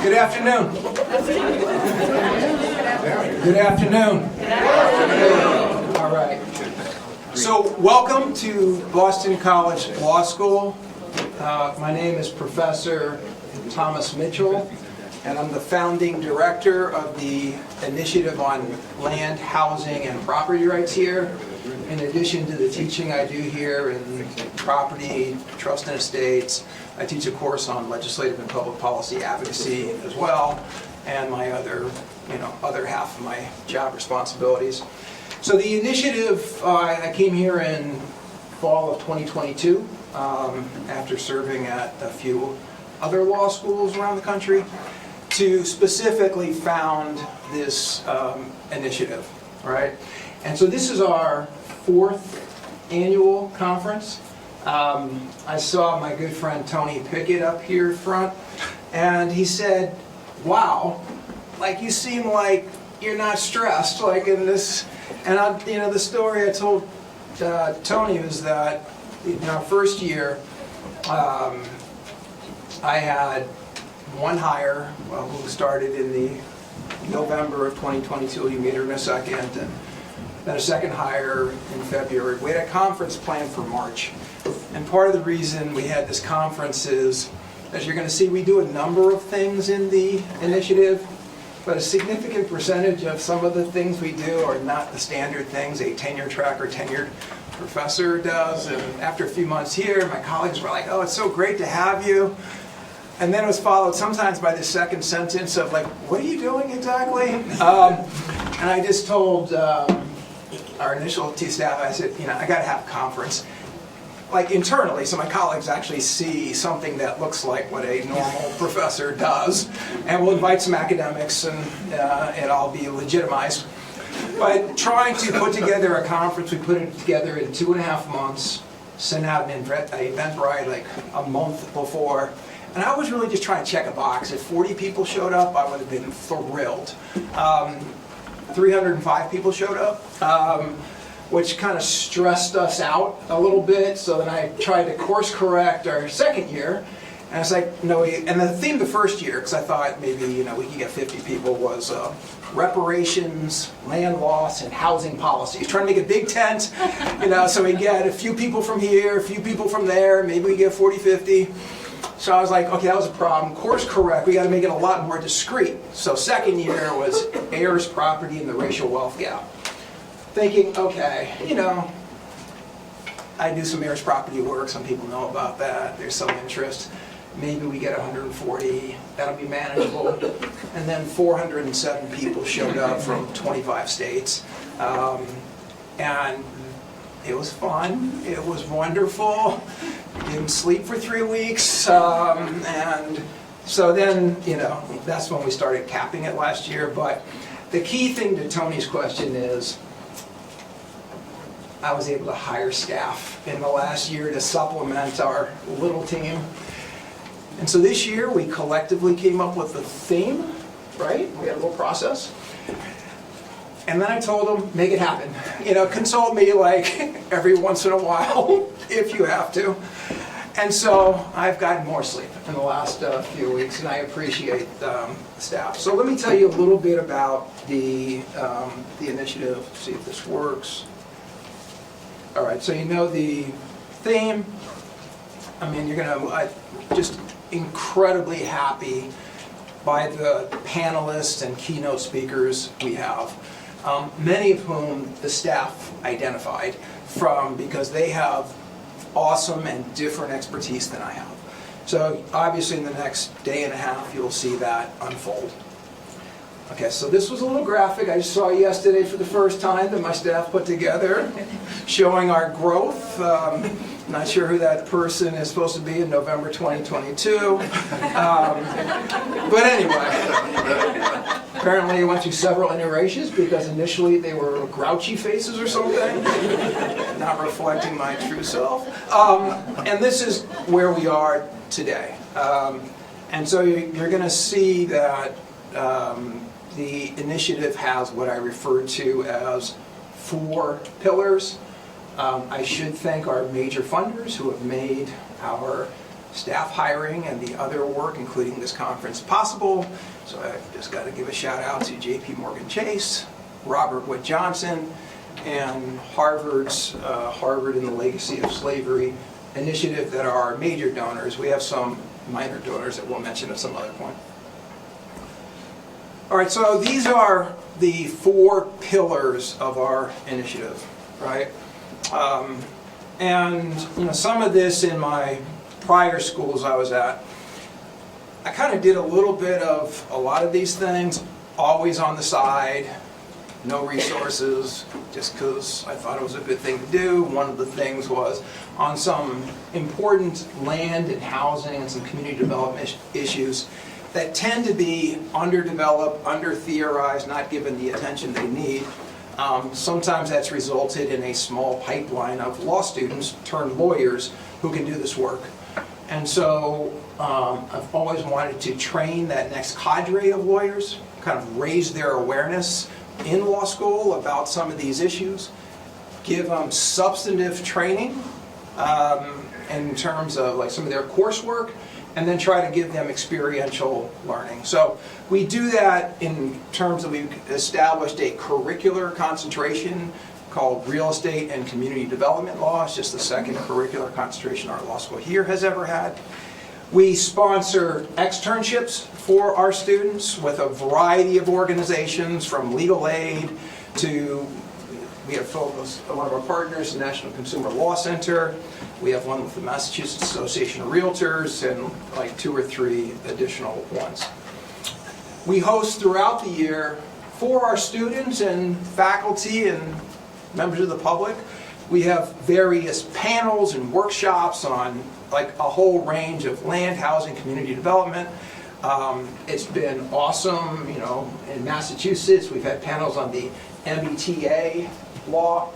Good afternoon. Good afternoon. All right. So welcome to Boston College Law School. My name is Professor Thomas Mitchell, and I'm the founding director of the Initiative on Land, Housing, and Property Rights here. In addition to the teaching I do here in property, trust and estates, I teach a course on legislative and public policy advocacy as well, and my other half of my job responsibilities. So the initiative, I came here in fall of 2022 after serving at a few other law schools around the country to specifically found this initiative, right? And so this is our 4th annual conference. I saw my good friend Tony Pickett up here front, and he said, wow, like you seem like you're not stressed, like in this, and the story I told Tony was that in our first year, I had one hire who started in the November of 2022, he made her in a second, and then a second hire in February. We had a conference planned for March. And part of the reason we had this conference is, as you're going to see, we do a number of things in the initiative, but a significant percentage of some of the things we do are not the standard things a tenure track or tenured professor does. And after a few months here, my colleagues were like, oh, it's so great to have you. And then it was followed sometimes by the second sentence of like, what are you doing exactly? And I just told our initial staff, I said, I got to have a conference, like internally, so my colleagues actually see something that looks like what a normal professor does, and we'll invite some academics, and I'll be legitimized. But trying to put together a conference, we put it together in 2.5 months, sent out an Eventbrite like a month before, and I was really just trying to check a box. If 40 people showed up, I would have been thrilled. 305 people showed up, which kind of stressed us out a little bit. So then I tried to course correct our second year, and it's like, no, and the theme the first year, because I thought maybe we could get 50 people, was reparations, land loss, and housing policies. Trying to make a big tent, so we get a few people from here, a few people from there, maybe we get 40, 50. So I was like, okay, that was a problem. Course correct, we got to make it a lot more discreet. So second year was heirs, property, and the racial wealth gap. Thinking, okay, I do some heirs property work, some people know about that, there's some interest. Maybe we get 140, that'll be manageable. And then 407 people showed up from 25 states. And it was fun, it was wonderful. Didn't sleep for 3 weeks, and so then, that's when we started capping it last year. But the key thing to Tony's question is, I was able to hire staff in the last year to supplement our little team. And so this year, we collectively came up with a theme, right? We had a little process. And then I told them, make it happen. Consult me like every once in a while, if you have to. And so I've gotten more sleep in the last few weeks, and I appreciate staff. So let me tell you a little bit about the initiative, see if this works. All right, so the theme. I'm just incredibly happy by the panelists and keynote speakers we have. Many of whom the staff identified because they have awesome and different expertise than I have. So obviously in the next day and a half you'll see that unfold. Okay, so this was a little graphic I just saw yesterday for the first time that my staff put together, showing our growth. Not sure who that person is supposed to be in November 2022. But anyway, apparently I went through several iterations because initially they were grouchy faces or something, not reflecting my true self. And this is where we are today. And so you're going to see that the initiative has what I refer to as 4 pillars. I should thank our major funders who have made our staff hiring and the other work, including this conference, possible. So I've just got to give a shout out to JP Morgan Chase, Robert Wood Johnson, and Harvard's Harvard and the Legacy of Slavery initiative that are our major donors. We have some minor donors that we'll mention at some other point. All right, so these are the 4 pillars of our initiative, right? And some of this in my prior schools I was at, I kind of did a little bit of a lot of these things, always on the side, no resources, just because I thought it was a good thing to do. One of the things was on some important land and housing and some community development issues that tend to be underdeveloped, under-theorized, not given the attention they need. Sometimes that's resulted in a small pipeline of law students turned lawyers who can do this work. And so I've always wanted to train that next cadre of lawyers, kind of raise their awareness in law school about some of these issues, give them substantive training in terms of like some of their coursework, and then try to give them experiential learning. So we do that in terms of, we've established a curricular concentration called Real Estate and Community Development Law. It's just the second curricular concentration our law school here has ever had. We sponsor externships for our students with a variety of organizations, from legal aid to, we have one of our partners, the National Consumer Law Center. We have one with the Massachusetts Association of Realtors, and like 2 or 3 additional ones. We host throughout the year for our students and faculty and members of the public. We have various panels and workshops on like a whole range of land, housing, community development. It's been awesome, in Massachusetts we've had panels on the MBTA law.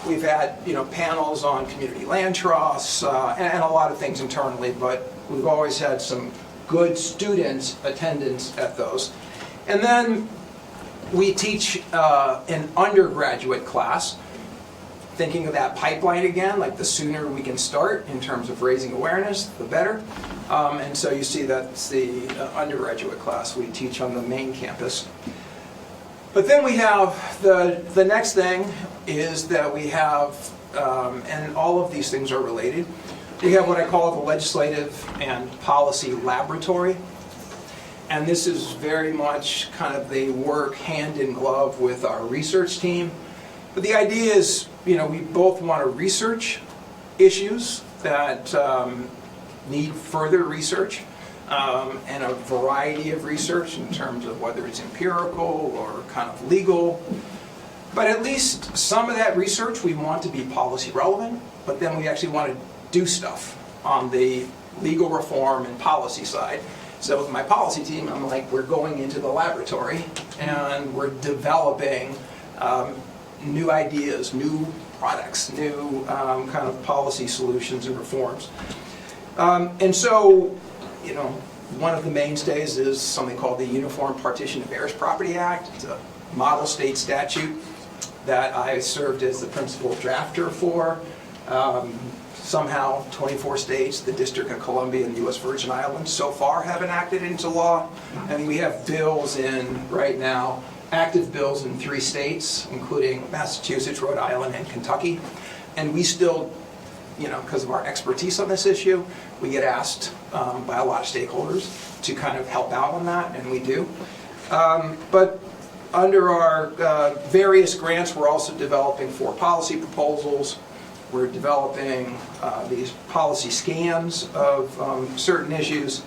We've had panels on community land trusts and a lot of things internally, but we've always had some good student attendance at those. And then we teach an undergraduate class, thinking of that pipeline again, like the sooner we can start in terms of raising awareness, the better. And so you see that's the undergraduate class we teach on the main campus. But then we have the next thing is that we have, and all of these things are related, we have what I call the Legislative and Policy Laboratory. And this is very much kind of, they work hand in glove with our research team. But the idea is, we both want to research issues that need further research, and a variety of research in terms of whether it's empirical or kind of legal. But at least some of that research we want to be policy relevant, but then we actually want to do stuff on the legal reform and policy side. So with my policy team, I'm like, we're going into the laboratory and we're developing new ideas, new products, new kind of policy solutions and reforms. And so, one of the mainstays is something called the Uniform Partition of Heirs Property Act. It's a model state statute that I served as the principal drafter for. Somehow 24 states, the District of Columbia and the U.S. Virgin Islands so far have enacted it into law. And we have bills in right now, active bills in 3 states, including Massachusetts, Rhode Island, and Kentucky. And we still, because of our expertise on this issue, we get asked by a lot of stakeholders to kind of help out on that, and we do. But under our various grants, we're also developing 4 policy proposals. We're developing these policy scans of certain issues.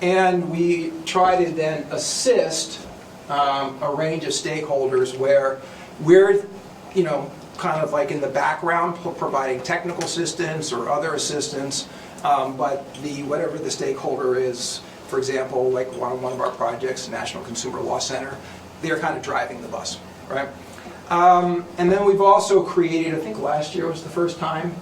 And we try to then assist a range of stakeholders where we're, kind of like in the background providing technical assistance or other assistance, but whatever the stakeholder is, for example, like one of our projects, National Consumer Law Center, they're kind of driving the bus, right? And then we've also created, I think last year was the first time,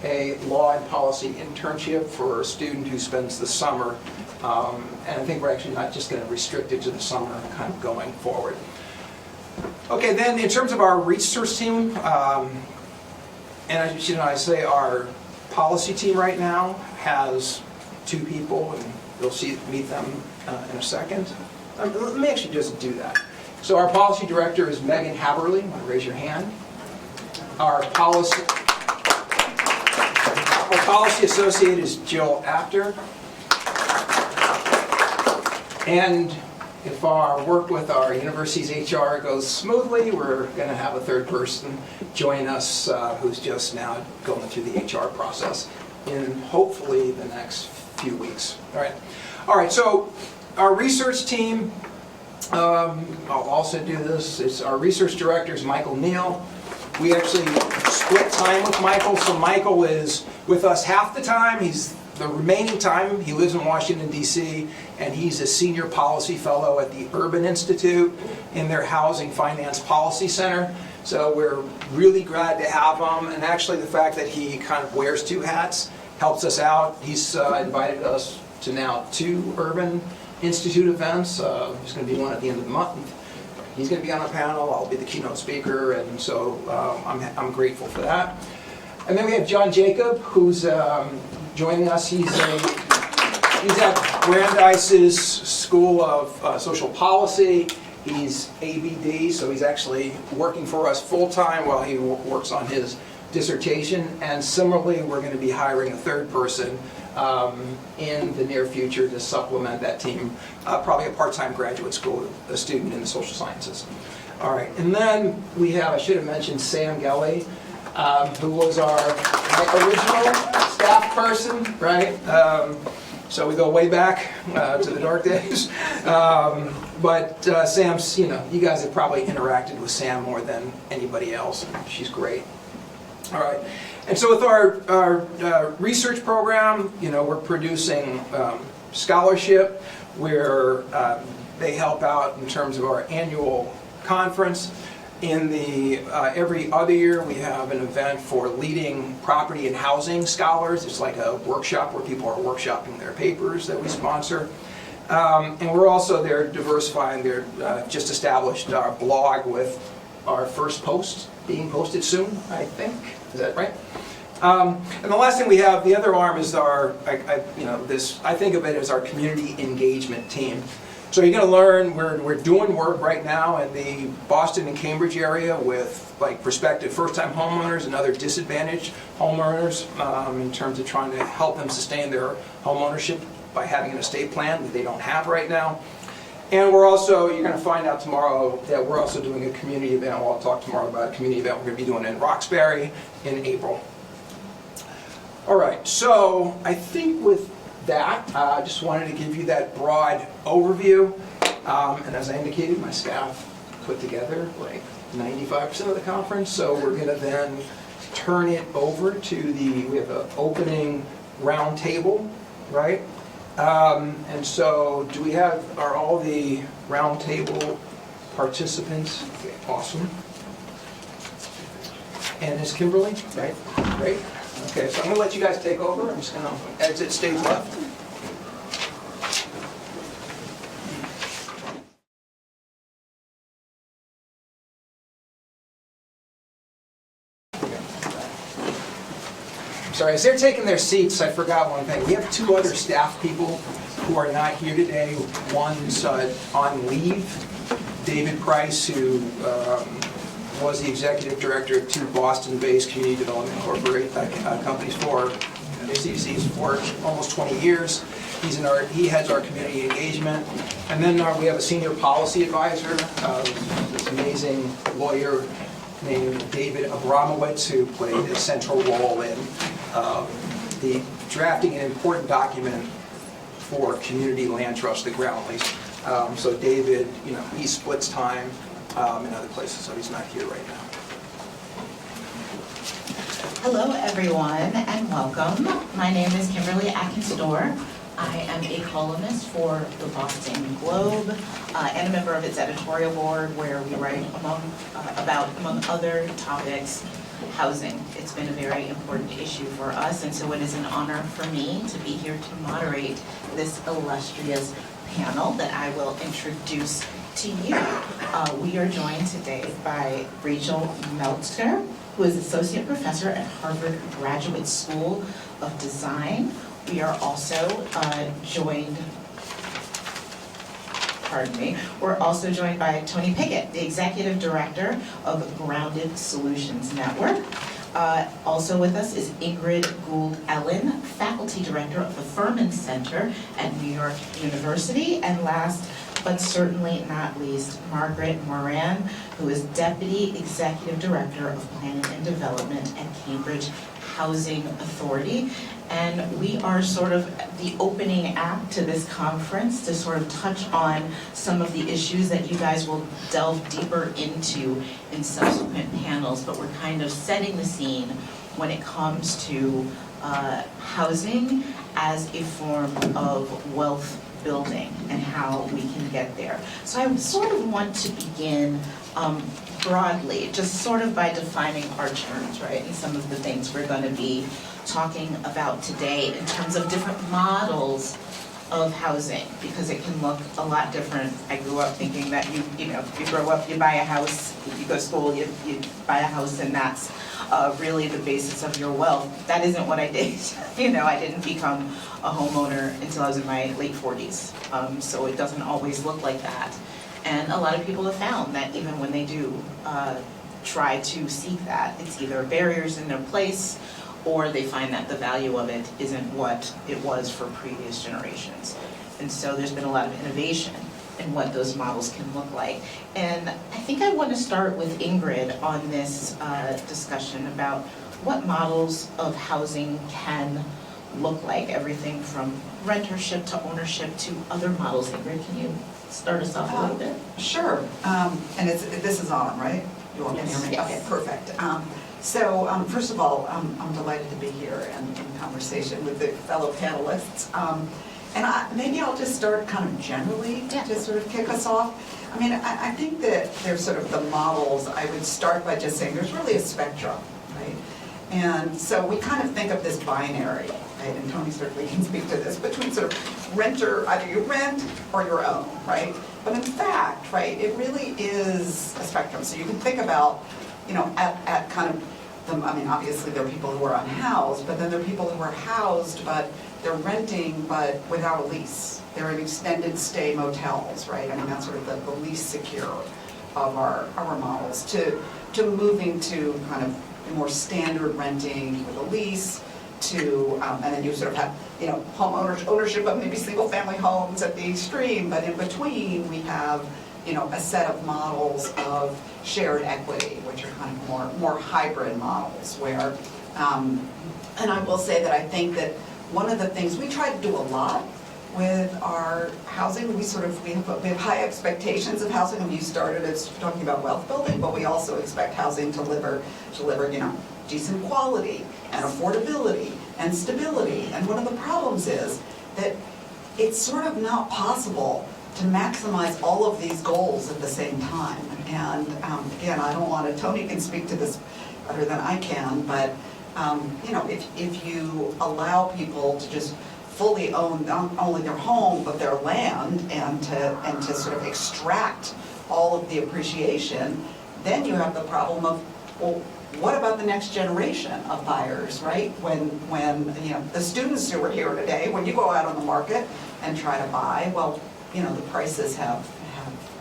a law and policy internship for a student who spends the summer. And I think we're actually not just going to restrict it to the summer, kind of going forward. Okay, then in terms of our research team, and I say our policy team right now has two people, and you'll meet them in a second. Let me actually just do that. So our policy director is Megan Haberly. Want to raise your hand? Our policy associate is Jill Apter. And if our work with our university's HR goes smoothly, we're going to have a third person join us who's just now going through the HR process in hopefully the next few weeks. All right, so our research team, I'll also do this. It's our research director is Michael Neal. We actually split time with Michael, so Michael is with us half the time. The remaining time, he lives in Washington, D.C., and he's a senior policy fellow at the Urban Institute in their Housing Finance Policy Center. So we're really glad to have him, and actually the fact that he kind of wears two hats helps us out. He's invited us to now 2 Urban Institute events. There's going to be one at the end of the month. He's going to be on a panel, I'll be the keynote speaker, and so I'm grateful for that. And then we have John Jacob, who's joining us. He's at Brandeis's School of Social Policy. He's ABD, so he's actually working for us full-time while he works on his dissertation. And similarly, we're going to be hiring a third person in the near future to supplement that team, probably a part-time graduate school student in the social sciences. All right, and then we have, I should have mentioned Sam Gelly, who was our original staff person, right? So we go way back to the dark days. But Sam's, you guys have probably interacted with Sam more than anybody else. She's great. All right. And so with our research program, we're producing scholarship where they help out in terms of our annual conference. In the every other year, we have an event for leading property and housing scholars. It's like a workshop where people are workshopping their papers that we sponsor. And we're also there diversifying. They're just established our blog with our first post being posted soon, I think. Is that right? And the last thing we have, the other arm is our, I think of it as our community engagement team. So you're going to learn, we're doing work right now in the Boston and Cambridge area with prospective first-time homeowners and other disadvantaged homeowners in terms of trying to help them sustain their home ownership by having an estate plan that they don't have right now. And we're also, you're going to find out tomorrow that we're also doing a community event. Well, I'll talk tomorrow about a community event we're going to be doing in Roxbury in April. All right, so I think with that, I just wanted to give you that broad overview. And as I indicated, my staff put together 95% of the conference. So we're going to then turn it over to we have an opening roundtable, right? And so are all the roundtable participants? Okay, awesome. And is Kimberly? Right, great. Okay, so I'm going to let you guys take over. I'm just going to exit stage left. Sorry, as they're taking their seats, I forgot one thing. We have 2 other staff people who are not here today. One's on leave, David Price, who was the executive director of 2 Boston-based community development companies for CCs for almost 20 years. He heads our community engagement. And then we have a senior policy advisor, this amazing lawyer named David Abramowitz, who played a central role in the drafting an important document for community land trust, the ground lease. So David, he splits time in other places, so he's not here right now. Hello everyone and welcome. My name is Kimberly Atkins-Dorr. I am a columnist for the Boston Globe and a member of its editorial board where we write among other topics, housing. It's been a very important issue for us, and so it is an honor for me to be here to moderate this illustrious panel that I will introduce to you. We are joined today by Rachel Meltzer, who is Associate Professor at Harvard Graduate School of Design, We are also joined, we're also joined by Tony Pickett, the Executive Director of Grounded Solutions Network. Also with us is Ingrid Gould-Ellen, Faculty Director of the Furman Center at New York University. And last but certainly not least, Margaret Moran, who is Deputy Executive Director of Planning and Development at Cambridge Housing Authority. And we are sort of the opening act to this conference to sort of touch on some of the issues that you guys will delve deeper into in subsequent panels, but we're kind of setting the scene when it comes to housing as a form of wealth building and how we can get there. So I sort of want to begin broadly, just sort of by defining our terms, right? And some of the things we're going to be talking about today in terms of different models of housing, because it can look a lot different. I grew up thinking that you grow up, you buy a house, you go to school, you buy a house, and that's really the basis of your wealth. That isn't what I did. I didn't become a homeowner until I was in my late 40s. So it doesn't always look like that. And a lot of people have found that even when they do try to seek that, it's either barriers in their place, or they find that the value of it isn't what it was for previous generations. And so there's been a lot of innovation in what those models can look like. And I think I want to start with Ingrid on this discussion about what models of housing can look like, everything from rentership to ownership to other models. Ingrid, can you start us off a little bit? Sure. And this is on, right? You all can hear me? Yes. Okay, perfect. So first of all, I'm delighted to be here and in conversation with the fellow panelists. And maybe I'll just start kind of generally to sort of kick us off. I mean, I think that there's sort of the models. I would start by just saying there's really a spectrum, right? And so we kind of think of this binary, right? And Tony certainly can speak to this, between sort of renter, either you rent or you own, right? But in fact, right, it really is a spectrum. So you can think about, at kind of, obviously there are people who are unhoused, but then there are people who are housed, but they're renting, but without a lease. They're in extended stay motels, right? I mean, that's sort of the least secure of our models, to moving to kind of more standard renting with a lease, to, and then you sort of have, home ownership of maybe single family homes at the extreme, but in between we have, a set of models of shared equity, which are kind of more hybrid models where, and I will say that I think that one of the things we try to do a lot with our housing, we have high expectations of housing, and you started as talking about wealth building, but we also expect housing to deliver, decent quality and affordability and stability. And one of the problems is that it's sort of not possible to maximize all of these goals at the same time. And again, I don't want to, Tony can speak to this better than I can, but if you allow people to just fully own not only their home but their land and to sort of extract all of the appreciation, then you have the problem of, well, what about the next generation of buyers, right? When the students who are here today, when you go out on the market and try to buy, well, the prices have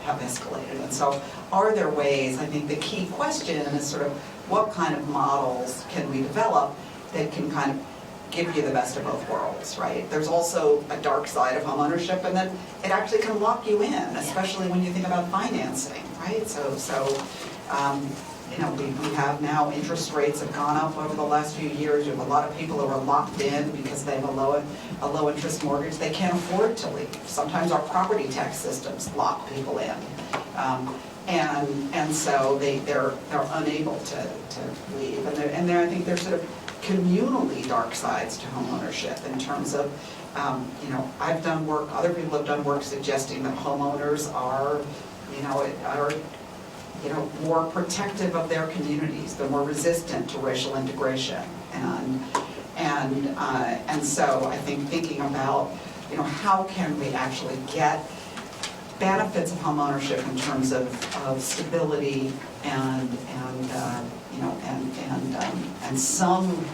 escalated. And so are there ways, I think the key question is sort of what kind of models can we develop that can kind of give you the best of both worlds, right? There's also a dark side of homeownership, and then it actually can lock you in, especially when you think about financing, right? We have now, interest rates have gone up over the last few years. You have a lot of people who are locked in because they have a low interest mortgage. They can't afford to leave. Sometimes our property tax systems lock people in. And so they're unable to leave. And I think there's sort of communally dark sides to homeownership in terms of, I've done work, other people have done work suggesting that homeowners are more protective of their communities. They're more resistant to racial integration. And so I think thinking about, how can we actually get benefits of homeownership in terms of stability and some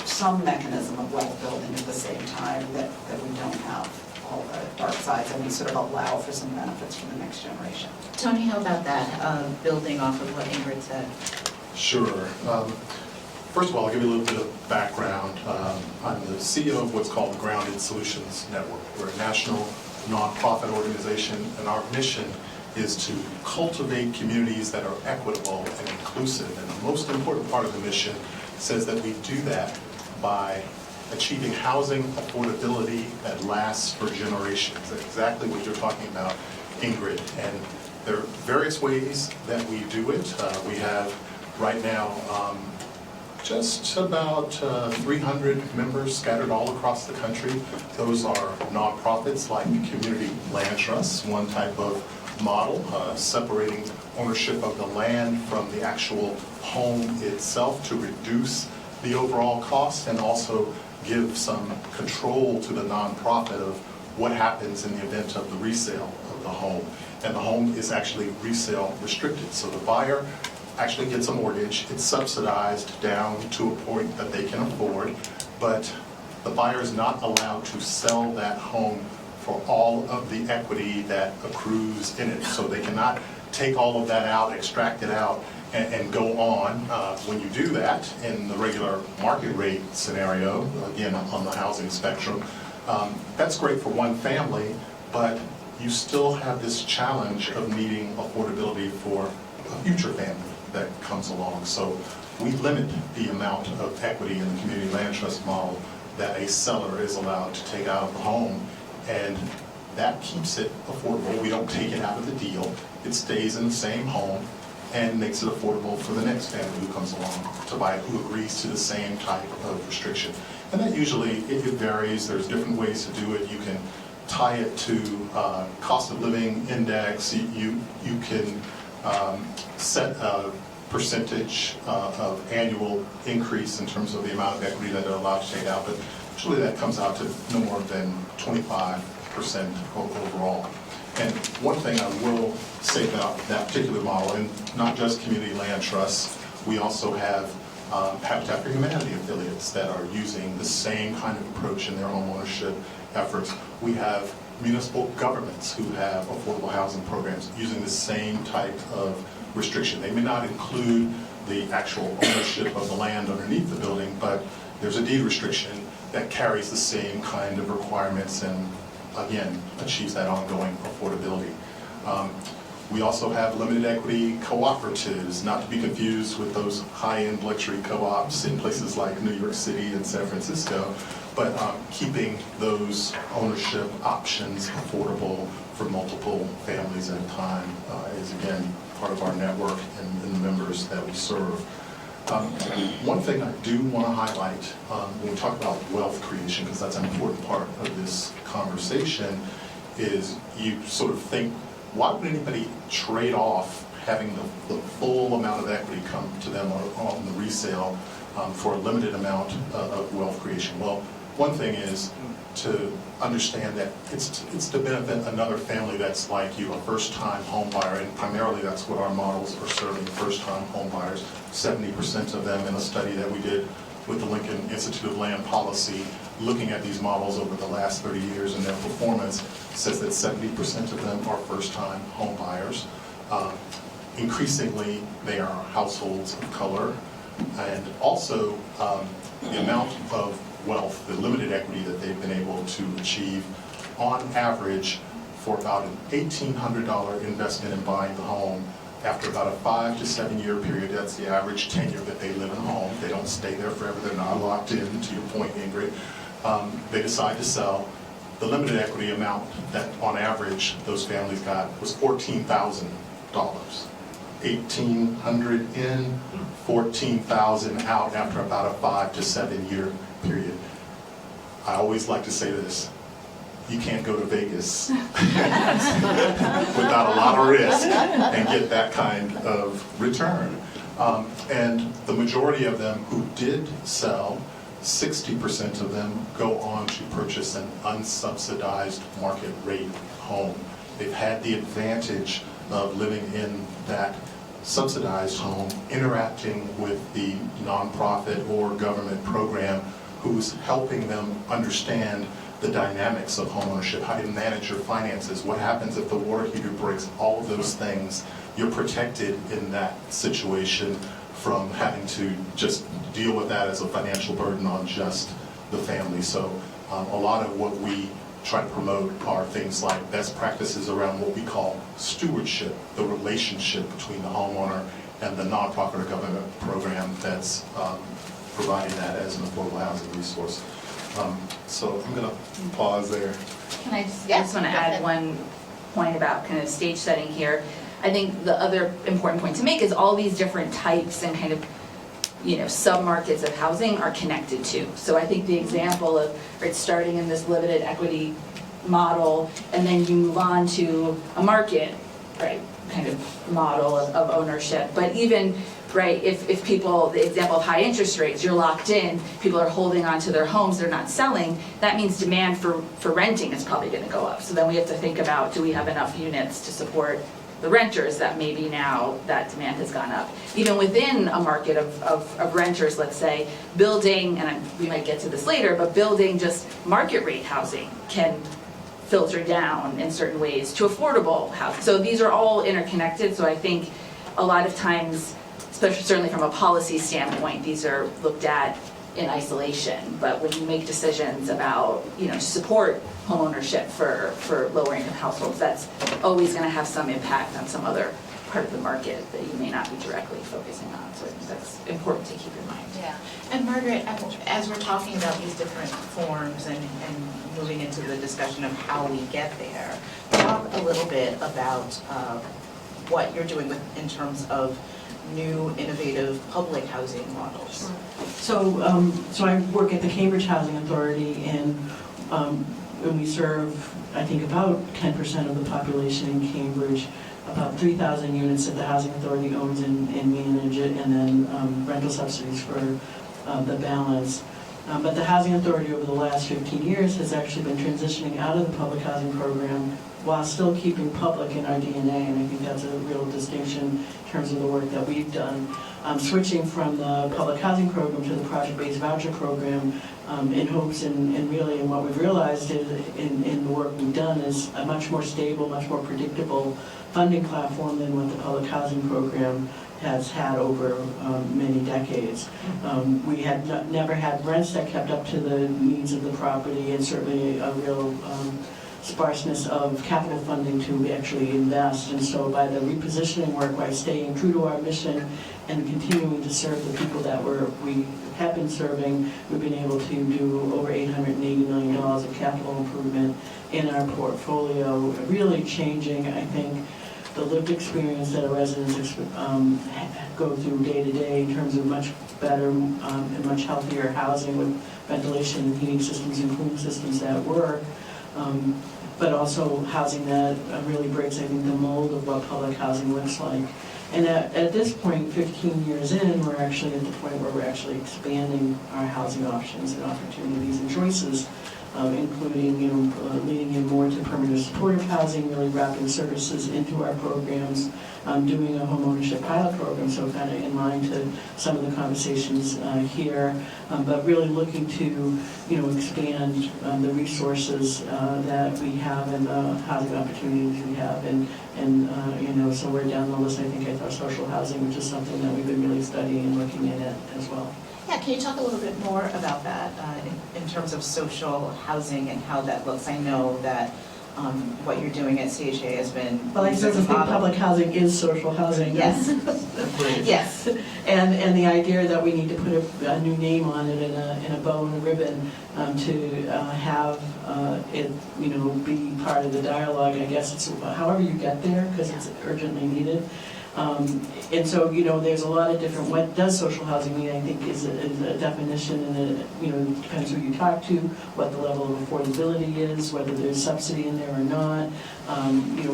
some mechanism of wealth building at the same time, that we don't have all the dark sides, and we sort of allow for some benefits for the next generation. Tony, how about that, building off of what Ingrid said? Sure. First of all, I'll give you a little bit of background. I'm the CEO of what's called the Grounded Solutions Network. We're a national nonprofit organization, and our mission is to cultivate communities that are equitable and inclusive. And the most important part of the mission says that we do that by achieving housing affordability that lasts for generations. That's exactly what you're talking about, Ingrid. And there are various ways that we do it. We have right now just about 300 members scattered all across the country. Those are nonprofits like Community Land Trusts, one type of model, separating ownership of the land from the actual home itself to reduce the overall cost and also give some control to the nonprofit of what happens in the event of the resale of the home. And the home is actually resale restricted. So the buyer actually gets a mortgage. It's subsidized down to a point that they can afford, but the buyer is not allowed to sell that home for all of the equity that accrues in it. So they cannot take all of that out, extract it out, and go on. When you do that in the regular market rate scenario, again on the housing spectrum, that's great for one family, but you still have this challenge of needing affordability for a future family that comes along. So we limit the amount of equity in the community land trust model that a seller is allowed to take out of the home, and that keeps it affordable. We don't take it out of the deal. It stays in the same home and makes it affordable for the next family who comes along to buy it, who agrees to the same type of restriction. And that usually, it varies. There's different ways to do it. You can tie it to cost of living index. You can set a percentage of annual increase in terms of the amount of equity that they're allowed to take out, but usually that comes out to no more than 25% overall. And one thing I will say about that particular model, and not just community land trusts, we also have Habitat for Humanity affiliates that are using the same kind of approach in their home ownership efforts. We have municipal governments who have affordable housing programs using the same type of restriction. They may not include the actual ownership of the land underneath the building, but there's a deed restriction that carries the same kind of requirements and, again, achieves that ongoing affordability. We also have limited equity cooperatives, not to be confused with those high-end luxury co-ops in places like New York City and San Francisco, but keeping those ownership options affordable for multiple families at a time is, again, part of our network and the members that we serve. One thing I do want to highlight when we talk about wealth creation, because that's an important part of this conversation, is you sort of think, why would anybody trade off having the full amount of equity come to them on the resale for a limited amount of wealth creation? Well, one thing is to understand that it's to benefit another family that's like you, a first-time home buyer, and primarily that's what our models are serving, first-time home buyers. 70% of them in a study that we did with the Lincoln Institute of Land Policy, looking at these models over the last 30 years and their performance, says that 70% of them are first-time home buyers. Increasingly, they are households of color, and also the amount of wealth, the limited equity that they've been able to achieve on average for about an $1,800 investment in buying the home. After about a 5 to 7 year period, that's the average tenure that they live in a home. They don't stay there forever. They're not locked in, to your point, Ingrid. They decide to sell. The limited equity amount that on average those families got was $14,000. 1,800 in, 14,000 out after about a 5 to 7 year period. I always like to say this: you can't go to Vegas without a lot of risk and get that kind of return. And the majority of them who did sell, 60% of them go on to purchase an unsubsidized market rate home. They've had the advantage of living in that subsidized home, interacting with the nonprofit or government program who's helping them understand the dynamics of homeownership, how to manage your finances, what happens if the water heater breaks, all of those things. You're protected in that situation from having to just deal with that as a financial burden on just the family. So a lot of what we try to promote are things like best practices around what we call stewardship, the relationship between the homeowner and the nonprofit or government program that's providing that as an affordable housing resource. So I'm going to pause there. Can I just want to add one point about kind of stage setting here. I think the other important point to make is all these different types and kind of, you know, sub-markets of housing are connected too. So I think the example of starting in this limited equity model and then you move on to a market, right, kind of model of ownership. But even, right, if people, the example of high interest rates, you're locked in, people are holding on to their homes, they're not selling, that means demand for renting is probably going to go up. So then we have to think about, do we have enough units to support the renters that maybe now that demand has gone up. Even within a market of renters, let's say, building, and we might get to this later, but building just market rate housing can filter down in certain ways to affordable housing. So these are all interconnected, so I think a lot of times, especially certainly from a policy standpoint, these are looked at in isolation. But when you make decisions about, you know, support homeownership for lower income households, that's always going to have some impact on some other part of the market that you may not be directly focusing on. So I think that's important to keep in mind. Yeah, and Margaret, as we're talking about these different forms and moving into the discussion of how we get there, talk a little bit about what you're doing in terms of new innovative public housing models. So I work at the Cambridge Housing Authority, and we serve, I think, about 10% of the population in Cambridge, about 3,000 units that the Housing Authority owns and manage it, and then rental subsidies for the balance. But the Housing Authority over the last 15 years has actually been transitioning out of the public housing program while still keeping public in our DNA, and I think that's a real distinction in terms of the work that we've done. Switching from the public housing program to the project-based voucher program in hopes and really, and what we've realized is in the work we've done is a much more stable, much more predictable funding platform than what the public housing program has had over many decades. We had never had rents that kept up to the needs of the property, and certainly a real sparseness of capital funding to actually invest. And so by the repositioning work, by staying true to our mission and continuing to serve the people that we have been serving, we've been able to do over $880 million of capital improvement in our portfolio, really changing, I think, the lived experience that our residents go through day to day in terms of much better and much healthier housing with ventilation and heating systems and cooling systems that work. But also housing that really breaks, I think, the mold of what public housing looks like. And at this point, 15 years in, we're actually at the point where we're actually expanding our housing options and opportunities and choices, including, leaning in more to permanent supportive housing, really wrapping services into our programs, doing a homeownership pilot program, so kind of in line to some of the conversations here, but really looking to, expand the resources that we have and the housing opportunities we have, and so we're down the list. I think I thought social housing, which is something that we've been really studying and looking at as well. Yeah, can you talk a little bit more about that in terms of social housing and how that looks? I know that what you're doing at CHA has been... Well, I said the public housing is social housing. Yes. Yes. And the idea that we need to put a new name on it and a bow and a ribbon to have it, be part of the dialogue. I guess it's however you get there, because it's urgently needed. And so, there's a lot of different, what does social housing mean, I think, is a definition, and it depends who you talk to, what the level of affordability is, whether there's subsidy in there or not,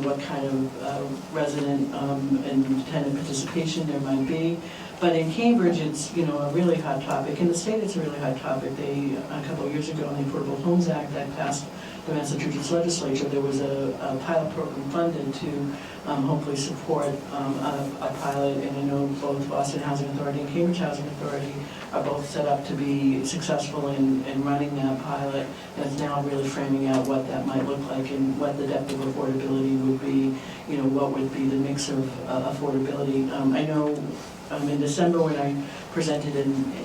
what kind of resident and tenant participation there might be. But in Cambridge, it's, a really hot topic. In the state, it's a really hot topic. A couple of years ago, in the Affordable Homes Act that passed the Massachusetts legislature, there was a pilot program funded to hopefully support a pilot, and I know both Boston Housing Authority and Cambridge Housing Authority are both set up to be successful in running that pilot, and it's now really framing out what that might look like and what the depth of affordability would be, what would be the mix of affordability. I know in December when I presented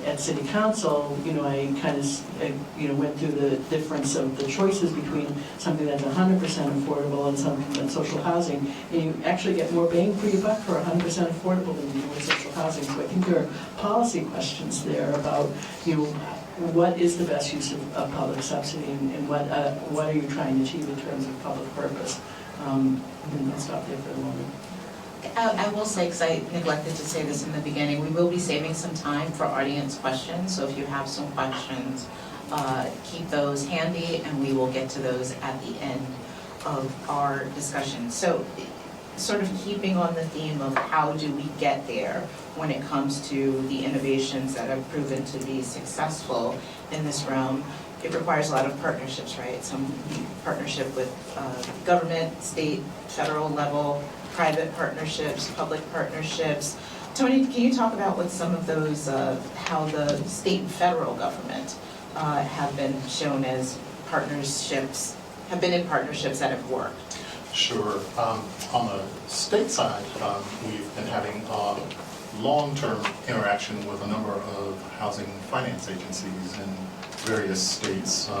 at City Council, I kind of, went through the difference of the choices between something that's 100% affordable and something that's social housing. And you actually get more bang for your buck for 100% affordable than you do with social housing. So I think there are policy questions there about, what is the best use of public subsidy and what are you trying to achieve in terms of public purpose? And I'll stop there for a moment. I will say, because I neglected to say this in the beginning, we will be saving some time for audience questions. So if you have some questions, keep those handy and we will get to those at the end of our discussion. So sort of keeping on the theme of how do we get there when it comes to the innovations that have proven to be successful in this realm, it requires a lot of partnerships, right? Some partnership with government, state, federal level, private partnerships, public partnerships. Tony, can you talk about what some of those, how the state and federal government have been shown as partnerships, have been in partnerships that have worked? Sure. On the state side, we've been having long-term interaction with a number of housing finance agencies in various states.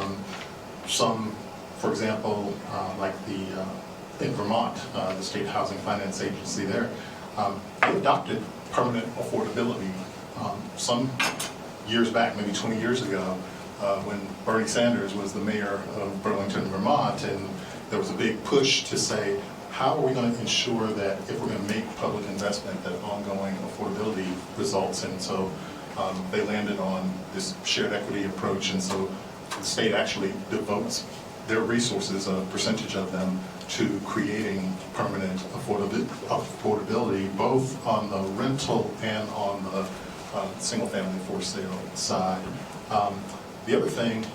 Some, for example, like in Vermont, the State Housing Finance Agency there, they adopted permanent affordability some years back, maybe 20 years ago, when Bernie Sanders was the mayor of Burlington, Vermont, and there was a big push to say, how are we going to ensure that if we're going to make public investment, that ongoing affordability results? And so they landed on this shared equity approach, and so the state actually devotes their resources, a percentage of them, to creating permanent affordability, both on the rental and on the single-family for sale side. The other thing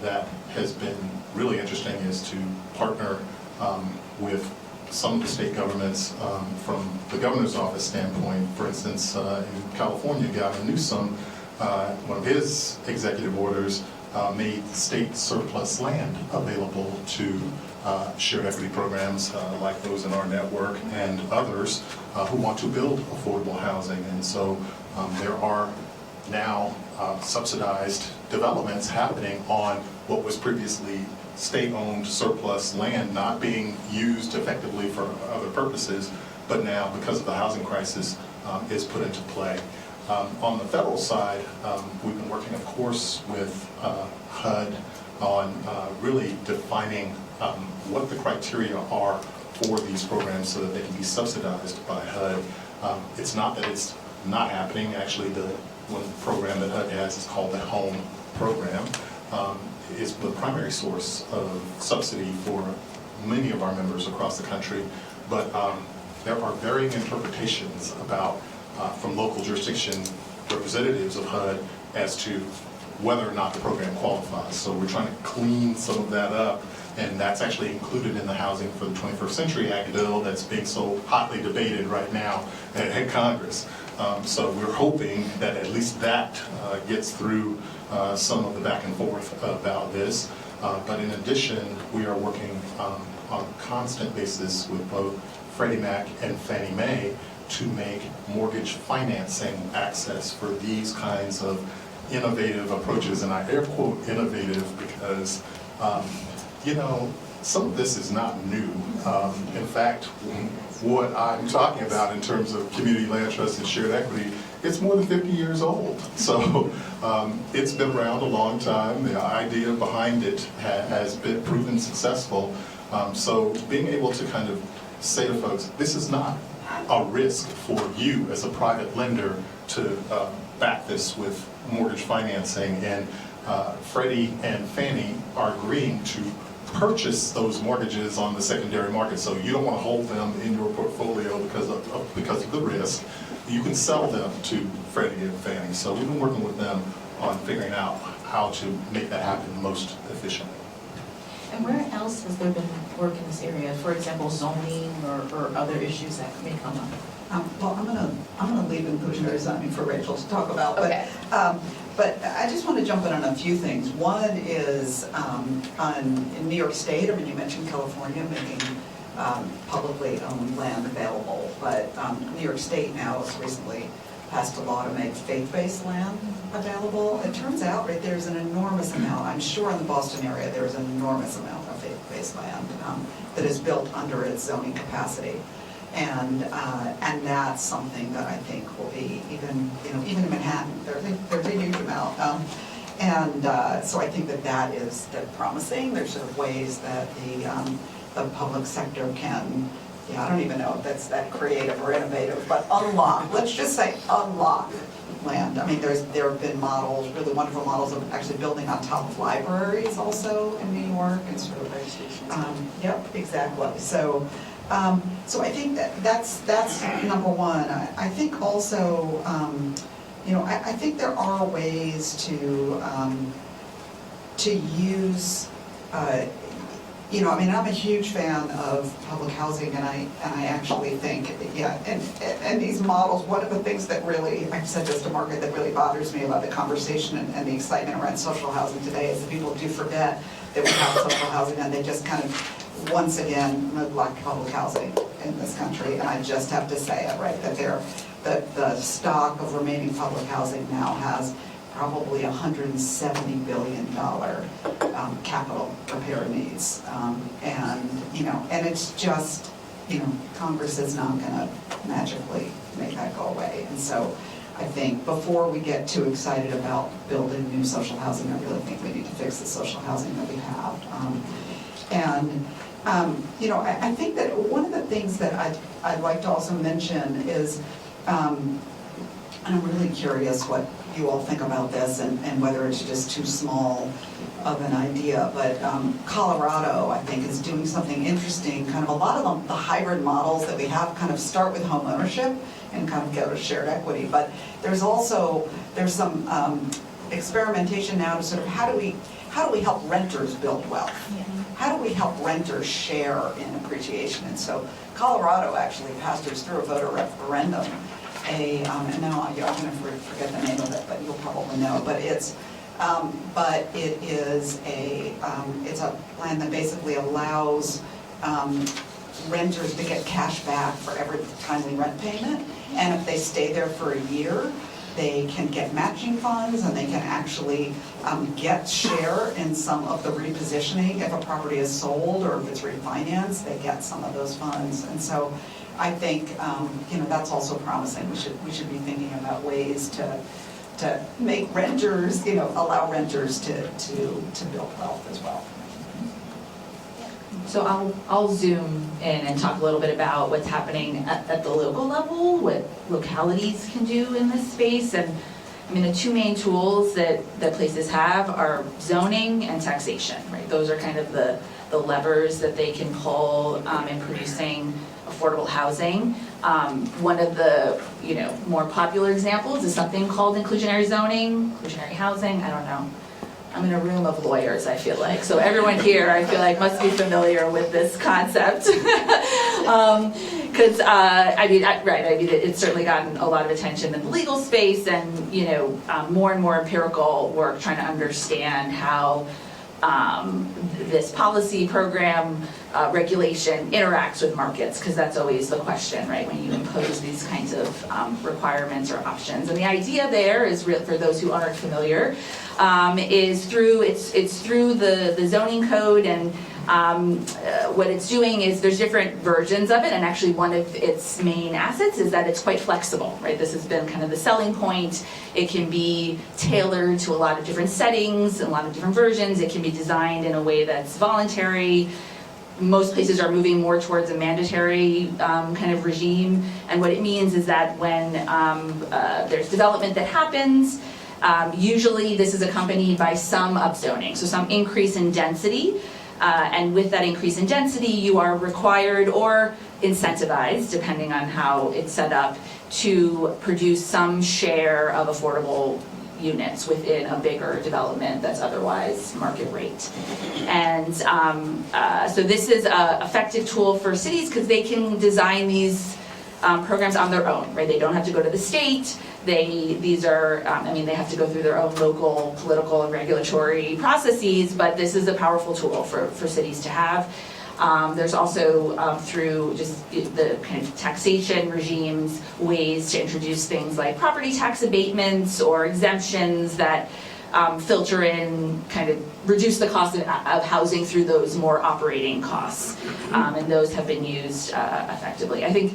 that has been really interesting is to partner with some of the state governments from the governor's office standpoint. For instance, in California, Gavin Newsom, one of his executive orders made state surplus land available to shared equity programs like those in our network and others who want to build affordable housing. And so there are now subsidized developments happening on what was previously state-owned surplus land, not being used effectively for other purposes, but now, because of the housing crisis, is put into play. On the federal side, we've been working, of course, with HUD on really defining what the criteria are for these programs so that they can be subsidized by HUD. It's not that it's not happening. Actually, one program that HUD has is called the HOME program. Is the primary source of subsidy for many of our members across the country, but there are varying interpretations about from local jurisdiction representatives of HUD as to whether or not the program qualifies. So we're trying to clean some of that up, and that's actually included in the Housing for the 21st Century Act bill that's being so hotly debated right now at Congress. So we're hoping that at least that gets through some of the back and forth about this. But in addition, we are working on a constant basis with both Freddie Mac and Fannie Mae to make mortgage financing access for these kinds of innovative approaches. And I air quote innovative because, some of this is not new. In fact, what I'm talking about in terms of community land trust and shared equity, it's more than 50 years old. So it's been around a long time. The idea behind it has been proven successful. So being able to kind of say to folks, this is not a risk for you as a private lender to back this with mortgage financing, and Freddie and Fannie are agreeing to purchase those mortgages on the secondary market, so you don't want to hold them in your portfolio because of the risk. You can sell them to Freddie and Fannie. So we've been working with them on figuring out how to make that happen most efficiently. And where else has there been work in this area? For example, zoning or other issues that may come up? Well, I'm gonna leave inclusionary zoning for Rachel to talk about, Okay. but I just want to jump in on a few things. One is in New York State. I mean, you mentioned California making publicly owned land available, but New York State now has recently passed a law to make faith-based land available. It turns out, right, there's an enormous amount. I'm sure in the Boston area there's an enormous amount of faith-based land that is built under its zoning capacity. And that's something that I think will be even in Manhattan, there's a huge amount. So I think that is promising. There's sort of ways that the public sector can, I don't even know if that's that creative or innovative, but unlock, let's just say unlock land. I mean, there have been models, really wonderful models of actually building on top of libraries also in New York and sort of, yep, exactly. So I think that's number one. I think also, I think there are ways to use, I mean, I'm a huge fan of public housing, and I actually think, and these models, one of the things that really, I've said this to Margaret, that really bothers me about the conversation and the excitement around social housing today is that people do forget that we have social housing, and they just kind of, once again, neglect public housing in this country. And I just have to say it, right, that the stock of remaining public housing now has probably $170 billion capital repair needs. And it's just, Congress is not going to magically make that go away. And so I think before we get too excited about building new social housing, I really think we need to fix the social housing that we have. I think that one of the things that I'd like to also mention is, and I'm really curious what you all think about this and whether it's just too small of an idea, but Colorado, I think, is doing something interesting. Kind of a lot of the hybrid models that we have kind of start with home ownership and kind of go to shared equity, but there's some experimentation now to sort of how do we help renters build wealth? Yeah. How do we help renters share in appreciation? And so Colorado actually passed through a voter referendum and now I'm going to forget the name of it, but you'll probably know. But it's a plan that basically allows renters to get cash back for every timely rent payment, and if they stay there for a year, they can get matching funds, and they can actually get share in some of the repositioning. If a property is sold or if it's refinanced, they get some of those funds. And so I think that's also promising. We should be thinking about ways to make renters, allow renters to build wealth as well. So I'll zoom in and talk a little bit about what's happening at the local level, what localities can do in this space. And I mean, the two main tools that places have are zoning and taxation, right? Those are kind of the levers that they can pull in producing affordable housing. One of the more popular examples is something called inclusionary zoning, inclusionary housing, I don't know. I'm in a room of lawyers, I feel like. So everyone here, I feel like, must be familiar with this concept. Because, it's certainly gotten a lot of attention in the legal space, and, more and more empirical work trying to understand how this policy program regulation interacts with markets, because that's always the question, right, when you impose these kinds of requirements or options. And the idea there is, for those who aren't familiar, is through the zoning code, and what it's doing is there's different versions of it, and actually one of its main assets is that it's quite flexible, right? This has been kind of the selling point. It can be tailored to a lot of different settings, a lot of different versions. It can be designed in a way that's voluntary. Most places are moving more towards a mandatory kind of regime, and what it means is that when there's development that happens, usually this is accompanied by some upzoning, so some increase in density. And with that increase in density, you are required or incentivized, depending on how it's set up, to produce some share of affordable units within a bigger development that's otherwise market rate. And so this is an effective tool for cities because they can design these programs on their own, right? They don't have to go to the state. These are, they have to go through their own local political and regulatory processes, but this is a powerful tool for cities to have. There's also, through just the kind of taxation regimes, ways to introduce things like property tax abatements or exemptions that filter in, kind of reduce the cost of housing through those more operating costs. And those have been used effectively. I think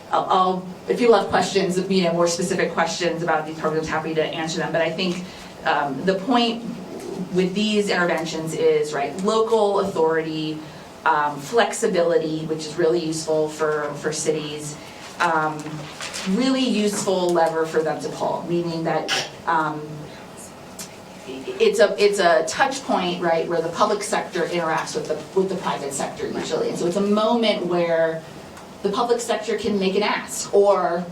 if people have questions, more specific questions about these programs, happy to answer them. But I think the point with these interventions is, right, local authority, flexibility, which is really useful for cities, really useful lever for them to pull, meaning that it's a touch point, right, where the public sector interacts with the private sector usually. And so it's a moment where the public sector can make an ask or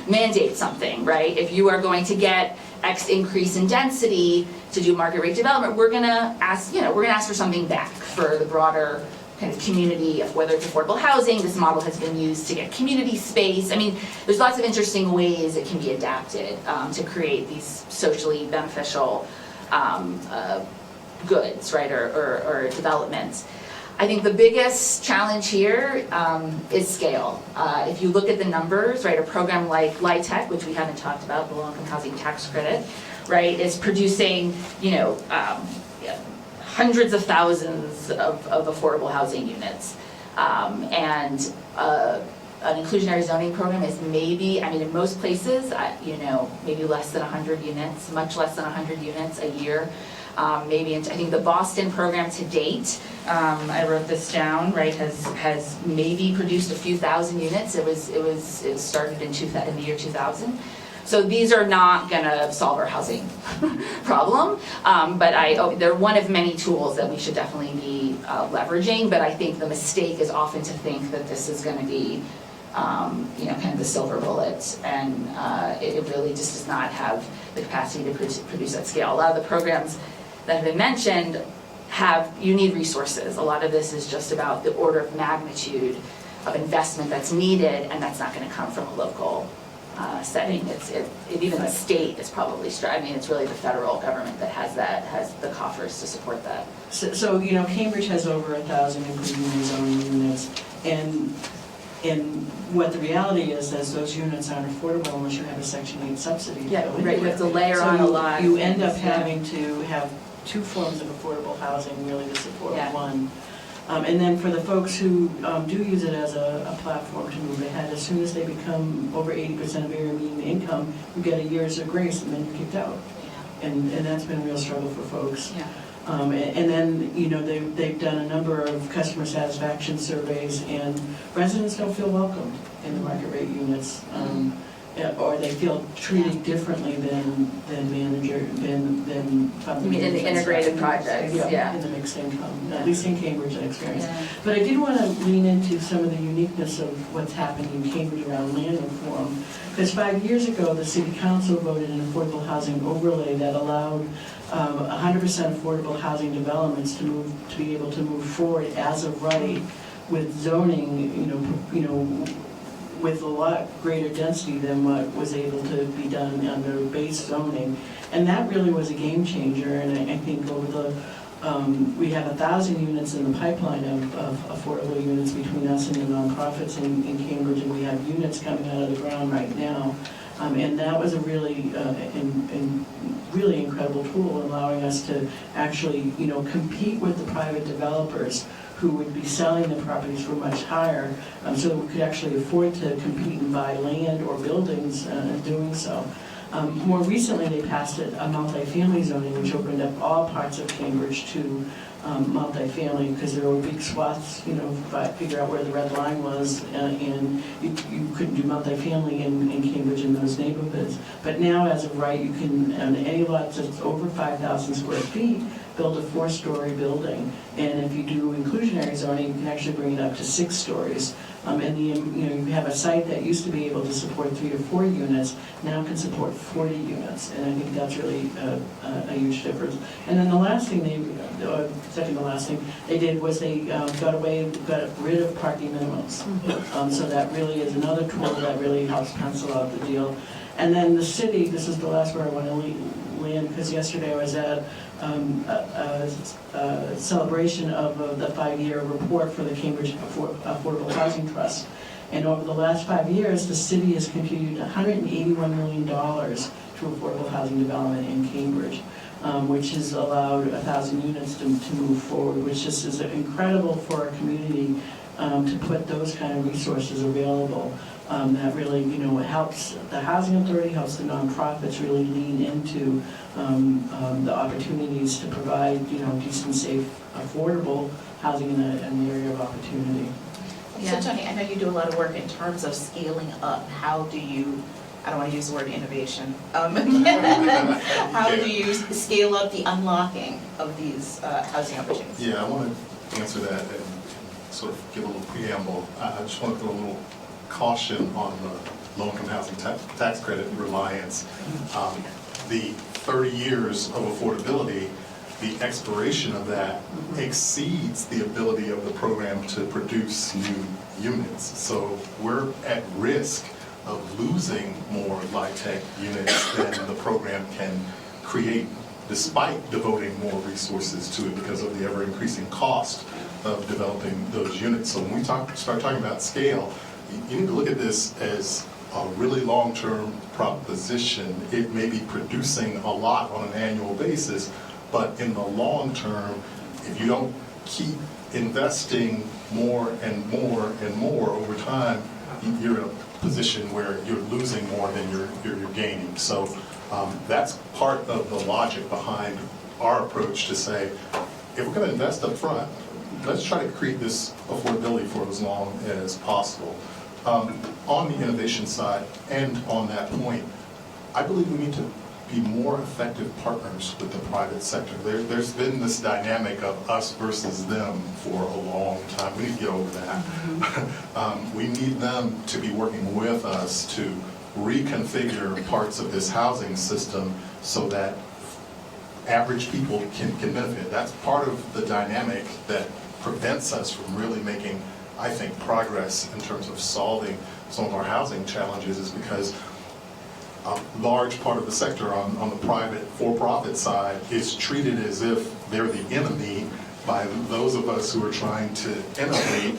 mandate something, right? If you are going to get X increase in density to do market rate development, we're gonna ask for something back for the broader kind of community, of whether it's affordable housing. This model has been used to get community space. I mean, there's lots of interesting ways it can be adapted to create these socially beneficial goods, right, or developments. I think the biggest challenge here is scale. If you look at the numbers, right, a program like LIHTC, which we haven't talked about, the low-income housing tax credit, right, is producing, hundreds of thousands of affordable housing units. And an inclusionary zoning program is maybe, in most places, maybe less than 100 units, much less than 100 units a year. I think the Boston program to date, I wrote this down, right, has maybe produced a few thousand units. It started in the year 2000. So these are not gonna solve our housing problem, but they're one of many tools that we should definitely be leveraging, but I think the mistake is often to think that this is gonna be kind of the silver bullet, and it really just does not have the capacity to produce at scale. A lot of the programs that have been mentioned you need resources. A lot of this is just about the order of magnitude of investment that's needed, and that's not going to come from a local setting. Even the state is probably it's really the federal government that has the coffers to support that. So Cambridge has over 1,000 inclusionary zoning units, and what the reality is those units aren't affordable unless you have a Section 8 subsidy. Yeah, right. You have to layer on a lot. You end up having to have two forms of affordable housing really to support one. And then for the folks who do use it as a platform to move ahead, as soon as they become over 80% of your median income, you get a year's of grace and then you're kicked out. Yeah. And that's been a real struggle for folks. Yeah. And then, they've done a number of customer satisfaction surveys, and residents don't feel welcome in the market rate units, or they feel treated differently than You mean in the integrated projects? Yeah. In the mixed income, at least in Cambridge experience. Yeah. But I did want to lean into some of the uniqueness of what's happening in Cambridge around land reform. Because 5 years ago, the City Council voted an affordable housing overlay that allowed 100% affordable housing developments to be able to move forward as of right with zoning, with a lot greater density than what was able to be done under base zoning. And that really was a game changer, and I think we have 1,000 units in the pipeline of affordable units between us and the nonprofits in Cambridge, and we have units coming out of the ground right now. And that was a really really incredible tool, allowing us to actually compete with the private developers who would be selling the properties for much higher, so that we could actually afford to compete and buy land or buildings doing so. More recently, they passed a multifamily zoning, which opened up all parts of Cambridge to multifamily, because there were big swaths, figure out where the red line was, and you couldn't do multifamily in Cambridge in those neighborhoods. But now, as of right, you can, on any lot that's over 5,000 square feet, build a 4-story building. And if you do inclusionary zoning, you can actually bring it up to 6 stories. And you have a site that used to be able to support 3 to 4 units, now can support 40 units. And I think that's really a huge difference. And then the last thing second to last thing they did was they got rid of parking minimums. So that really is another tool that really helps pencil out the deal. And then the city, this is the last where I want to land, because yesterday I was at a celebration of the 5-year report for the Cambridge Affordable Housing Trust. And over the last 5 years, the city has contributed $181 million to affordable housing development in Cambridge, which has allowed 1,000 units to move forward, which just is incredible for our community to put those kind of resources available. That really, helps the housing authority, helps the nonprofits really lean into the opportunities to provide, decent, safe, affordable housing in an area of opportunity. So Tony, I know you do a lot of work in terms of scaling up. How do you, I don't want to use the word innovation, how do you scale up the unlocking of these housing opportunities? Yeah, I want to answer that and sort of give a little preamble. I just want to throw a little caution on the low-income housing tax credit reliance. The 30 years of affordability, the expiration of that exceeds the ability of the program to produce new units. So we're at risk of losing more LIHTC units than the program can create, despite devoting more resources to it because of the ever-increasing cost of developing those units. So when we start talking about scale, you need to look at this as a really long-term proposition. It may be producing a lot on an annual basis, but in the long term, if you don't keep investing more and more and more over time, you're in a position where you're losing more than you're gaining. So that's part of the logic behind our approach to say, if we're going to invest up front, let's try to create this affordability for as long as possible. On the innovation side, and on that point, I believe we need to be more effective partners with the private sector. There's been this dynamic of us versus them for a long time. We need to get over that. We need them to be working with us to reconfigure parts of this housing system so that average people can benefit. That's part of the dynamic that prevents us from really making, I think, progress in terms of solving some of our housing challenges, is because a large part of the sector on the private for-profit side is treated as if they're the enemy by those of us who are trying to innovate.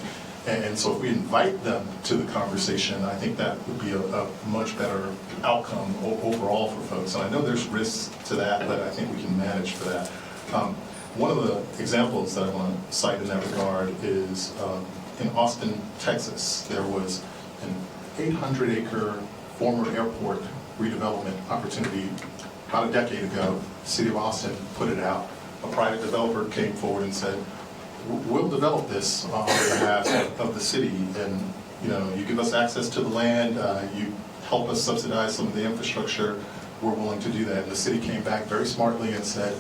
And so if we invite them to the conversation, I think that would be a much better outcome overall for folks. And I know there's risks to that, but I think we can manage for that. One of the examples that I want to cite in that regard is in Austin, Texas. There was an 800-acre former airport redevelopment opportunity about a decade ago. The city of Austin put it out. A private developer came forward and said, we'll develop this on behalf of the city, and you give us access to the land, you help us subsidize some of the infrastructure, we're willing to do that. And the city came back very smartly and said,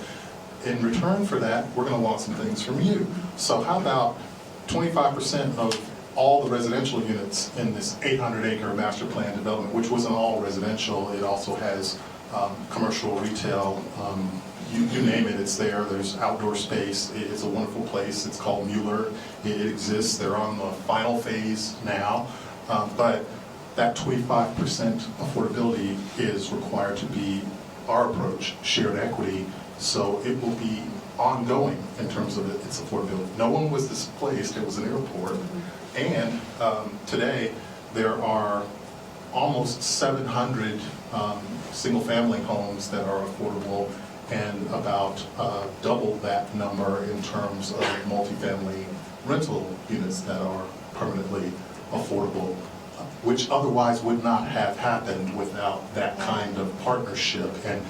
in return for that, we're going to want some things from you. So how about 25% of all the residential units in this 800-acre master plan development, which wasn't all residential, it also has commercial, retail, you name it, it's there. There's outdoor space. It's a wonderful place. It's called Mueller. It exists. They're on the final phase now. But that 25% affordability is required to be our approach, shared equity, so it will be ongoing in terms of its affordability. No one was displaced. It was an airport. And today there are almost 700 single-family homes that are affordable, and about double that number in terms of multifamily rental units that are permanently affordable, which otherwise would not have happened without that kind of partnership. And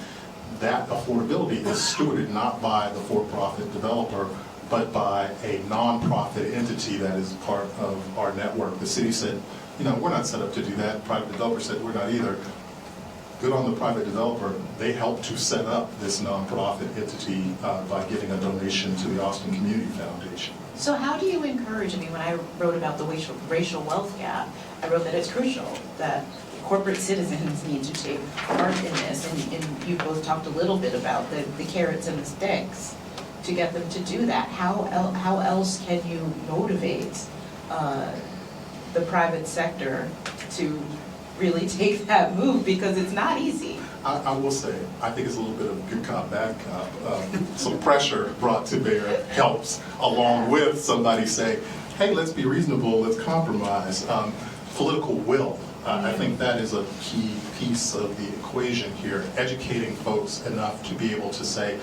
that affordability is stewarded not by the for-profit developer, but by a non-profit entity that is part of our network. The city said, we're not set up to do that. The private developer said, we're not either. Good on the private developer. They helped to set up this non-profit entity by giving a donation to the Austin Community Foundation. So how do you encourage, I mean, when I wrote about the racial wealth gap, I wrote that it's crucial that corporate citizens need to take part in this, and you both talked a little bit about the carrots and the sticks to get them to do that. How else can you motivate the private sector to really take that move, because it's not easy. I will say, I think it's a little bit of good cop, bad cop. Some pressure brought to bear helps, along with somebody saying, hey, let's be reasonable, let's compromise. Political will, I think that is a key piece of the equation here, educating folks enough to be able to say,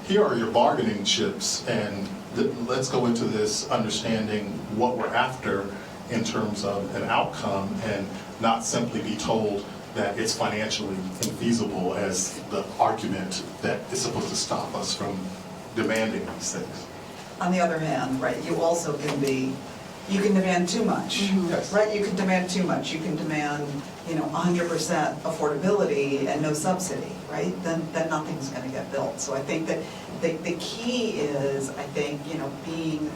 here are your bargaining chips, and let's go into this understanding what we're after in terms of an outcome, and not simply be told that it's financially infeasible as the argument that is supposed to stop us from demanding these things. On the other hand, right, you also can be, you can demand too much, Yes. right? You can demand too much. You can demand, 100% affordability and no subsidy, right? Then nothing's going to get built. So I think that the key is, being,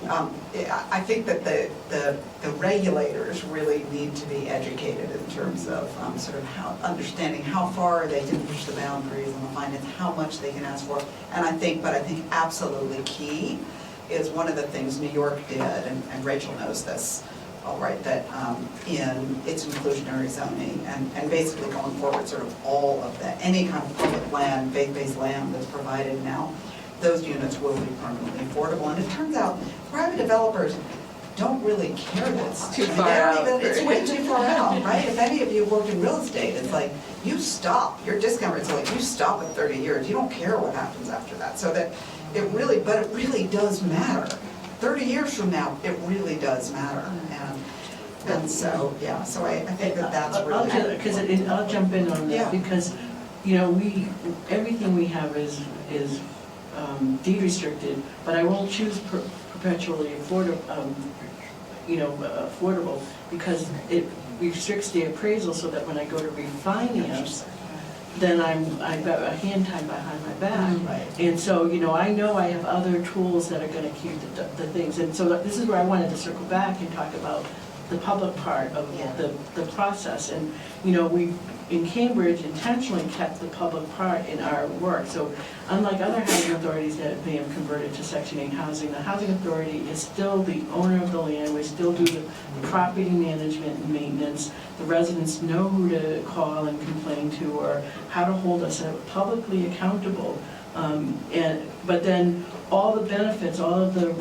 I think that the regulators really need to be educated in terms of sort of how, understanding how far they can push the boundaries on the finance, how much they can ask for. And I think absolutely key is one of the things New York did, and Rachel knows this, all right, that in its inclusionary zoning, and basically going forward, sort of all of that, any kind of public land, faith-based land that's provided now, those units will be permanently affordable. And it turns out private developers don't really care this. Too far out. It's way too far out, right? If any of you work in real estate, it's like, you stop, your discount rate's like, you stop at 30 years, you don't care what happens after that. So that it really does matter. 30 years from now, it really does matter. And so, yeah, so I think that's really. Because I'll jump in on Yeah. that, because, everything we have is deed restricted, but I won't choose perpetually affordable, because it restricts the appraisal, so that when I go to refinance, then I've got a hand tied behind my back. Right. And so, I know I have other tools that are gonna keep the things. And so this is where I wanted to circle back and talk about the public part of the process. And, we, in Cambridge, intentionally kept the public part in our work. So unlike other housing authorities that may have converted to Section 8 housing, the housing authority is still the owner of the land. We still do the property management and maintenance. The residents know who to call and complain to, or how to hold us publicly accountable. But then all the benefits, all of the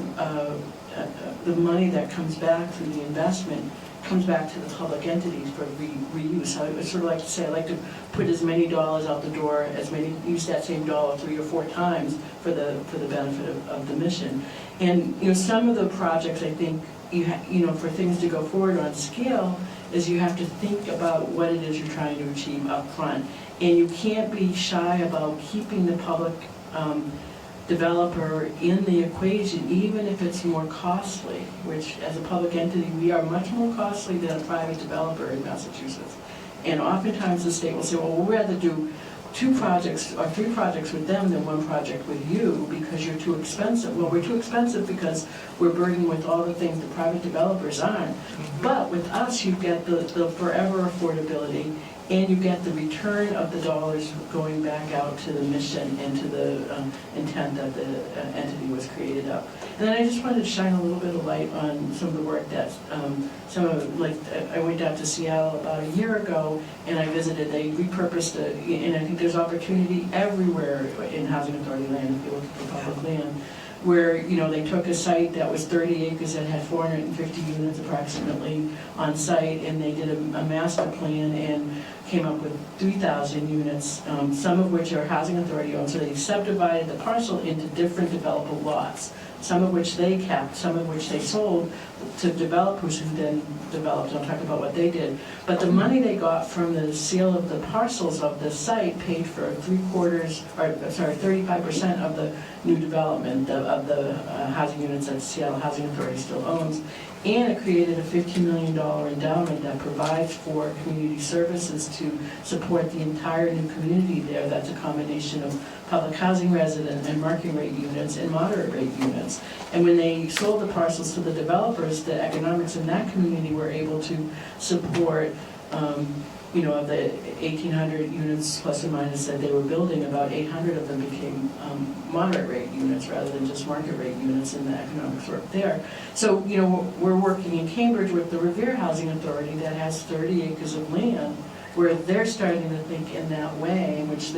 money that comes back through the investment comes back to the public entities for reuse. So I would sort of like to say, I like to put as many dollars out the door, use that same dollar 3 or 4 times for the benefit of the mission. And some of the projects, I think, for things to go forward on scale, is you have to think about what it is you're trying to achieve up front. And you can't be shy about keeping the public developer in the equation, even if it's more costly, which as a public entity, we are much more costly than a private developer in Massachusetts. And oftentimes the state will say, well, we'd rather do 2 projects or 3 projects with them than 1 project with you because you're too expensive. Well, we're too expensive because we're burdened with all the things the private developers aren't. But with us, you get the forever affordability, and you get the return of the dollars going back out to the mission and to the intent that the entity was created of. And then I just wanted to shine a little bit of light on some of the work that I went down to Seattle about a year ago, and I visited, they repurposed and I think there's opportunity everywhere in housing authority land, if you look at the public land, where they took a site that was 30 acres that had 450 units approximately on site, and they did a master plan and came up with 3,000 units, some of which are housing authority owned. So they subdivided the parcel into different developable lots, some of which they kept, some of which they sold to developers who then developed. I'll talk about what they did. But the money they got from the sale of the parcels of the site paid for 35% of the new development of the housing units that Seattle Housing Authority still owns. And it created a $15 million endowment that provides for community services to support the entire new community there. That's a combination of public housing resident and market rate units and moderate rate units. And when they sold the parcels to the developers, the economics in that community were able to support, of the 1,800 units plus or minus that they were building, about 800 of them became moderate rate units rather than just market rate units, and the economics worked there. So, we're working in Cambridge with the Revere Housing Authority that has 30 acres of land where they're starting to think in that way, in which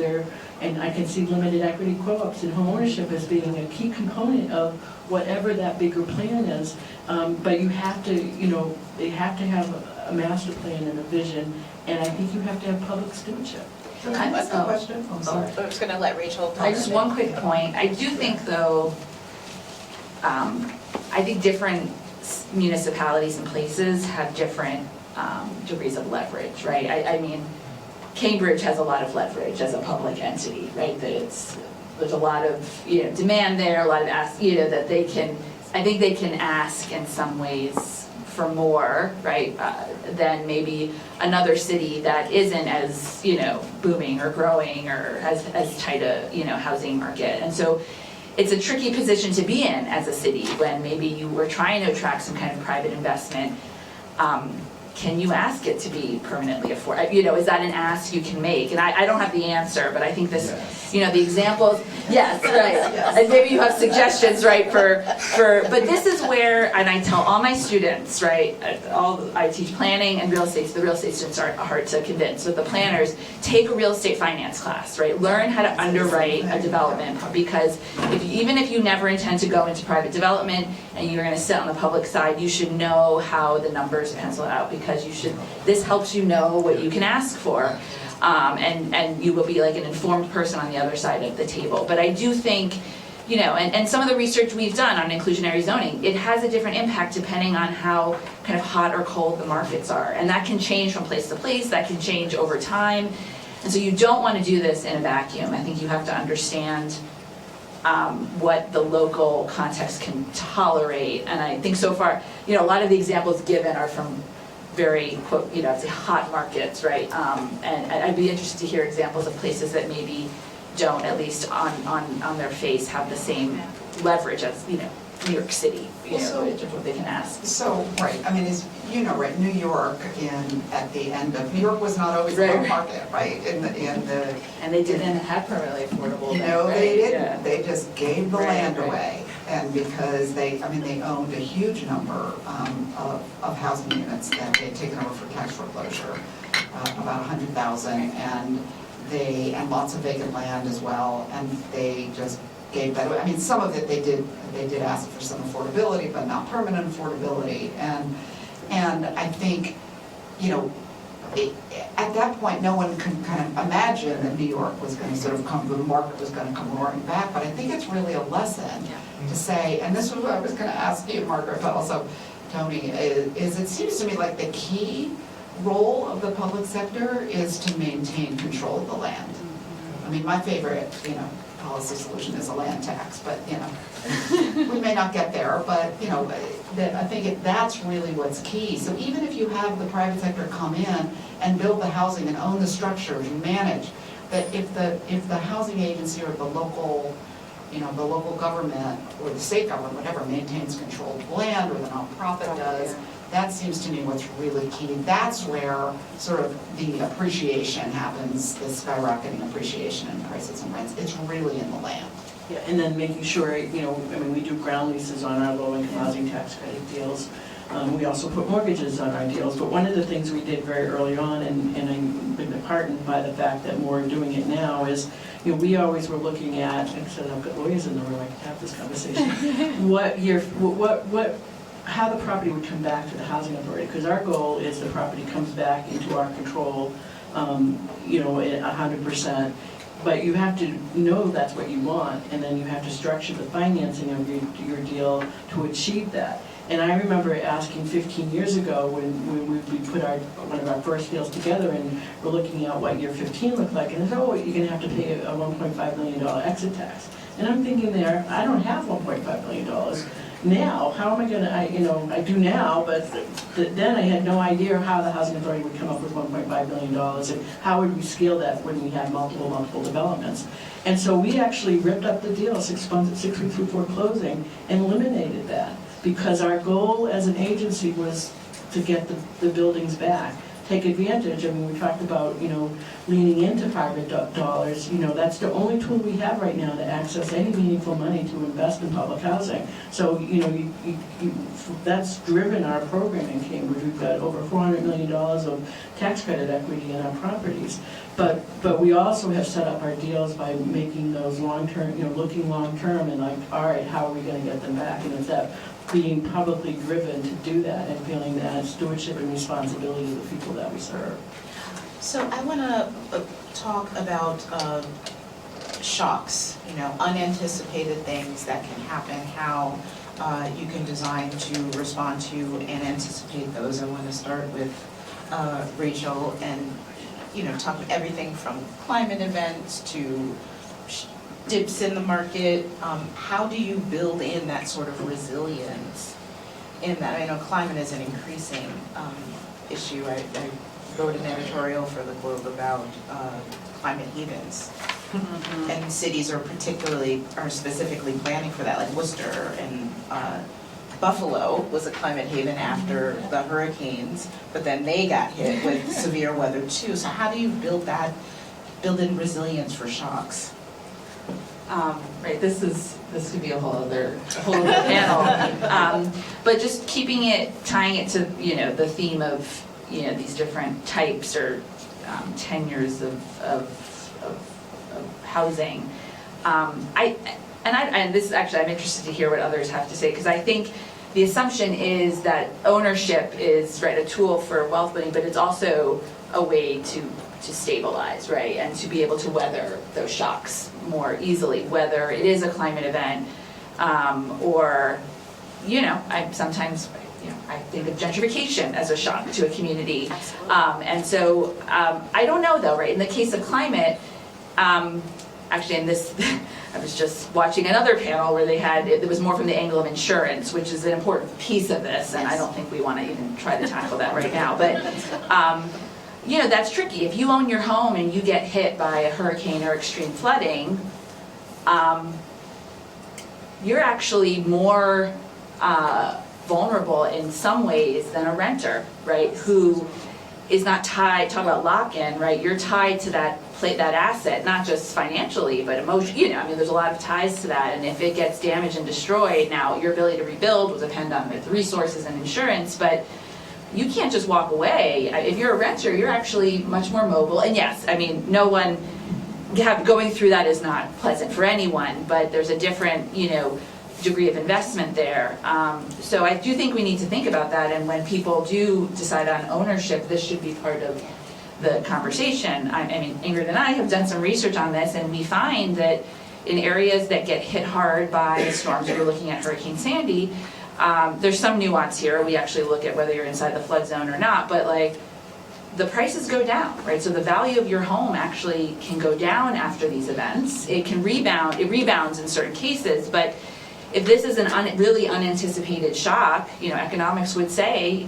and I can see limited equity co-ops and homeownership as being a key component of whatever that bigger plan is. But you have to, they have to have a master plan and a vision, and I think you have to have public stewardship. Can I ask a question? I'm sorry. I was gonna let Rachel talk. Just one quick point. I do think, though, I think different municipalities and places have different degrees of leverage, right? I mean, Cambridge has a lot of leverage as a public entity, right? There's a lot of demand there, a lot of that they can. I think they can ask in some ways for more, right? Than maybe another city that isn't as booming or growing or as tight a housing market, and so it's a tricky position to be in as a city when maybe you were trying to attract some kind of private investment. Can you ask it to be permanently affordable? Is that an ask you can make? And I don't have the answer, but I think this, the examples, yes, right. Yes. And maybe you have suggestions, right, but this is where, and I tell all my students, right, I teach planning and real estate, so the real estate students are hard to convince, but the planners, take a real estate finance class, right? Learn how to underwrite a development, because even if you never intend to go into private development and you're gonna sit on the public side, you should know how the numbers pencil out, because this helps you know what you can ask for, and you will be like an informed person on the other side of the table. But I do think, and some of the research we've done on inclusionary zoning, it has a different impact depending on how kind of hot or cold the markets are, and that can change from place to place, that can change over time, and so you don't want to do this in a vacuum. I think you have to understand what the local context can tolerate, and I think so far, a lot of the examples given are from very, quote, I'd say hot markets, right? And I'd be interested to hear examples of places that maybe don't, at least on their face, have the same leverage as, New York City, what they can ask. So, right, I mean, right, New York at the end of, New York was not always a low market, right? And they didn't have permanently affordable. They didn't. Yeah. They just gave the land away. And because they owned a huge number of housing units that they'd taken over for tax foreclosure, about 100,000, and lots of vacant land as well, and they just gave that away. I mean, some of it they did ask for some affordability, but not permanent affordability, and I think, at that point, no one can kind of imagine that New York was going to sort of the market was going to come roaring back, but I think it's really a lesson to say, and this was what I was going to ask you, Margaret, but also Tony, is it seems to me like the key role of the public sector is to maintain control of the land. I mean, my favorite, policy solution is a land tax, but, we may not get there, but, I think that's really what's key. So even if you have the private sector come in and build the housing and own the structures and manage, that if the housing agency or the local government or the state government, whatever, maintains control of land, or the nonprofit does, that seems to me what's really key. That's where sort of the appreciation happens, the skyrocketing appreciation in prices and rents. It's really in the land. Yeah, and then making sure, we do ground leases on our low-income housing tax credit deals. We also put mortgages on our deals, but one of the things we did very early on, and I've been heartened by the fact that more are doing it now, is, we always were looking at, and so I've got lawyers in the room, I can have this conversation, how the property would come back to the housing authority, because our goal is the property comes back into our control, 100%. But you have to know that's what you want, and then you have to structure the financing of your deal to achieve that. And I remember asking 15 years ago when we put one of our first deals together, and we're looking at what year 15 looked like, and they said, you're going to have to pay a $1.5 million exit tax. And I'm thinking I don't have $1.5 million. now, how am I gonna, I do now, but then I had no idea how the housing authority would come up with $1.5 million, and how would we scale that when we had multiple developments. And so we actually ripped up the deal 6 weeks before closing and eliminated that, because our goal as an agency was to get the buildings back, take advantage. I mean, we talked about, leaning into private dollars. That's the only tool we have right now to access any meaningful money to invest in public housing. So, that's driven our program in Cambridge. We've got over $400 million of tax credit equity in our properties. But we also have set up our deals by making those long-term, looking long-term and like, all right, how are we going to get them back? And it's that being publicly driven to do that and feeling that stewardship and responsibility to the people that we serve. So I want to talk about shocks, unanticipated things that can happen, how you can design to respond to and anticipate those. I want to start with Rachel and, talk about everything from climate events to dips in the market. How do you build in that sort of resilience in that? I know climate is an increasing issue. I wrote an editorial for the Globe about climate havens. Mm-hmm. And cities are specifically planning for that, like Worcester and Buffalo was a climate haven after the hurricanes, but then they got hit with severe weather too. So how do you build in resilience for shocks? Right, this could be a whole other panel. But just tying it to, the theme of, these different types or tenures of housing. And this is actually, I'm interested to hear what others have to say, because I think the assumption is that ownership is, right, a tool for wealth building, but it's also a way to stabilize, right, and to be able to weather those shocks more easily, whether it is a climate event or, I think of gentrification as a shock to a community. And so I don't know though, right, in the case of climate, actually in this, I was just watching another panel where it was more from the angle of insurance, which is an important piece of this, and I don't think we want to even try to tackle that right now, but that's tricky. If you own your home and you get hit by a hurricane or extreme flooding, you're actually more vulnerable in some ways than a renter, right, who is not tied, talk about lock-in, right, you're tied to that asset, not just financially, but emotionally, there's a lot of ties to that, and if it gets damaged and destroyed, now your ability to rebuild will depend on the resources and insurance, but you can't just walk away. If you're a renter, you're actually much more mobile, and yes, no one, going through that is not pleasant for anyone, but there's a different, degree of investment there. So I do think we need to think about that, and when people do decide on ownership, this should be part of the conversation. Ingrid and I have done some research on this, and we find that in areas that get hit hard by storms, we're looking at Hurricane Sandy, there's some nuance here. We actually look at whether you're inside the flood zone or not, but the prices go down, right? So the value of your home actually can go down after these events. It can rebound, it rebounds in certain cases, but if this is an really unanticipated shock, economics would say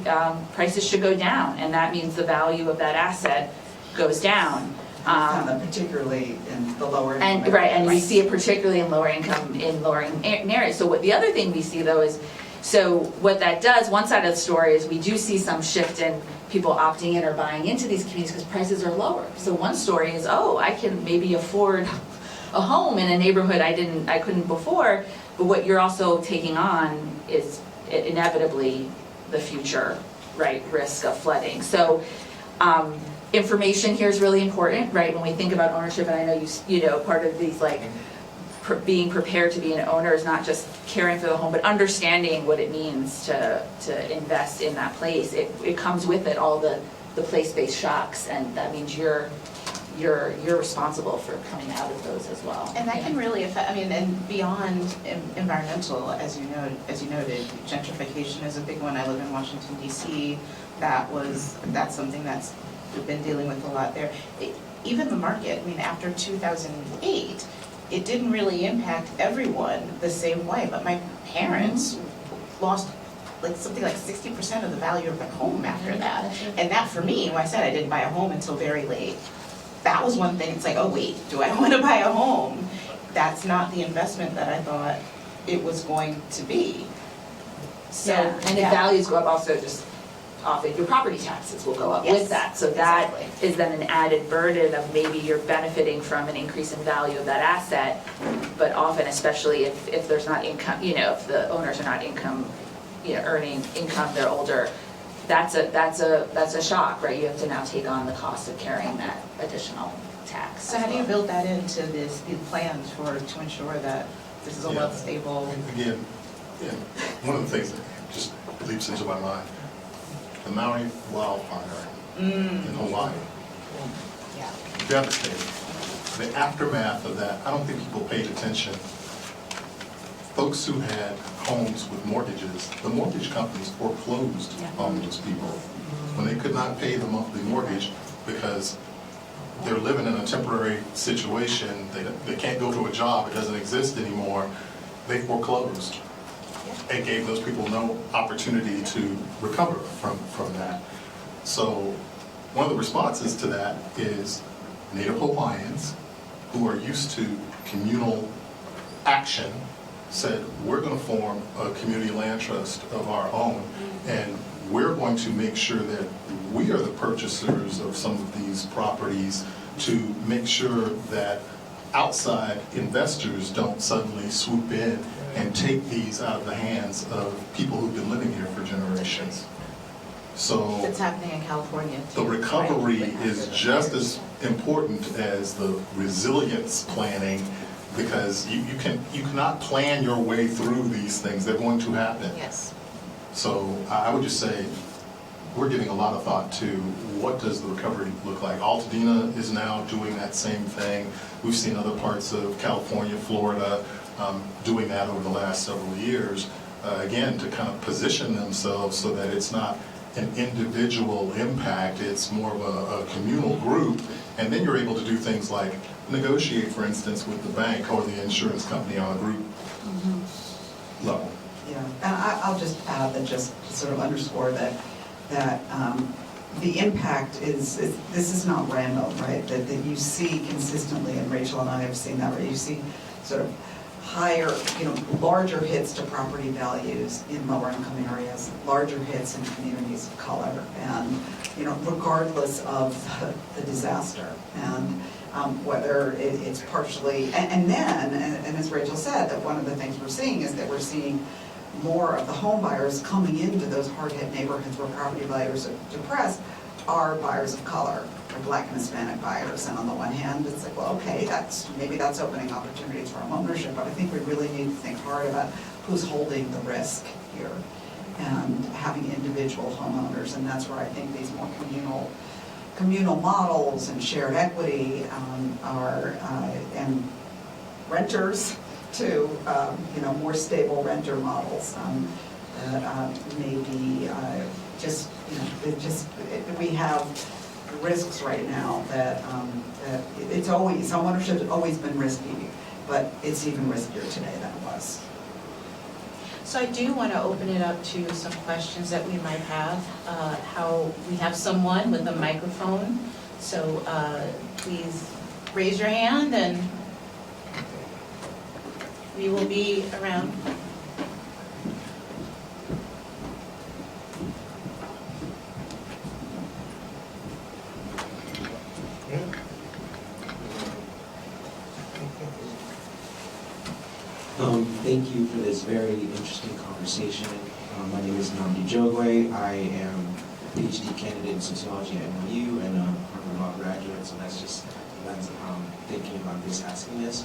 prices should go down, and that means the value of that asset goes down. Particularly in the lower income. And we see it particularly in lower income, in lower areas. So the other thing we see though is, so what that does, one side of the story is we do see some shift in people opting in or buying into these communities because prices are lower. So one story is, I can maybe afford a home in a neighborhood I couldn't before. But what you're also taking on is inevitably the future, right, risk of flooding. So information here is really important, right, when we think about ownership, and I know part of these being prepared to be an owner is not just caring for the home, but understanding what it means to invest in that place. It comes with it all the place-based shocks, and that means you're responsible for coming out of those as well. And that can really affect, and beyond environmental, as you noted, gentrification is a big one. I live in Washington, D.C. That's something that's we've been dealing with a lot there. Even the market, after 2008, it didn't really impact everyone the same way, but my parents lost like something like 60% of the value of their home after that. And that for me, when I said I didn't buy a home until very late, that was one thing. It's like, oh wait, do I want to buy a home? That's not the investment that I thought it was going to be. So, Yeah, and if values go up also, just often your property taxes will go up Yes, with that. So that exactly. is then an added burden of maybe you're benefiting from an increase in value of that asset, but often, especially if there's not income, if the owners are not earning income, they're older, that's a shock, right? You have to now take on the cost of carrying that additional tax. So how do you build that into these plans to ensure that this is a Yeah. stable? Again, one of the things that just leaps into my mind, the Maui wildfire in Hawaii, Yeah. devastating. The aftermath of that, I don't think people paid attention. Folks who had homes with mortgages, the mortgage companies foreclosed on those people when they could not pay the monthly mortgage because they're living in a temporary situation. They can't go to a job. It doesn't exist anymore. They foreclosed. It gave those people no opportunity to recover from that. So one of the responses to that is Native Hawaiians, who are used to communal action, said, we're going to form a community land trust of our own, and we're going to make sure that we are the purchasers of some of these properties to make sure that outside investors don't suddenly swoop in and take these out of the hands of people who've been living here for generations. So It's happening in California the too, recovery right? is just as important as the resilience planning, because you cannot plan your way through these things. They're going to happen. Yes. So I would just say we're giving a lot of thought to what does the recovery look like. Altadena is now doing that same thing. We've seen other parts of California, Florida, doing that over the last several years, again, to kind of position themselves so that it's not an individual impact, it's more of a communal group, and then you're able to do things like negotiate, for instance, with the bank or the insurance company on a group level. Yeah, and I'll just add that, just to sort of underscore that the impact is, this is not random, right? That you see consistently, and Rachel and I have seen that, where you see sort of higher, larger hits to property values in lower income areas, larger hits in communities of color, and, regardless of the disaster. And whether it's partially, and as Rachel said, that one of the things we're seeing is that we're seeing more of the home buyers coming into those hard-hit neighborhoods where property values are depressed are buyers of color, or Black and Hispanic buyers. And on the one hand, it's like, well, okay, maybe that's opening opportunities for home ownership, but I think we really need to think hard about who's holding the risk here and having individual homeowners. And that's where I think these more communal models and shared equity are, and renters too, more stable renter models that maybe we have risks right now that it's always, homeownership has always been risky, but it's even riskier today than it was. So I do want to open it up to some questions that we might have. We have someone with a microphone, so please raise your hand and we will be around. Thank you for this very interesting conversation. My name is Namdi Jogwe. I am a PhD candidate in sociology at NYU and a Harvard Law graduate, so that's just the lens of how I'm thinking about this, asking this.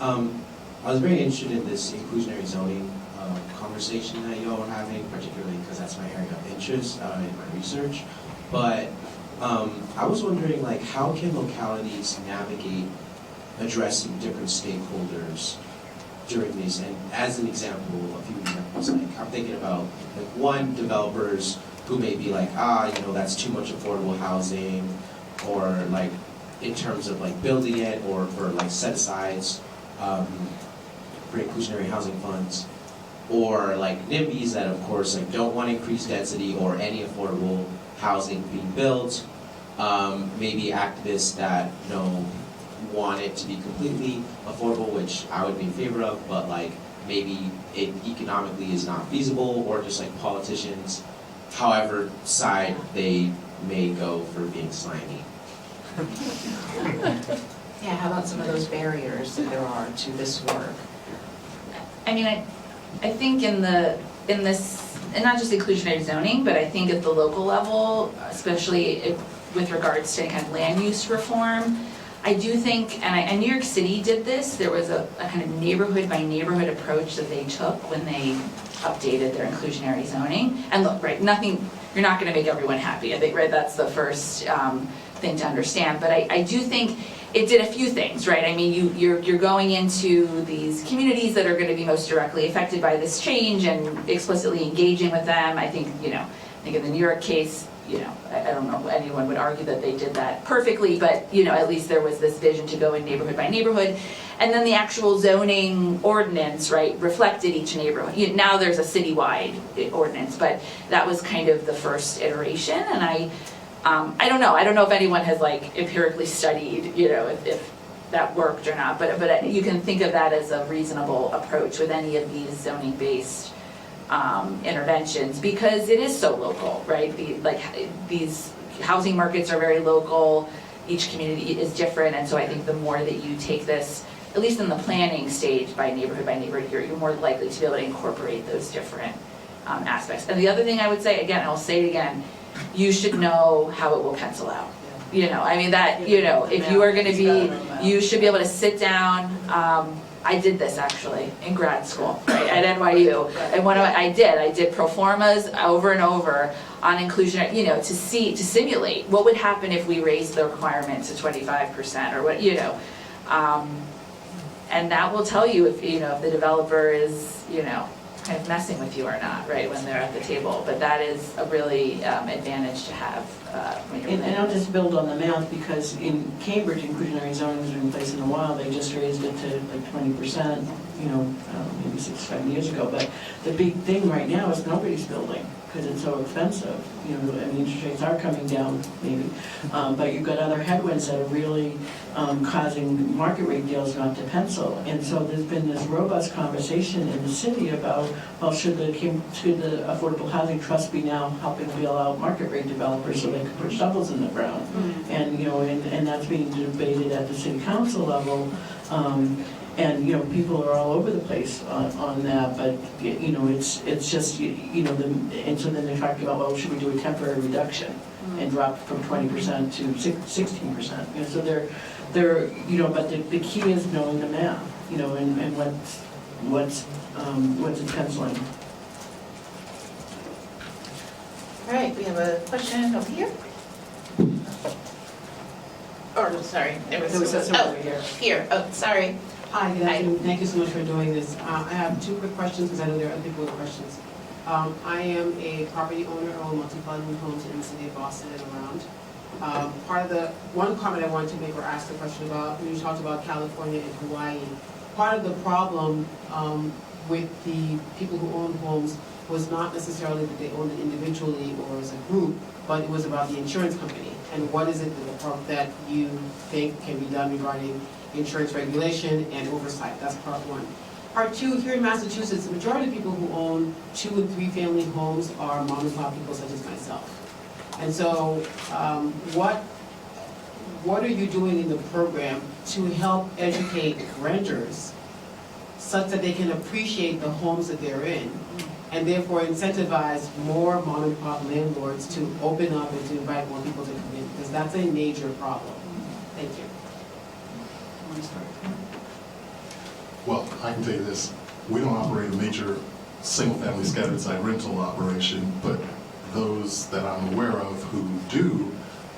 I was very interested in this inclusionary zoning conversation that y'all were having, particularly because that's my area of interest in my research. But I was wondering, how can localities navigate addressing different stakeholders during these? And as an example, a few examples, I'm thinking about one, developers who may be that's too much affordable housing, or in terms of building it, or for set-asides for inclusionary housing funds. or like NIMBYs that of course like don't want increased density or any affordable housing being built. Maybe activists that want it to be completely affordable, which I would be in favor of, but like maybe it economically is not feasible, or just like politicians, however side they may go for being slimy. Yeah, how about some of those barriers that there are to this work? I mean, I think in this, and not just inclusionary zoning, but I think at the local level, especially with regards to kind of land use reform, I do think, and New York City did this, there was a kind of neighborhood by neighborhood approach that they took when they updated their inclusionary zoning. And look, right, nothing, you're not gonna make everyone happy. I think, right, that's the first thing to understand. But I do think it did a few things, right? I mean, you're going into these communities that are gonna be most directly affected by this change and explicitly engaging with them. I think, I think in the New York case, I don't know, anyone would argue that they did that perfectly, but, at least there was this vision to go in neighborhood by neighborhood. And then the actual zoning ordinance, right, reflected each neighborhood. Now there's a citywide ordinance, but that was kind of the first iteration. And I don't know if anyone has like empirically studied, if that worked or not, but you can think of that as a reasonable approach with any of these zoning-based interventions, because it is so local, right? These housing markets are very local, each community is different, and so I think the more that you take this, at least in the planning stage, by neighborhood, you're more likely to be able to incorporate those different aspects. And the other thing I would say, again, I'll say it again, you should know how it will pencil out. I mean that, if you are going to be, you should be able to sit down. I did this actually in grad school, right, at NYU, and I did pro formas over and over on inclusion, to simulate what would happen if we raised the requirement to 25% or what, and that will tell you if if the developer is kind of messing with you or not, right, when they're at the table. But that is a really advantage to have when you're And I'll just build on the math, because in Cambridge, inclusionary zoning was in place in a while. They just raised it to like 20%, maybe 6-7 years ago. But the big thing right now is nobody's building because it's so expensive. Interest rates are coming down, maybe. But you've got other headwinds that are really causing market rate deals not to pencil. And so there's been this robust conversation in the city about, well, should the Affordable Housing Trust be now helping bail out market rate developers so they can put shovels in the ground? Mm-hmm. And that's being debated at the city council level. And people are all over the place on that, but it's just and so then they're talking about, well, should we do a temporary reduction and drop from 20% to 16%? So they're but the key is knowing the math, and what's in penciling. All right, we have a question over here. Or, sorry, there was over here. Here, sorry. Hi, good afternoon. Thank you so much for doing this. I have two quick questions because I know there are other people with questions. I am a property owner, I own multi-family homes in the city of Boston and around. One comment I wanted to make or ask the question about, when you talked about California and Hawaii, part of the problem with the people who own homes was not necessarily that they owned it individually or as a group, but it was about the insurance company. And what is it that you think can be done regarding insurance regulation and oversight? That's part one. Part two, here in Massachusetts, the majority of people who own 2- and 3-family homes are mom and pop people such as myself. And so what are you doing in the program to help educate renters such that they can appreciate the homes that they're in, and therefore incentivize more mom and pop landlords to open up and to invite more people to come in? Because that's a major problem. Thank you. Well, I can tell you this, we don't operate a major single-family scattered site rental operation, but those that I'm aware of who do,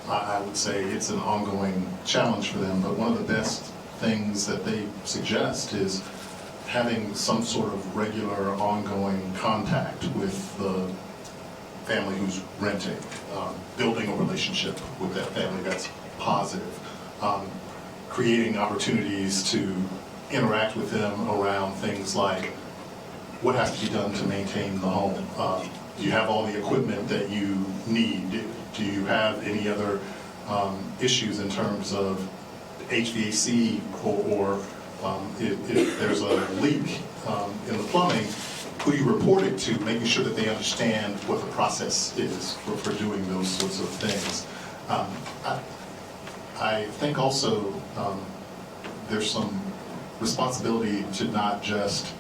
I would say it's an ongoing challenge for them. But one of the best things that they suggest is having some sort of regular, ongoing contact with the family who's renting, building a relationship with that family that's positive, creating opportunities to interact with them around things like what has to be done to maintain the home? Do you have all the equipment that you need? Do you have any other issues in terms of HVAC or if there's a leak in the plumbing, who you report it to, making sure that they understand what the process is for doing those sorts of things. I think also there's some responsibility to not just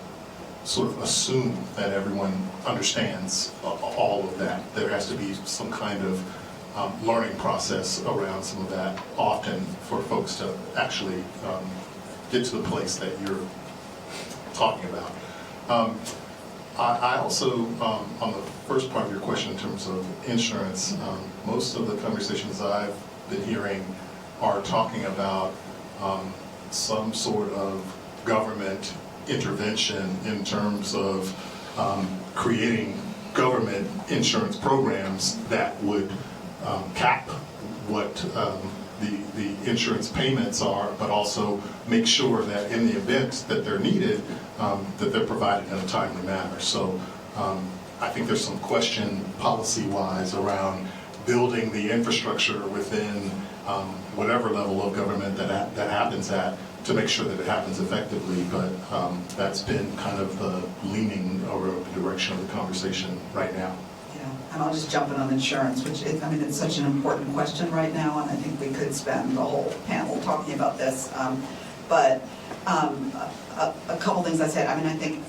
sort of assume that everyone understands all of that. There has to be some kind of learning process around some of that often for folks to actually get to the place that you're talking about. I also, on the first part of your question in terms of insurance, most of the conversations I've been hearing are talking about some sort of government intervention in terms of creating government insurance programs that would cap what the insurance payments are, but also make sure that in the event that they're needed, that they're provided in a timely manner. So I think there's some question policy-wise around building the infrastructure within whatever level of government that happens at to make sure that it happens effectively, but that's been kind of the leaning or the direction of the conversation right now. Yeah, and I'll just jump in on insurance, which is, I mean, it's such an important question right now, and I think we could spend the whole panel talking about this. But a couple things I said, I mean, I think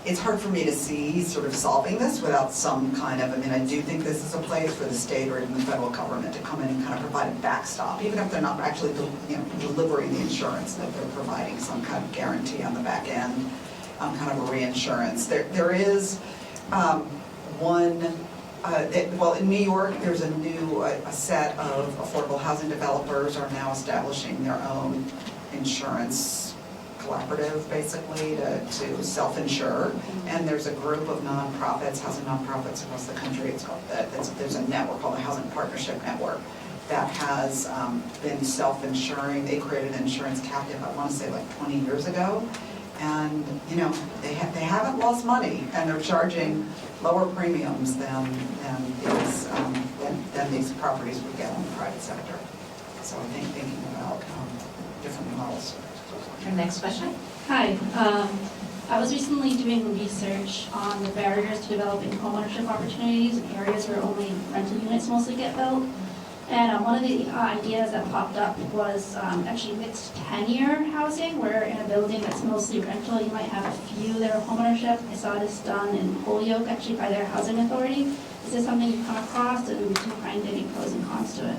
it's hard for me to see sort of solving this without some kind of, I mean, I do think this is a place for the state or even the federal government to come in and kind of provide a backstop, even if they're not actually delivering the insurance, that they're providing some kind of guarantee on the back end, kind of a reinsurance. There is well, in New York, there's a new a set of affordable housing developers are now establishing their own insurance collaborative, basically, to self-insure. And there's a group of nonprofits, housing nonprofits across the country. It's called there's a network called the Housing Partnership Network that has been self-insuring. They created an insurance captive, I want to say like 20 years ago. And you know, they haven't lost money, and they're charging lower premiums than these properties would get in the private sector. So I think thinking about different models. Our next question. Hi, I was recently doing research on the barriers to developing homeownership opportunities in areas where only rental units mostly get built. And one of the ideas that popped up was actually mixed tenure housing, where in a building that's mostly rental, you might have a few that are homeownership. I saw this done in Holyoke, actually, by their housing authority. Is this something you've come across, and do you find any pros and cons to it?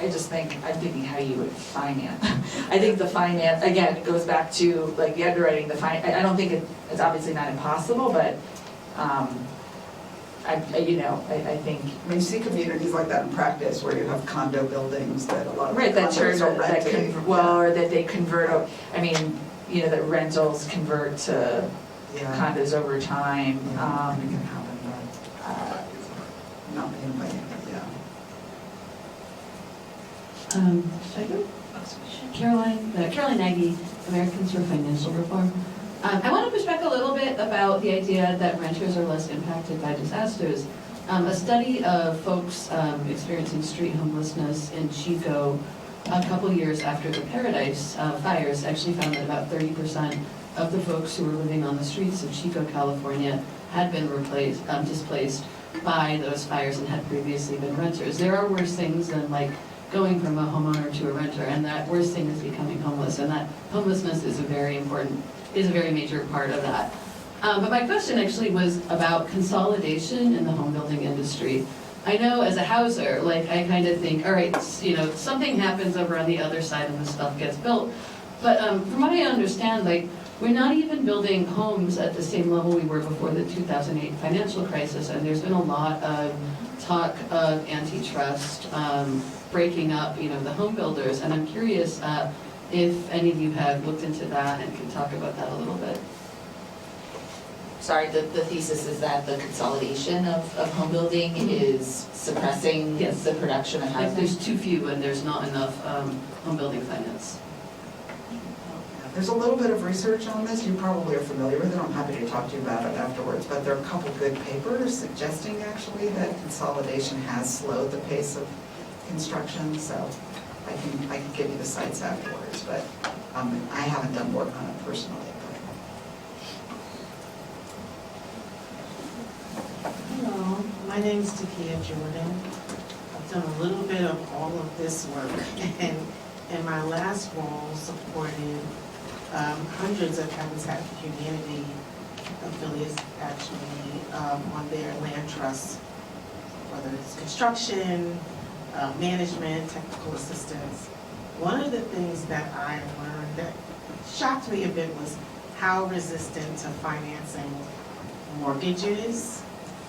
I'm thinking how you would finance. I think the finance, again, it goes back to like the underwriting, I don't think it's obviously not impossible, but I think. I mean, you see communities like that in practice where you have condo buildings that a lot of right, that condos turn, are renting. or that they convert, I mean, you know, that rentals convert to condos over time. It can happen, but not anybody, yeah. Caroline Nagy, Americans for Financial Reform. I want to push back a little bit about the idea that renters are less impacted by disasters. A study of folks experiencing street homelessness in Chico a couple years after the Paradise fires actually found that about 30% of the folks who were living on the streets of Chico, California had been displaced by those fires and had previously been renters. There are worse things than like going from a homeowner to a renter, and that worst thing is becoming homeless, and that homelessness is a very major part of that. But my question actually was about consolidation in the home building industry. I know as a houser, like I kind of think, all right, you know, something happens over on the other side and the stuff gets built. But from what I understand, like we're not even building homes at the same level we were before the 2008 financial crisis, and there's been a lot of talk of antitrust, breaking up, you know, the home builders, and I'm curious if any of you have looked into that and can talk about that a little bit. Sorry, the thesis is that the consolidation of home building is suppressing the production of housing? Like there's too few and there's not enough home building finance. There's a little bit of research on this. You probably are familiar with it. I'm happy to talk to you about it afterwards. But there are a couple good papers suggesting actually that consolidation has slowed the pace of construction. So I can give you the sites afterwards. But I haven't done work on it personally. Hello, my name is Takia Jordan. I've done a little bit of all of this work, and in my last role supported hundreds of Habitat for Humanity affiliates actually on their land trusts, whether it's construction, management, technical assistance. One of the things that I learned that shocked me a bit was how resistant to financing mortgages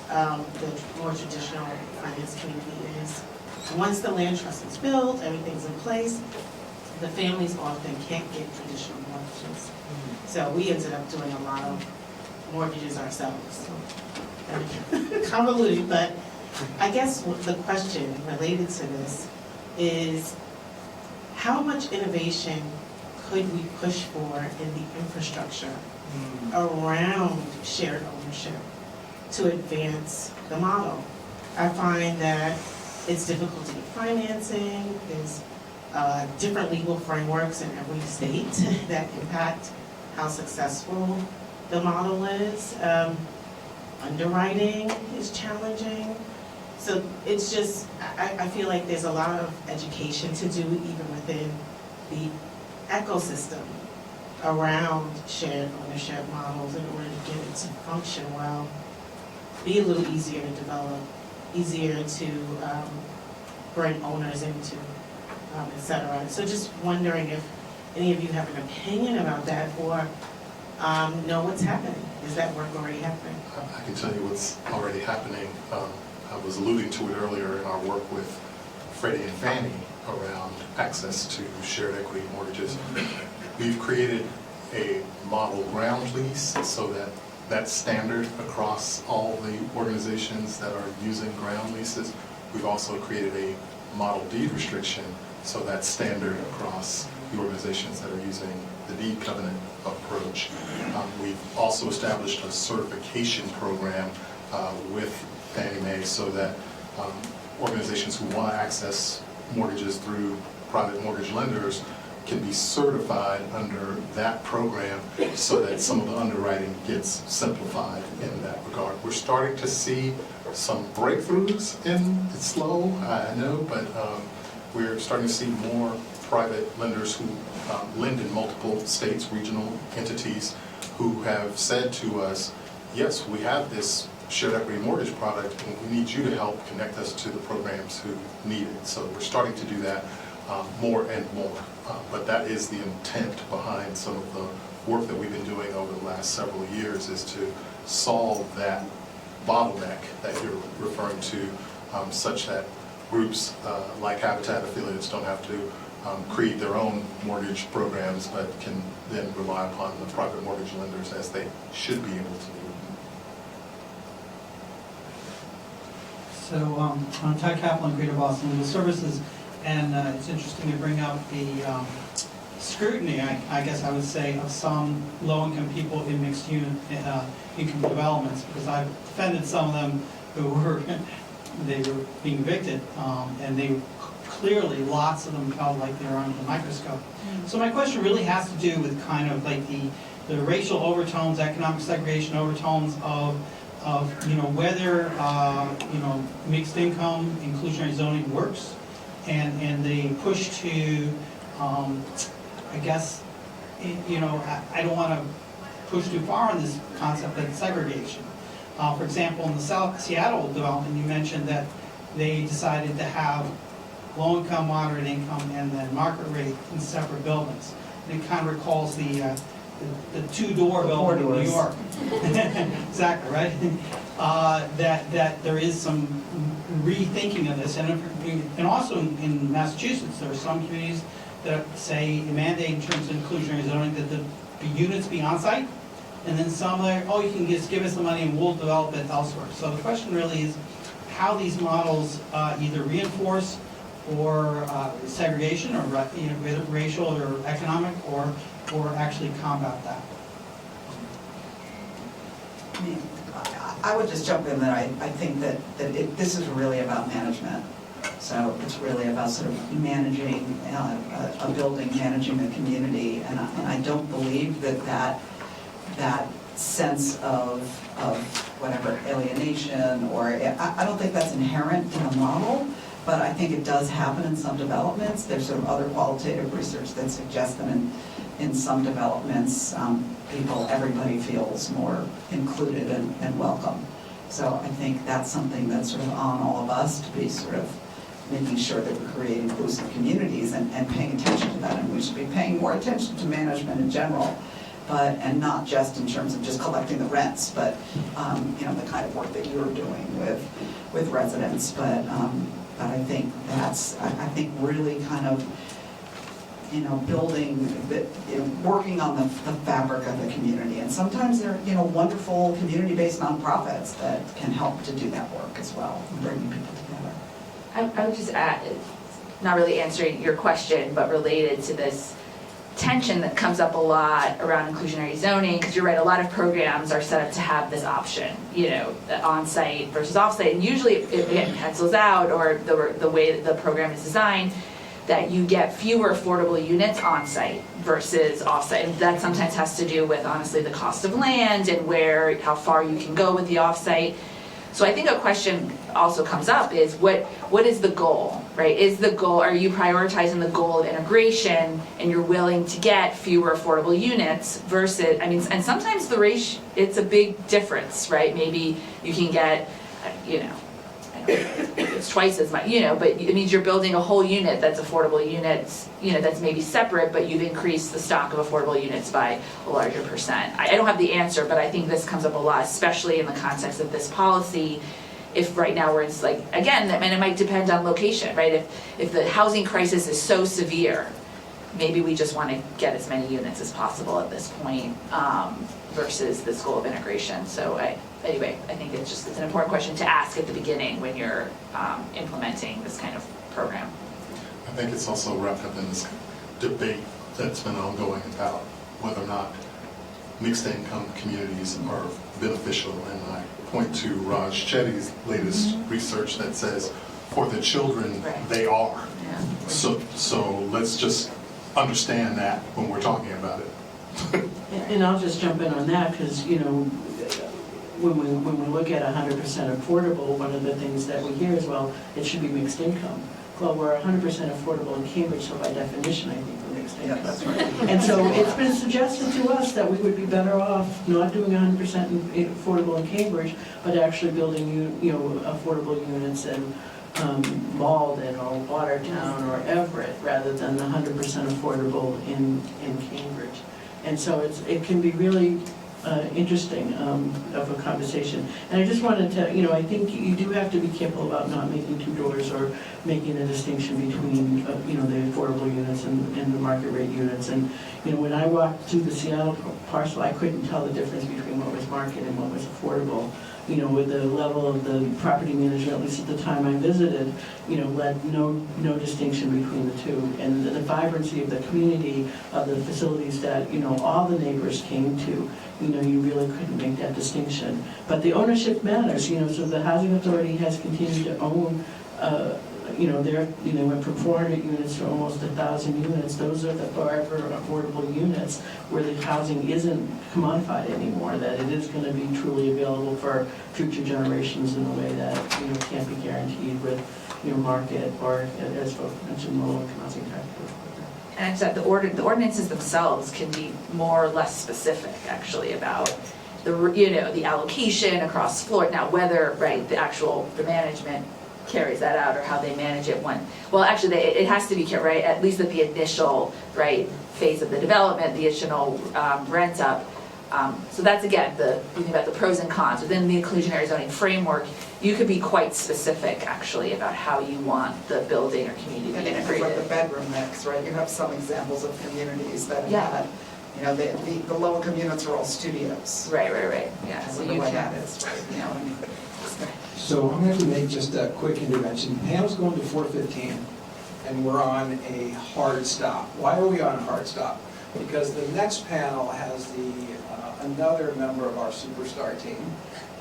the more traditional finance community is. Once the land trust is built, everything's in place, the families often can't get traditional mortgages. So we ended up doing a lot of mortgages ourselves. So, convoluted, but I guess the question related to this is how much innovation could we push for in the infrastructure around shared ownership to advance the model? I find that it's difficult to get financing. There's different legal frameworks in every state that impact how successful the model is. Underwriting is challenging. So it's just, I feel like there's a lot of education to do even within the ecosystem around shared ownership models in order to get it to function well, be a little easier to develop, easier to bring owners into, et cetera. So just wondering if any of you have an opinion about that or know what's happening. Is that work already happening? I can tell you what's already happening. I was alluding to it earlier in our work with Freddie and Fannie around access to shared equity mortgages. We've created a model ground lease so that that's standard across all the organizations that are using ground leases. We've also created a model deed restriction so that's standard across the organizations that are using the deed covenant approach. We've also established a certification program with Fannie Mae so that organizations who want to access mortgages through private mortgage lenders can be certified under that program so that some of the underwriting gets simplified in that regard. We're starting to see some breakthroughs it's slow, I know, but we're starting to see more private lenders who lend in multiple states, regional entities, who have said to us, yes, we have this shared equity mortgage product and we need you to help connect us to the programs who need it. So we're starting to do that more and more. But that is the intent behind some of the work that we've been doing over the last several years, is to solve that bottleneck that you're referring to, such that groups like Habitat affiliates don't have to create their own mortgage programs, but can then rely upon the private mortgage lenders as they should be able to do. So I'm Todd Kaplan, Greater Boston Legal Services, and it's interesting to bring up the scrutiny, I guess I would say, of some low-income people in mixed income developments, because I've defended some of them who were being evicted, and they clearly, lots of them felt like they were under the microscope. So my question really has to do with kind of like the racial overtones, economic segregation overtones of whether mixed income inclusionary zoning works, and the push to I guess I don't want to push too far on this concept of segregation. For example, in the Seattle development, you mentioned that they decided to have low income, moderate income, and then market rate in separate buildings. And it kind of recalls the two-door building in New York. Exactly, right? That there is some rethinking of this. And also in Massachusetts, there are some communities that say mandate in terms of inclusionary zoning that the units be on-site. And then some are, oh, you can just give us the money and we'll develop it elsewhere. So the question really is how these models either reinforce or segregation, or whether racial or economic, or or actually combat that? I would just jump in that I think that this is really about management. So it's really about sort of managing a building, managing a community, and I don't believe that sense of whatever alienation, or I don't think that's inherent in the model, but I think it does happen in some developments. There's sort of other qualitative research that suggests that in some developments, everybody feels more included and welcome. So I think that's something that's sort of on all of us to be sort of making sure that we create inclusive communities and paying attention to that. And we should be paying more attention to management in general, and not just in terms of just collecting the rents, but the kind of work that you're doing with residents. But I think that's really kind of building, working on the fabric of the community. And sometimes there are, wonderful community-based nonprofits that can help to do that work as well, bringing people together. I would just add, not really answering your question, but related to this tension that comes up a lot around inclusionary zoning, because you're right, a lot of programs are set up to have this option, the on-site versus off-site, and usually it pencils out, or the way that the program is designed, that you get fewer affordable units on-site versus off-site. And that sometimes has to do with, honestly, the cost of land and how far you can go with the off-site. So I think a question also comes up is what is the goal, right? Are you prioritizing the goal of integration and you're willing to get fewer affordable units versus, and sometimes the ratio, it's a big difference, right? Maybe you can get, it's twice as much, but it means you're building a whole unit that's affordable units, that's maybe separate, but you've increased the stock of affordable units by a larger percent. I don't have the answer, but I think this comes up a lot, especially in the context of this policy. If right now where it's like, again, it might depend on location, right? If the housing crisis is so severe, maybe we just want to get as many units as possible at this point versus this goal of integration. So anyway, I think it's an important question to ask at the beginning when you're implementing this kind of program. I think it's also wrapped up in this debate that's been ongoing about whether or not mixed income communities are beneficial. And I point to Raj Chetty's latest research that says for the children, they are. Yeah. So let's just understand that when we're talking about it. And I'll just jump in on that, because, when we look at 100% affordable, one of the things that we hear is, well, it should be mixed income. Well, we're 100% affordable in Cambridge, so by definition, I think we're mixed income. That's right. And so it's been suggested to us that we would be better off not doing 100% affordable in Cambridge, but actually building, affordable units in Malden or Watertown or Everett, rather than 100% affordable in Cambridge. And so it can be really interesting of a conversation. And I just wanted to, I think you do have to be careful about not making two doors or making a distinction between, the affordable units and the market rate units. And, when I walked through the Seattle parcel, I couldn't tell the difference between what was market and what was affordable. With the level of the property management, at least at the time I visited, led no distinction between the two. And the vibrancy of the community, of the facilities that, all the neighbors came to, you really couldn't make that distinction. But the ownership matters, so the Housing Authority has continued to own, they went from 400 units to almost 1,000 units. Those are the forever affordable units where the housing isn't commodified anymore, that it is going to be truly available for future generations in a way that, can't be guaranteed with, market or, as folks mentioned, low-income housing tax. And the ordinances themselves can be more or less specific, actually, about the allocation across floor. Now, whether the management carries that out or how they manage it it has to be right, at least at the initial phase of the development, the initial rent up. So that's, again, the thing about the pros and cons. Within the inclusionary zoning framework, you could be quite specific, actually, about how you want the building or community to be integrated. Like the bedroom mix, right? You have some examples of communities that have had, the low-income units are all studios. Right. Yeah. So the way that is, right? So I'm going to make just a quick intervention. Pam's going to 4:15, and we're on a hard stop. Why are we on a hard stop? because the next panel has another member of our superstar team,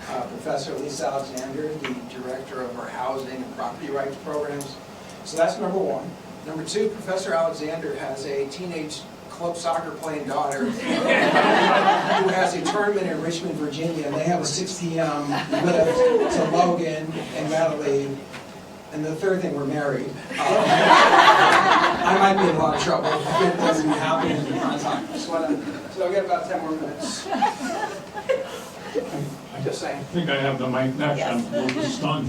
Professor Lisa Alexander, the director of our housing and property rights programs. So that's number one. Number two, Professor Alexander has a teenage club soccer playing daughter who has a tournament in Richmond, Virginia, and they have a 6 p.m. lift to Logan and Madeline. And the third thing, we're married. I might be in a lot of trouble if it doesn't happen in the prime time. So I've got about 10 more minutes. Just saying. I think I have the mic next. I'm a little stunned.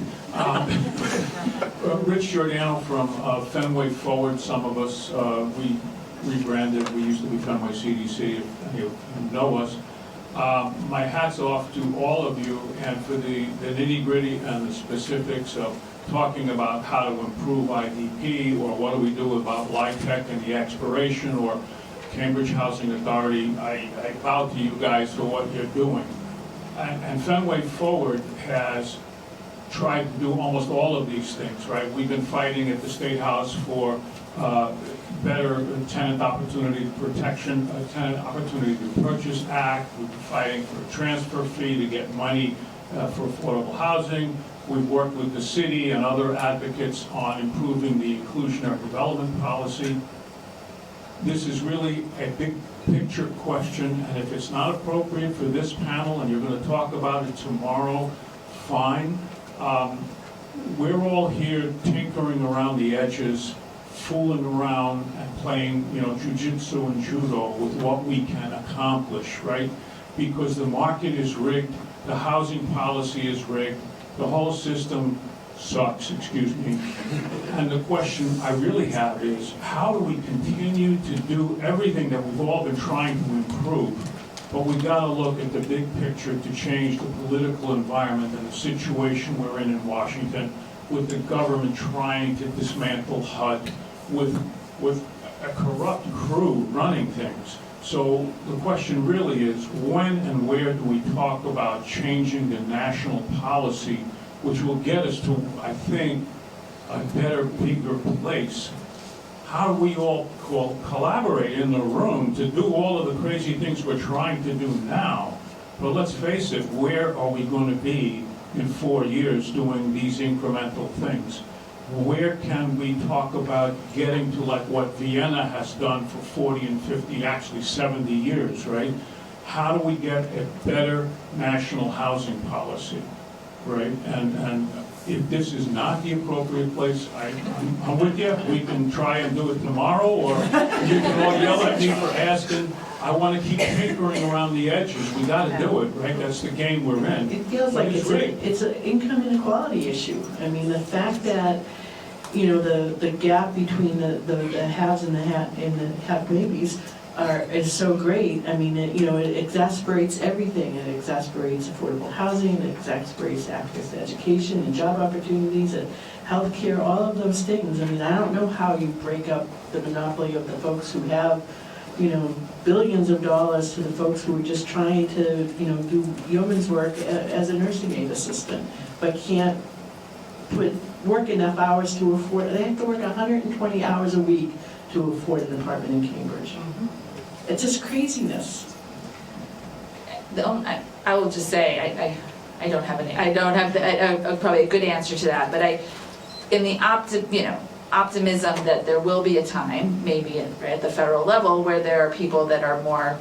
Rich Giordano from Fenway Forward. Some of us, we rebranded. We used to be Fenway CDC, if you know us. My hat's off to all of you and for the nitty-gritty and the specifics of talking about how to improve IDP, or what do we do about LIHTC and the expiration, or Cambridge Housing Authority. I bow to you guys for what you're doing. And Fenway Forward has tried to do almost all of these things, right? We've been fighting at the State House for better tenant opportunity protection, tenant opportunity to purchase act. We've been fighting for a transfer fee to get money for affordable housing. We've worked with the city and other advocates on improving the inclusionary development policy. This is really a big picture question, and if it's not appropriate for this panel and you're going to talk about it tomorrow, fine. We're all here tinkering around the edges, fooling around and playing, jujitsu and judo with what we can accomplish, right? Because the market is rigged, the housing policy is rigged, the whole system sucks, excuse me. And the question I really have is, how do we continue to do everything that we've all been trying to improve, but we got to look at the big picture to change the political environment and the situation we're in Washington, with the government trying to dismantle HUD, with a corrupt crew running things. So the question really is, when and where do we talk about changing the national policy, which will get us to, I think, a better, bigger place? How do we all collaborate in the room to do all of the crazy things we're trying to do now? But let's face it, where are we going to be in 4 years doing these incremental things? Where can we talk about getting to like what Vienna has done for 40 and 50, actually 70 years, right? How do we get a better national housing policy, right? And if this is not the appropriate place, I'm with you. We can try and do it tomorrow, or you can all yell at me for asking. I want to keep tinkering around the edges. We got to do it, right? That's the game we're in. It feels like it's an income inequality issue. I mean, the fact that, the gap between the haves and the have-maybes is so great. I mean, it exasperates everything. It exasperates affordable housing, it exasperates access to education and job opportunities and healthcare, all of those things. I mean, I don't know how you break up the monopoly of the folks who have, billions of dollars to the folks who are just trying to, do yeoman's work as a nursing aid assistant, but can't work enough hours to afford. They have to work 120 hours a week to afford an apartment in Cambridge. It's just craziness. I will just say, I don't have probably a good answer to that, but in the optimism that there will be a time, maybe at the federal level, where there are people that are more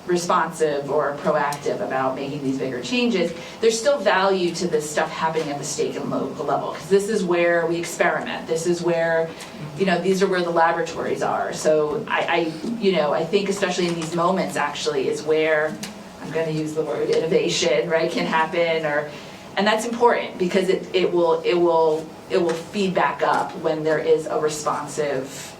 responsive or proactive about making these bigger changes. There's still value to this stuff happening at the state and local level, because this is where we experiment. This is where, these are where the laboratories are. So I think especially in these moments actually is where, I'm going to use the word innovation, right, can happen, and that's important because it will feed back up when there is a responsive,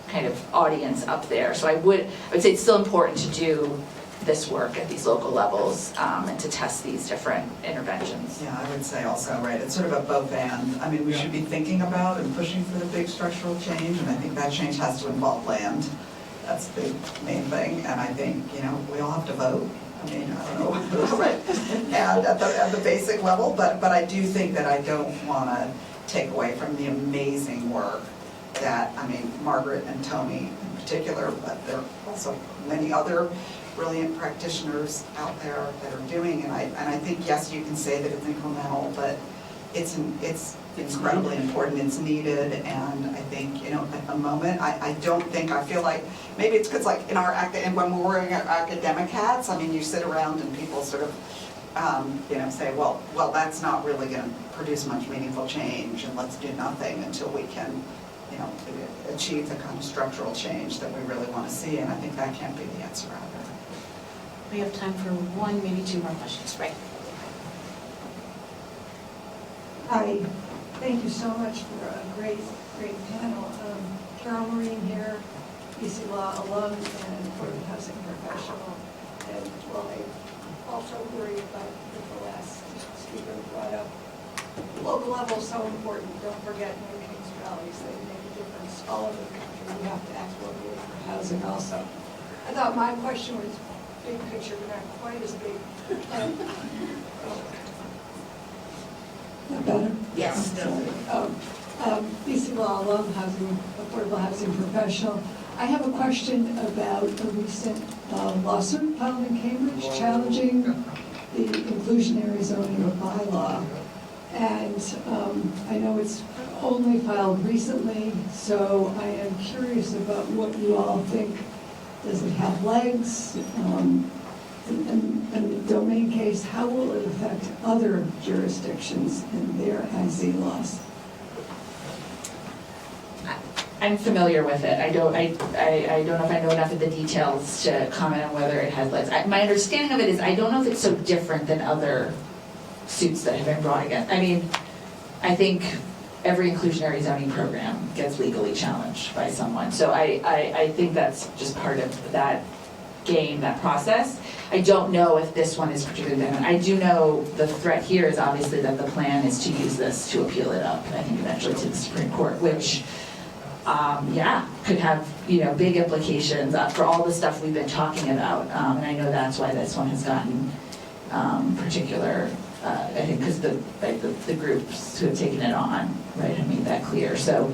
kind of audience up there. So I would say it's still important to do this work at these local levels and to test these different interventions. Yeah, I would say also, right, it's sort of a both and. I mean, we should be thinking about and pushing for the big structural change, and I think that change has to involve land. That's the main thing, and I think, we all have to vote. I mean, I don't know, right? And at the basic level, but I do think that I don't want to take away from the amazing work that, I mean, Margaret and Tony in particular, but there are also many other brilliant practitioners out there that are doing, and I think, yes, you can say that it's incremental, but it's incredibly important, it's needed, and I think, at the moment, I feel like, maybe it's because like in our, and when we're wearing our academic hats, I mean, you sit around and people sort of, say, well, that's not really going to produce much meaningful change, and let's do nothing until we can, achieve the kind of structural change that we really want to see, and I think that can't be the answer either. We have time for one, maybe two more questions, right? Hi, thank you so much for a great panel. Carol Marine here, BC Law alum and affordable housing professional. And while I also worry about what the last speaker brought up, local level is so important. Don't forget New Kings Valleys, they make a difference all over the country. We have to act locally for housing also. I thought my question was big picture, but not quite as big. Not better? Yes. BC Law alum, affordable housing professional. I have a question about a recent lawsuit filed in Cambridge challenging the inclusionary zoning bylaw. And I know it's only filed recently, so I am curious about what you all think. Does it have legs? In the domain case, how will it affect other jurisdictions in their IZ laws? I'm familiar with it. I don't know if I know enough of the details to comment on whether it has legs. My understanding of it is I don't know if it's so different than other suits that have been brought against. I mean, I think every inclusionary zoning program gets legally challenged by someone. So I think that's just part of that game, that process. I don't know if this one is particularly different. I do know the threat here is obviously that the plan is to use this to appeal it up, I think eventually to the Supreme Court, which could have big implications for all the stuff we've been talking about. And I know that's why this one has gotten particular. I think because the groups who have taken it on, right, have made that clear. So,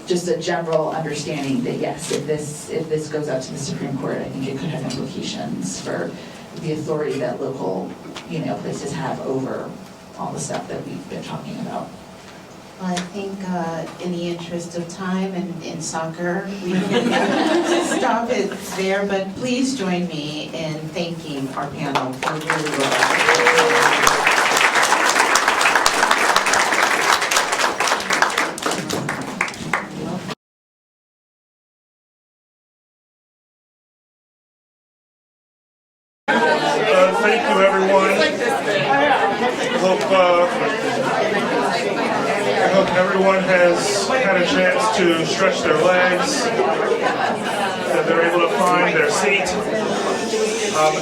just a general understanding that yes, if this goes out to the Supreme Court, I think it could have implications for the authority that local, places have over all the stuff that we've been talking about. Well, I think in the interest of time and in soccer, we can stop it there, but please join me in thanking our panel for really well. Thank you, everyone. I hope everyone has had a chance to stretch their legs, that they're able to find their seat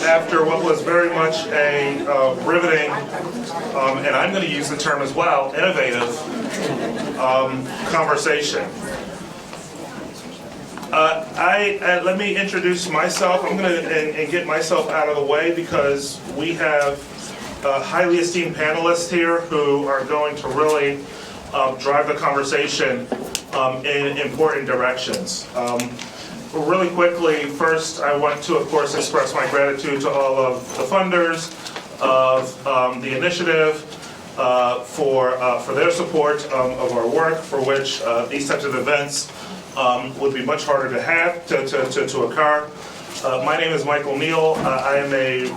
after what was very much a riveting, and I'm going to use the term as well, innovative conversation. Let me introduce myself. I'm going to and get myself out of the way because we have highly esteemed panelists here who are going to really drive the conversation in important directions. Really quickly, first I want to, of course, express my gratitude to all of the funders of the initiative for their support of our work, for which these types of events would be much harder to have to occur. My name is Michael Neal. I am a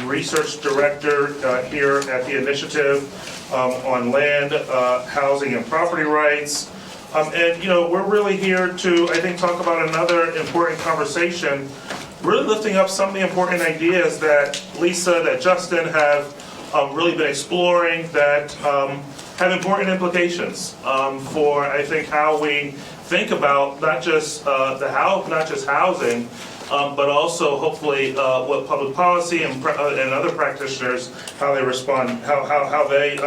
research director here at the initiative on land, housing, and property rights. And we're really here to, I think, talk about another important conversation, really lifting up some of the important ideas that Lisa, that Justin have really been exploring that have important implications for, I think, how we think about not just housing, but also hopefully what public policy and other practitioners, how they respond, how they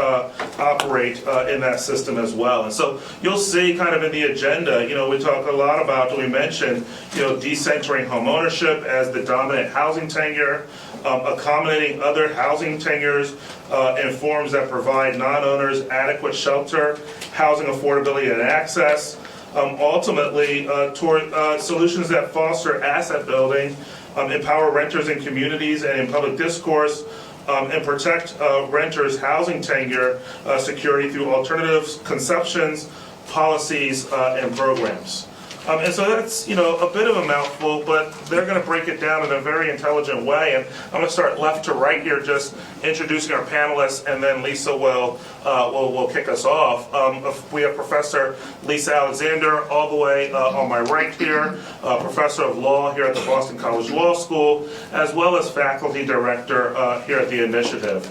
operate in that system as well. And so you'll see kind of in the agenda, we talk a lot about, we mentioned, decentering homeownership as the dominant housing tenure, accommodating other housing tenures in forms that provide non-owners adequate shelter, housing affordability and access, ultimately toward solutions that foster asset building, empower renters in communities and in public discourse, and protect renters' housing tenure security through alternatives, conceptions, policies, and programs. And so that's, a bit of a mouthful, but they're going to break it down in a very intelligent way. And I'm going to start left to right here, just introducing our panelists, and then Lisa will kick us off. We have Professor Lisa Alexander all the way on my right here, Professor of Law here at the Boston College Law School, as well as Faculty Director here at the Initiative.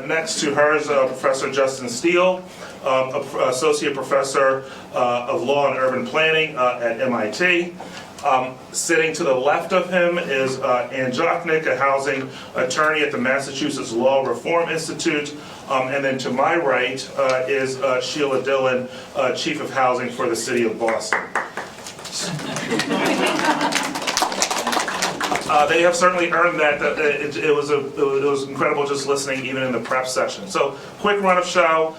Next to her is Professor Justin Steele, Associate Professor of Law and Urban Planning at MIT. Sitting to the left of him is Ann Jochnick, a housing attorney at the Massachusetts Law Reform Institute. And then to my right is Sheila Dillon, Chief of Housing for the City of Boston. They have certainly earned that. It was incredible just listening, even in the prep session. So, quick run of show.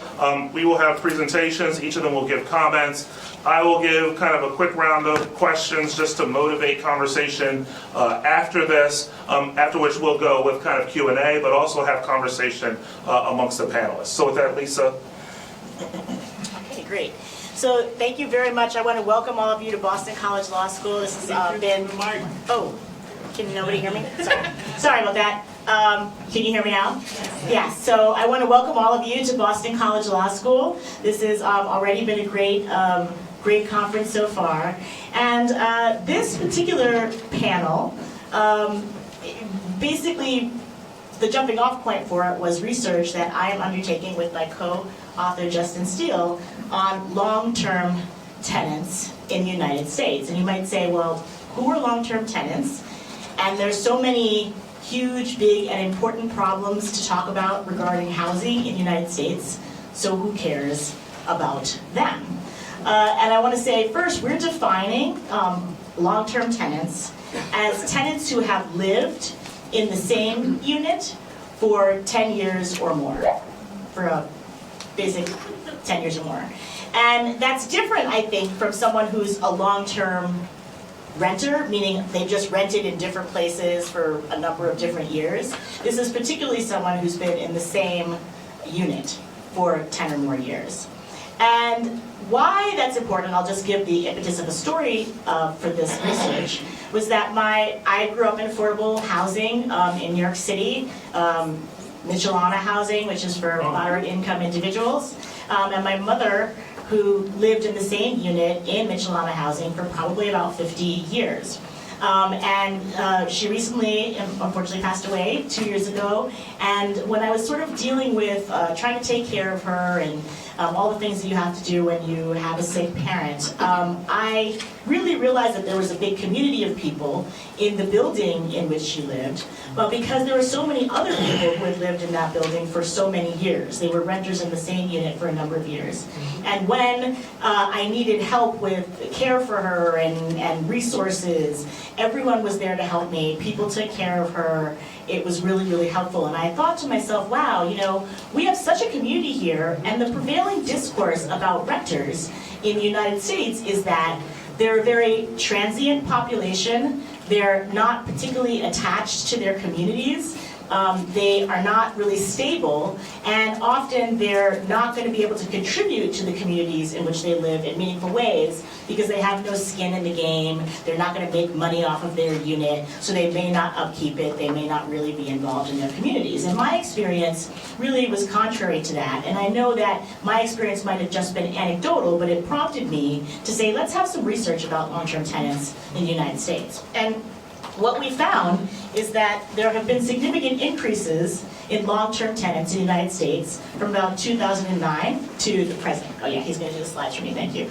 We will have presentations. Each of them will give comments. I will give kind of a quick round of questions just to motivate conversation after this, after which we'll go with kind of Q&A, but also have conversation amongst the panelists. So with that, Lisa. Okay, great. So thank you very much. I want to welcome all of you to Boston College Law School. This has been... Oh, can nobody hear me? Sorry about that. Can you hear me now? Yes. So I want to welcome all of you to Boston College Law School. This has already been a great conference so far. And this particular panel, basically the jumping off point for it was research that I am undertaking with my co-author Justin Steele on long-term tenants in the United States. And you might say, well, who are long-term tenants? And there's so many huge, big, and important problems to talk about regarding housing in the United States, so who cares about them? And I want to say, first, we're defining long-term tenants as tenants who have lived in the same unit for 10 years or more, for a basic 10 years or more. And that's different, I think, from someone who's a long-term renter, meaning they've just rented in different places for a number of different years. This is particularly someone who's been in the same unit for 10 or more years. And why that's important, I'll just give the impetus of a story for this research, was that I grew up in affordable housing in New York City, Michelana housing, which is for moderate income individuals, and my mother, who lived in the same unit in Michelana housing for probably about 50 years. And she recently, unfortunately, passed away 2 years ago. And when I was sort of dealing with trying to take care of her and all the things that you have to do when you have a sick parent, I really realized that there was a big community of people in the building in which she lived, but because there were so many other people who had lived in that building for so many years. They were renters in the same unit for a number of years. And when I needed help with care for her and resources, everyone was there to help me. People took care of her. It was really, really helpful. And I thought to myself, wow, we have such a community here, and the prevailing discourse about renters in the United States is that they're a very transient population. They're not particularly attached to their communities. They are not really stable, and often they're not going to be able to contribute to the communities in which they live in meaningful ways because they have no skin in the game. They're not going to make money off of their unit, so they may not upkeep it. They may not really be involved in their communities. And my experience really was contrary to that. And I know that my experience might have just been anecdotal, but it prompted me to say, let's have some research about long-term tenants in the United States. And what we found is that there have been significant increases in long-term tenants in the United States from about 2009 to the present. Oh yeah, he's going to do the slides for me, thank you.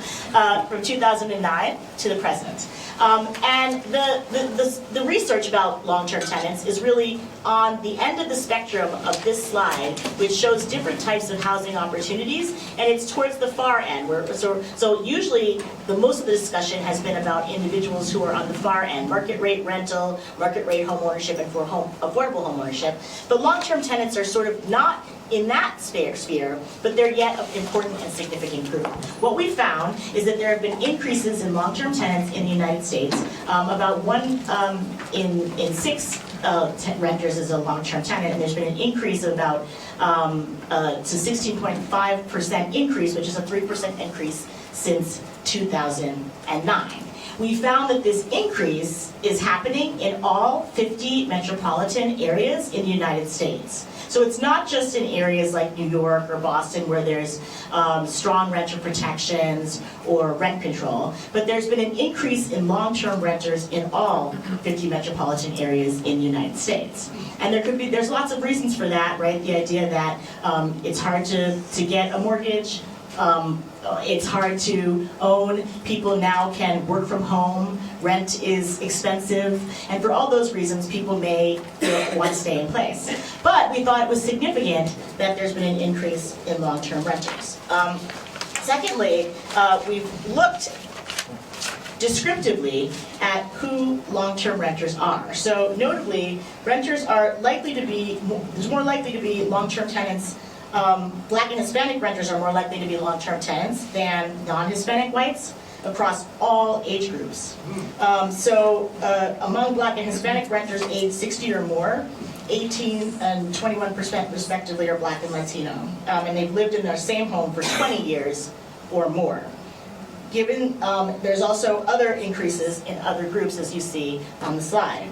From 2009 to the present. And the research about long-term tenants is really on the end of the spectrum of this slide, which shows different types of housing opportunities, and it's towards the far end. So usually, most of the discussion has been about individuals who are on the far end, market rate rental, market rate home ownership, and for affordable home ownership. But long-term tenants are sort of not in that sphere, but they're yet an important and significant group. What we found is that there have been increases in long-term tenants in the United States. About 1 in 6 renters is a long-term tenant, and there's been an increase of about to 16.5% increase, which is a 3% increase since 2009. We found that this increase is happening in all 50 metropolitan areas in the United States. So it's not just in areas like New York or Boston where there's strong renter protections or rent control, but there's been an increase in long-term renters in all 50 metropolitan areas in the United States. And there's lots of reasons for that, right? The idea that it's hard to get a mortgage, it's hard to own, people now can work from home, rent is expensive, and for all those reasons, people may want to stay in place. But we thought it was significant that there's been an increase in long-term renters. Secondly, we've looked descriptively at who long-term renters are. So notably, renters are likely to be, there's more likely to be long-term tenants. Black and Hispanic renters are more likely to be long-term tenants than non-Hispanic whites across all age groups. Among Black and Hispanic renters aged 60 or more, 18 and 21% respectively are Black and Latino, and they've lived in their same home for 20 years or more. Given, there's also other increases in other groups, as you see on the slide.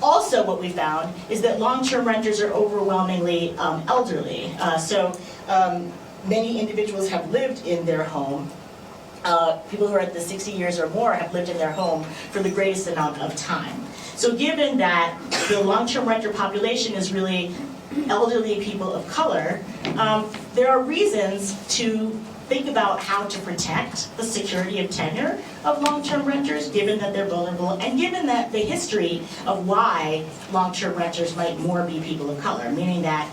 Also, what we found is that long-term renters are overwhelmingly elderly. Many individuals have lived in their home. People who are at the 60 years or more have lived in their home for the greatest amount of time. So given that the long-term renter population is really elderly people of color, there are reasons to think about how to protect the security of tenure of long-term renters, given that they're vulnerable, and given that the history of why long-term renters might more be people of color, meaning that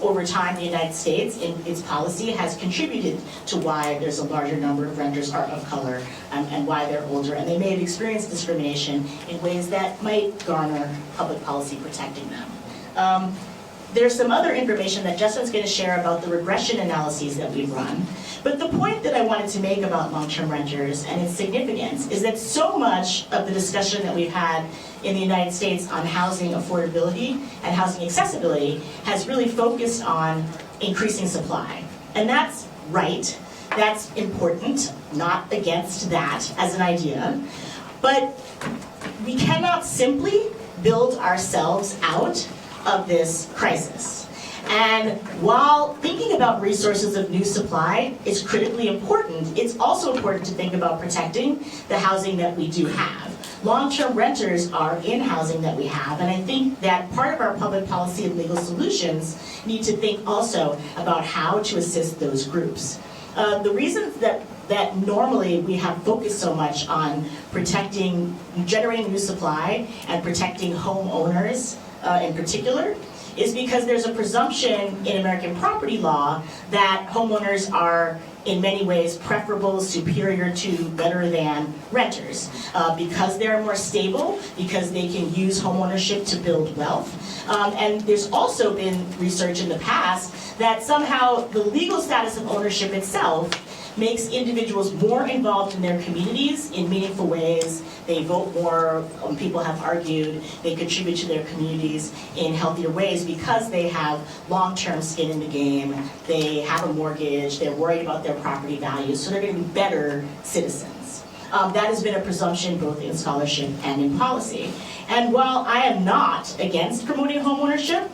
over time the United States, in its policy, has contributed to why there's a larger number of renters are of color and why they're older, and they may have experienced discrimination in ways that might garner public policy protecting them. There's some other information that Justin's going to share about the regression analyses that we've run. But the point that I wanted to make about long-term renters and its significance is that so much of the discussion that we've had in the United States on housing affordability and housing accessibility has really focused on increasing supply. And that's right, that's important, not against that as an idea. But we cannot simply build ourselves out of this crisis. And while thinking about resources of new supply is critically important, it's also important to think about protecting the housing that we do have. Long-term renters are in housing that we have, and I think that part of our public policy and legal solutions need to think also about how to assist those groups. The reasons that normally we have focused so much on protecting, generating new supply and protecting homeowners in particular, is because there's a presumption in American property law that homeowners are in many ways preferable, superior to, better than renters. Because they're more stable, because they can use homeownership to build wealth. And there's also been research in the past that somehow the legal status of ownership itself makes individuals more involved in their communities in meaningful ways. They vote more, people have argued, they contribute to their communities in healthier ways because they have long-term skin in the game, they have a mortgage, they're worried about their property values, so they're going to be better citizens. That has been a presumption both in scholarship and in policy. And while I am not against promoting homeownership,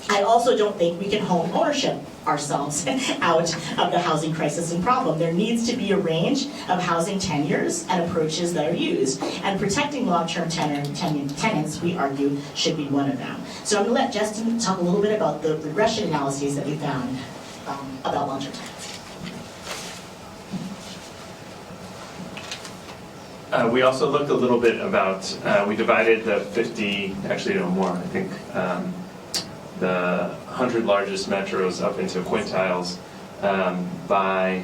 I also don't think we can home ownership ourselves out of the housing crisis and problem. There needs to be a range of housing tenures and approaches that are used. And protecting long-term tenants, we argue, should be one of them. So I'm going to let Justin talk a little bit about the regression analyses that we found about long-term tenants. We also looked a little bit about, we divided the 50, actually no more, I think, the 100 largest metros up into quintiles by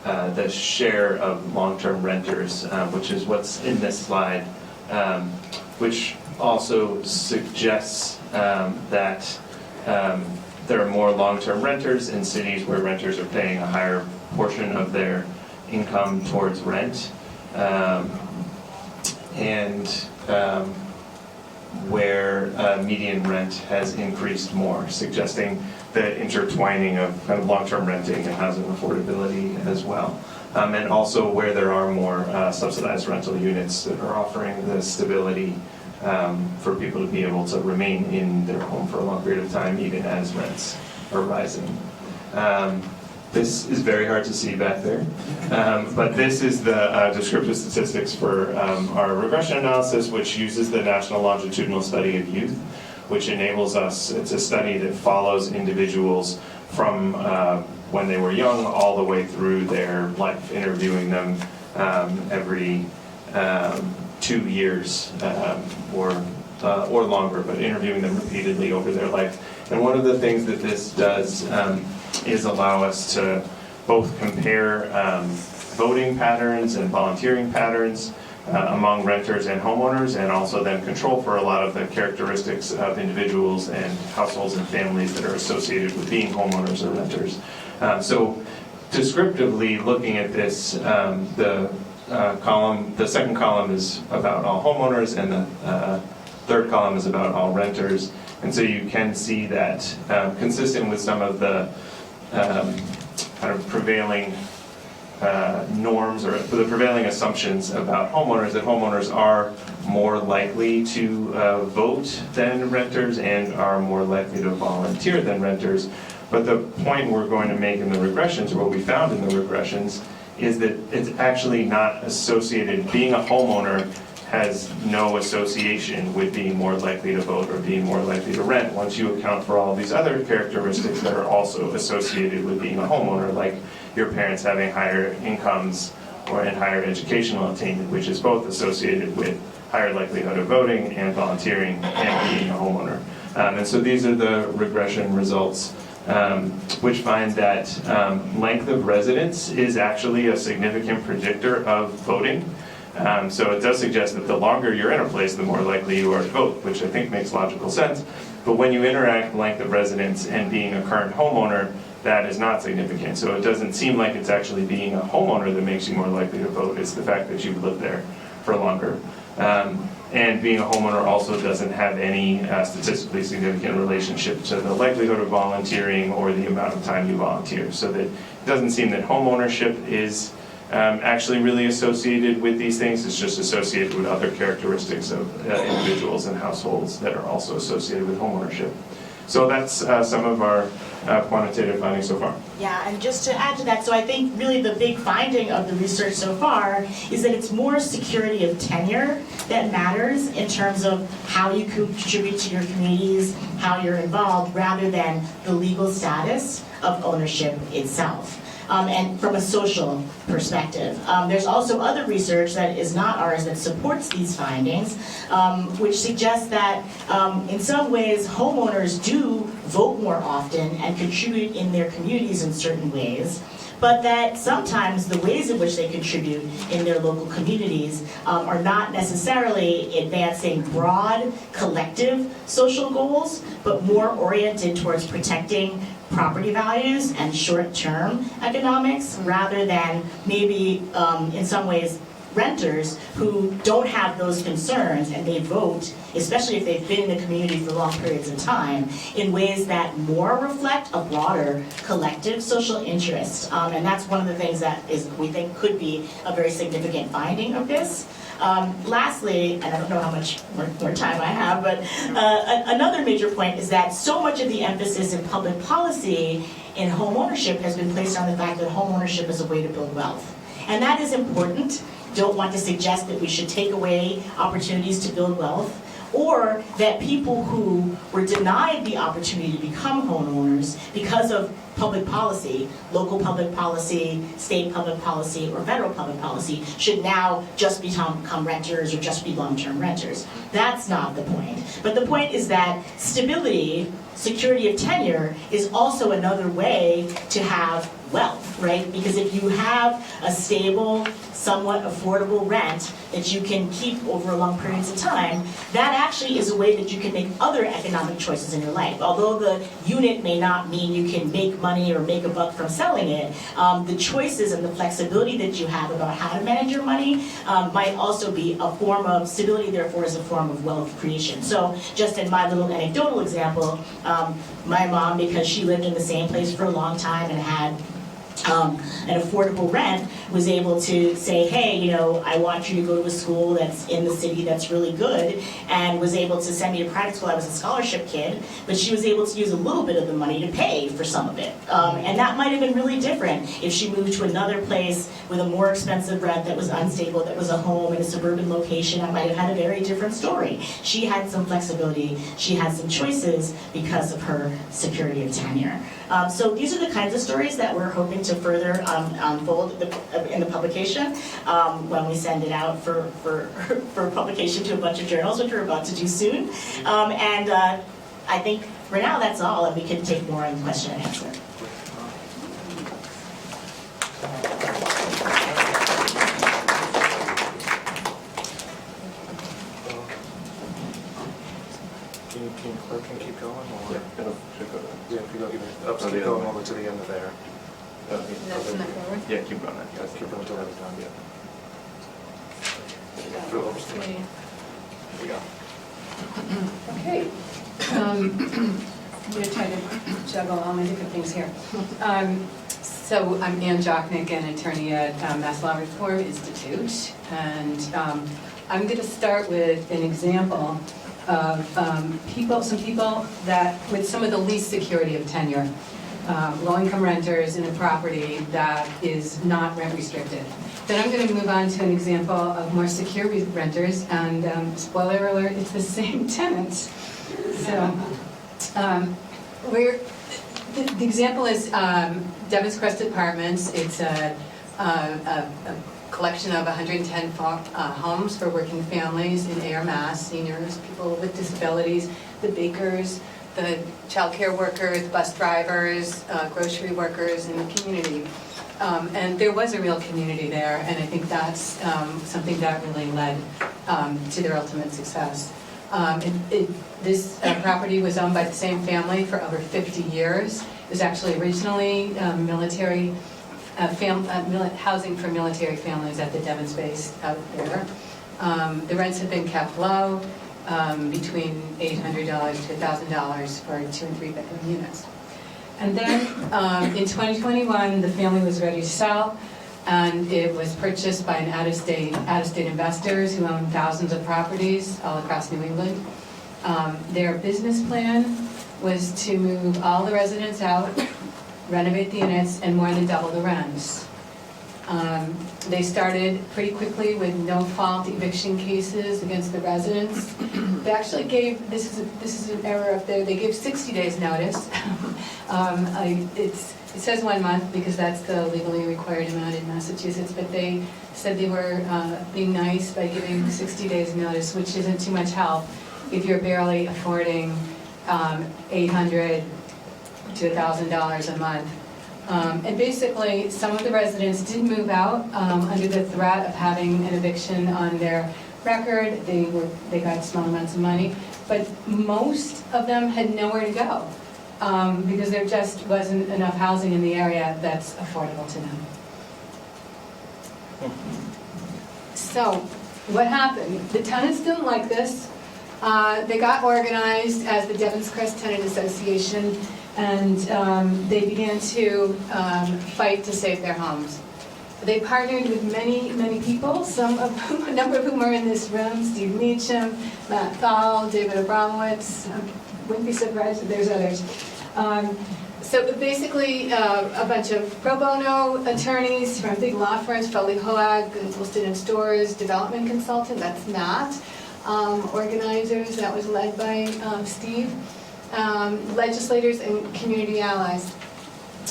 the share of long-term renters, which is what's in this slide, which also suggests that there are more long-term renters in cities where renters are paying a higher portion of their income towards rent, and where median rent has increased more, suggesting the intertwining of kind of long-term renting and housing affordability as well. And also where there are more subsidized rental units that are offering the stability for people to be able to remain in their home for a long period of time, even as rents are rising. This is very hard to see back there, but this is the descriptive statistics for our regression analysis, which uses the National Longitudinal Study of Youth, which enables us, it's a study that follows individuals from when they were young all the way through their life, interviewing them every 2 years or longer, but interviewing them repeatedly over their life. And one of the things that this does is allow us to both compare voting patterns and volunteering patterns among renters and homeowners, and also then control for a lot of the characteristics of individuals and households and families that are associated with being homeowners or renters. So descriptively looking at this, the second column is about all homeowners, and the third column is about all renters. And so you can see that consistent with some of the kind of prevailing norms or the prevailing assumptions about homeowners, that homeowners are more likely to vote than renters and are more likely to volunteer than renters. But the point we're going to make in the regressions, or what we found in the regressions, is that it's actually not associated. Being a homeowner has no association with being more likely to vote or being more likely to rent once you account for all of these other characteristics that are also associated with being a homeowner, like your parents having higher incomes and higher educational attainment, which is both associated with higher likelihood of voting and volunteering and being a homeowner. And so these are the regression results, which find that length of residence is actually a significant predictor of voting. So it does suggest that the longer you're in a place, the more likely you are to vote, which I think makes logical sense. But when you interact length of residence and being a current homeowner, that is not significant. So it doesn't seem like it's actually being a homeowner that makes you more likely to vote. It's the fact that you've lived there for longer. And being a homeowner also doesn't have any statistically significant relationship to the likelihood of volunteering or the amount of time you volunteer. So that it doesn't seem that homeownership is actually really associated with these things. It's just associated with other characteristics of individuals and households that are also associated with homeownership. So that's some of our quantitative findings so far. Yeah, and just to add to that, so I think really the big finding of the research so far is that it's more security of tenure that matters in terms of how you contribute to your communities, how you're involved, rather than the legal status of ownership itself. And from a social perspective. There's also other research that is not ours that supports these findings, which suggests that in some ways homeowners do vote more often and contribute in their communities in certain ways, but that sometimes the ways in which they contribute in their local communities are not necessarily advancing broad collective social goals, but more oriented towards protecting property values and short-term economics, rather than maybe in some ways renters who don't have those concerns and they vote, especially if they've been in the community for long periods of time, in ways that more reflect a broader collective social interest. And that's one of the things that we think could be a very significant finding of this. Lastly, and I don't know how much more time I have, but another major point is that so much of the emphasis in public policy in home ownership has been placed on the fact that home ownership is a way to build wealth. And that is important. Don't want to suggest that we should take away opportunities to build wealth, or that people who were denied the opportunity to become homeowners because of public policy, local public policy, state public policy, or federal public policy, should now just become renters or just be long-term renters. That's not the point. But the point is that stability, security of tenure, is also another way to have wealth, right? Because if you have a stable, somewhat affordable rent that you can keep over long periods of time, that actually is a way that you can make other economic choices in your life. Although the unit may not mean you can make money or make a buck from selling it, the choices and the flexibility that you have about how to manage your money might also be a form of stability, therefore is a form of wealth creation. So just in my little anecdotal example, my mom, because she lived in the same place for a long time and had an affordable rent, was able to say, hey, you know, I want you to go to a school that's in the city that's really good, and was able to send me to private school. I was a scholarship kid, but she was able to use a little bit of the money to pay for some of it. And that might have been really different if she moved to another place with a more expensive rent that was unstable, that was a home in a suburban location. I might have had a very different story. She had some flexibility, she had some choices because of her security of tenure. So these are the kinds of stories that we're hoping to further unfold in the publication when we send it out for publication to a bunch of journals, which we're about to do soon. I think for now that's all, and we can take more on question and answer. Can clerk and keep going, or? Yeah, if you go even up, keep going all the way to the end of there. Yeah, keep going. Yeah, keep going until it's done, yeah. Okay. Here we go. Okay. I'm going to try to juggle all my different things here. So I'm Ann Jochnick, an attorney at Mass Law Reform Institute, and I'm going to start with an example of some people that with some of the least security of tenure, low-income renters in a property that is not rent restricted. Then I'm going to move on to an example of more secure renters, and spoiler alert, it's the same tenant. So the example is Devon's Crest Apartments. It's a collection of 110 homes for working families in Air Mass, seniors, people with disabilities, the bakers, the child care workers, bus drivers, grocery workers in the community. And there was a real community there, and I think that's something that really led to their ultimate success. This property was owned by the same family for over 50 years. It was actually originally military housing for military families at the Devon's base out there. The rents have been kept low, between $800 to $1,000 for 2 and 3 bedroom units. And then in 2021, the family was ready to sell, and it was purchased by an out-of-state investors who own thousands of properties all across New England. Their business plan was to move all the residents out, renovate the units, and more than double the rents. They started pretty quickly with no-fault eviction cases against the residents. They actually gave, this is an error up there, they gave 60 days notice. It says 1 month because that's the legally required amount in Massachusetts, but they said they were being nice by giving 60 days notice, which isn't too much help if you're barely affording $800 to $1,000 a month. And basically, some of the residents did move out under the threat of having an eviction on their record. They got small amounts of money, but most of them had nowhere to go because there just wasn't enough housing in the area that's affordable to them. So, what happened? The tenants didn't like this. They got organized as the Devon's Crest Tenant Association, and they began to fight to save their homes. They partnered with many, many people, a number of whom are in this room: Steve Meacham, Matt Thal, David Abramowitz. Wouldn't be surprised if there's others. So basically, a bunch of pro bono attorneys from big law firms, Foley Hoag, Wilston & Storrs, development consultant, that's Matt. Organizers, that was led by Steve. Legislators and community allies.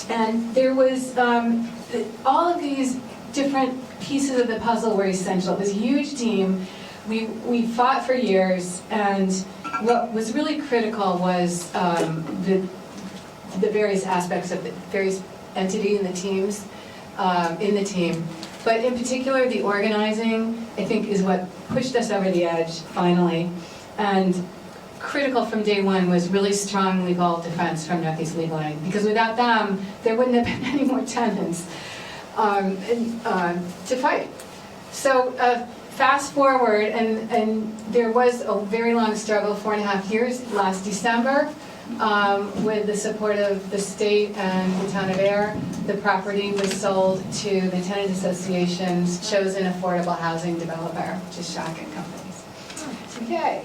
And there was, all of these different pieces of the puzzle were essential. It was a huge team. We fought for years, and what was really critical was the various aspects of the various entity in the teams, in the team. But in particular, the organizing, I think, is what pushed us over the edge, finally. And critical from day one was really strong legal defense from Northeast Legal Aid, because without them, there wouldn't have been any more tenants to fight. So fast forward, and there was a very long struggle, 4.5 years, last December, with the support of the state and the town of Air. The property was sold to the tenant association's chosen affordable housing developer, which is Shotgun Companies. Okay.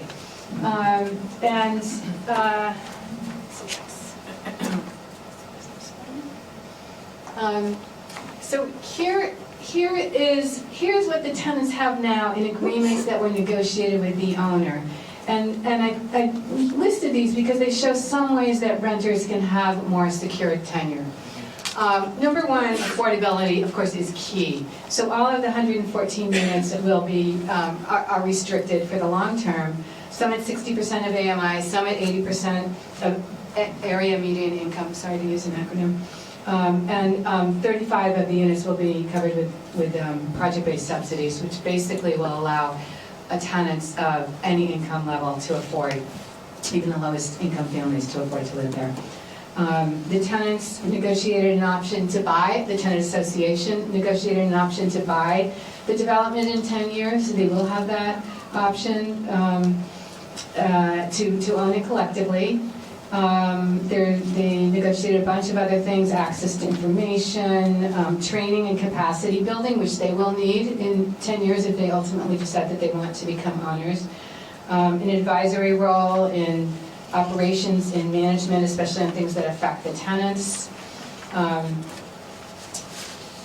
So here's what the tenants have now in agreements that were negotiated with the owner. And I listed these because they show some ways that renters can have more secure tenure. Number one, affordability, of course, is key. So all of the 114 units that will be are restricted for the long term. Some at 60% of AMI, some at 80% of area median income, sorry to use an acronym. And 35 of the units will be covered with project-based subsidies, which basically will allow tenants of any income level to afford, even the lowest income families, to afford to live there. The tenants negotiated an option to buy, the tenant association negotiated an option to buy the development in 10 years. They will have that option to own it collectively. They negotiated a bunch of other things, access to information, training and capacity building, which they will need in 10 years if they ultimately decide that they want to become owners. An advisory role in operations and management, especially on things that affect the tenants.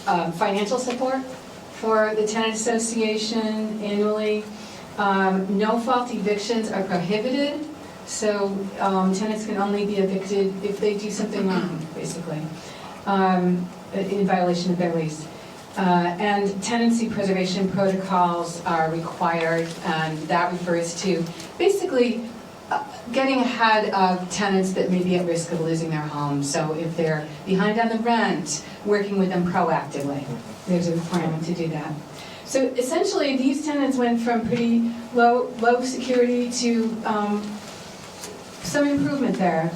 Financial support for the tenant association annually. No fault evictions are prohibited. So tenants can only be evicted if they do something wrong, basically, in violation of their lease. And tenancy preservation protocols are required, and that refers to basically getting ahead of tenants that may be at risk of losing their home. So if they're behind on the rent, working with them proactively. There's a requirement to do that. So essentially, these tenants went from pretty low security to some improvement there.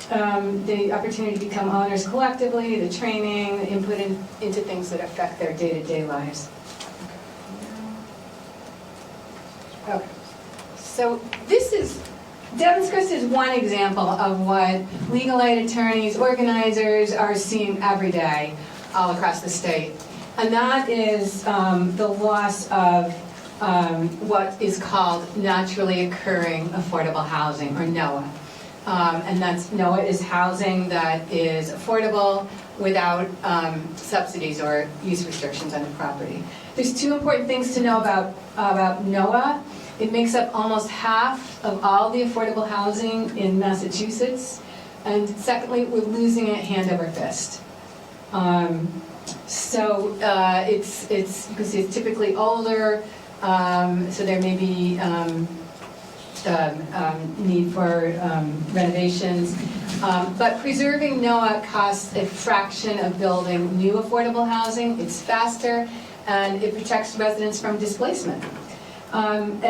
The opportunity to become owners collectively, the training, the input into things that affect their day-to-day lives. Okay. So Devon's Crest is one example of what legal aid attorneys, organizers are seeing every day all across the state. And that is the loss of what is called naturally occurring affordable housing, or NOAH. And that's NOAH is housing that is affordable without subsidies or use restrictions on the property. There's two important things to know about NOAH. It makes up almost half of all the affordable housing in Massachusetts. And secondly, we're losing it hand over fist. So it's you can see it's typically older, so there may be need for renovations. But preserving NOAH costs a fraction of building new affordable housing. It's faster, and it protects residents from displacement. And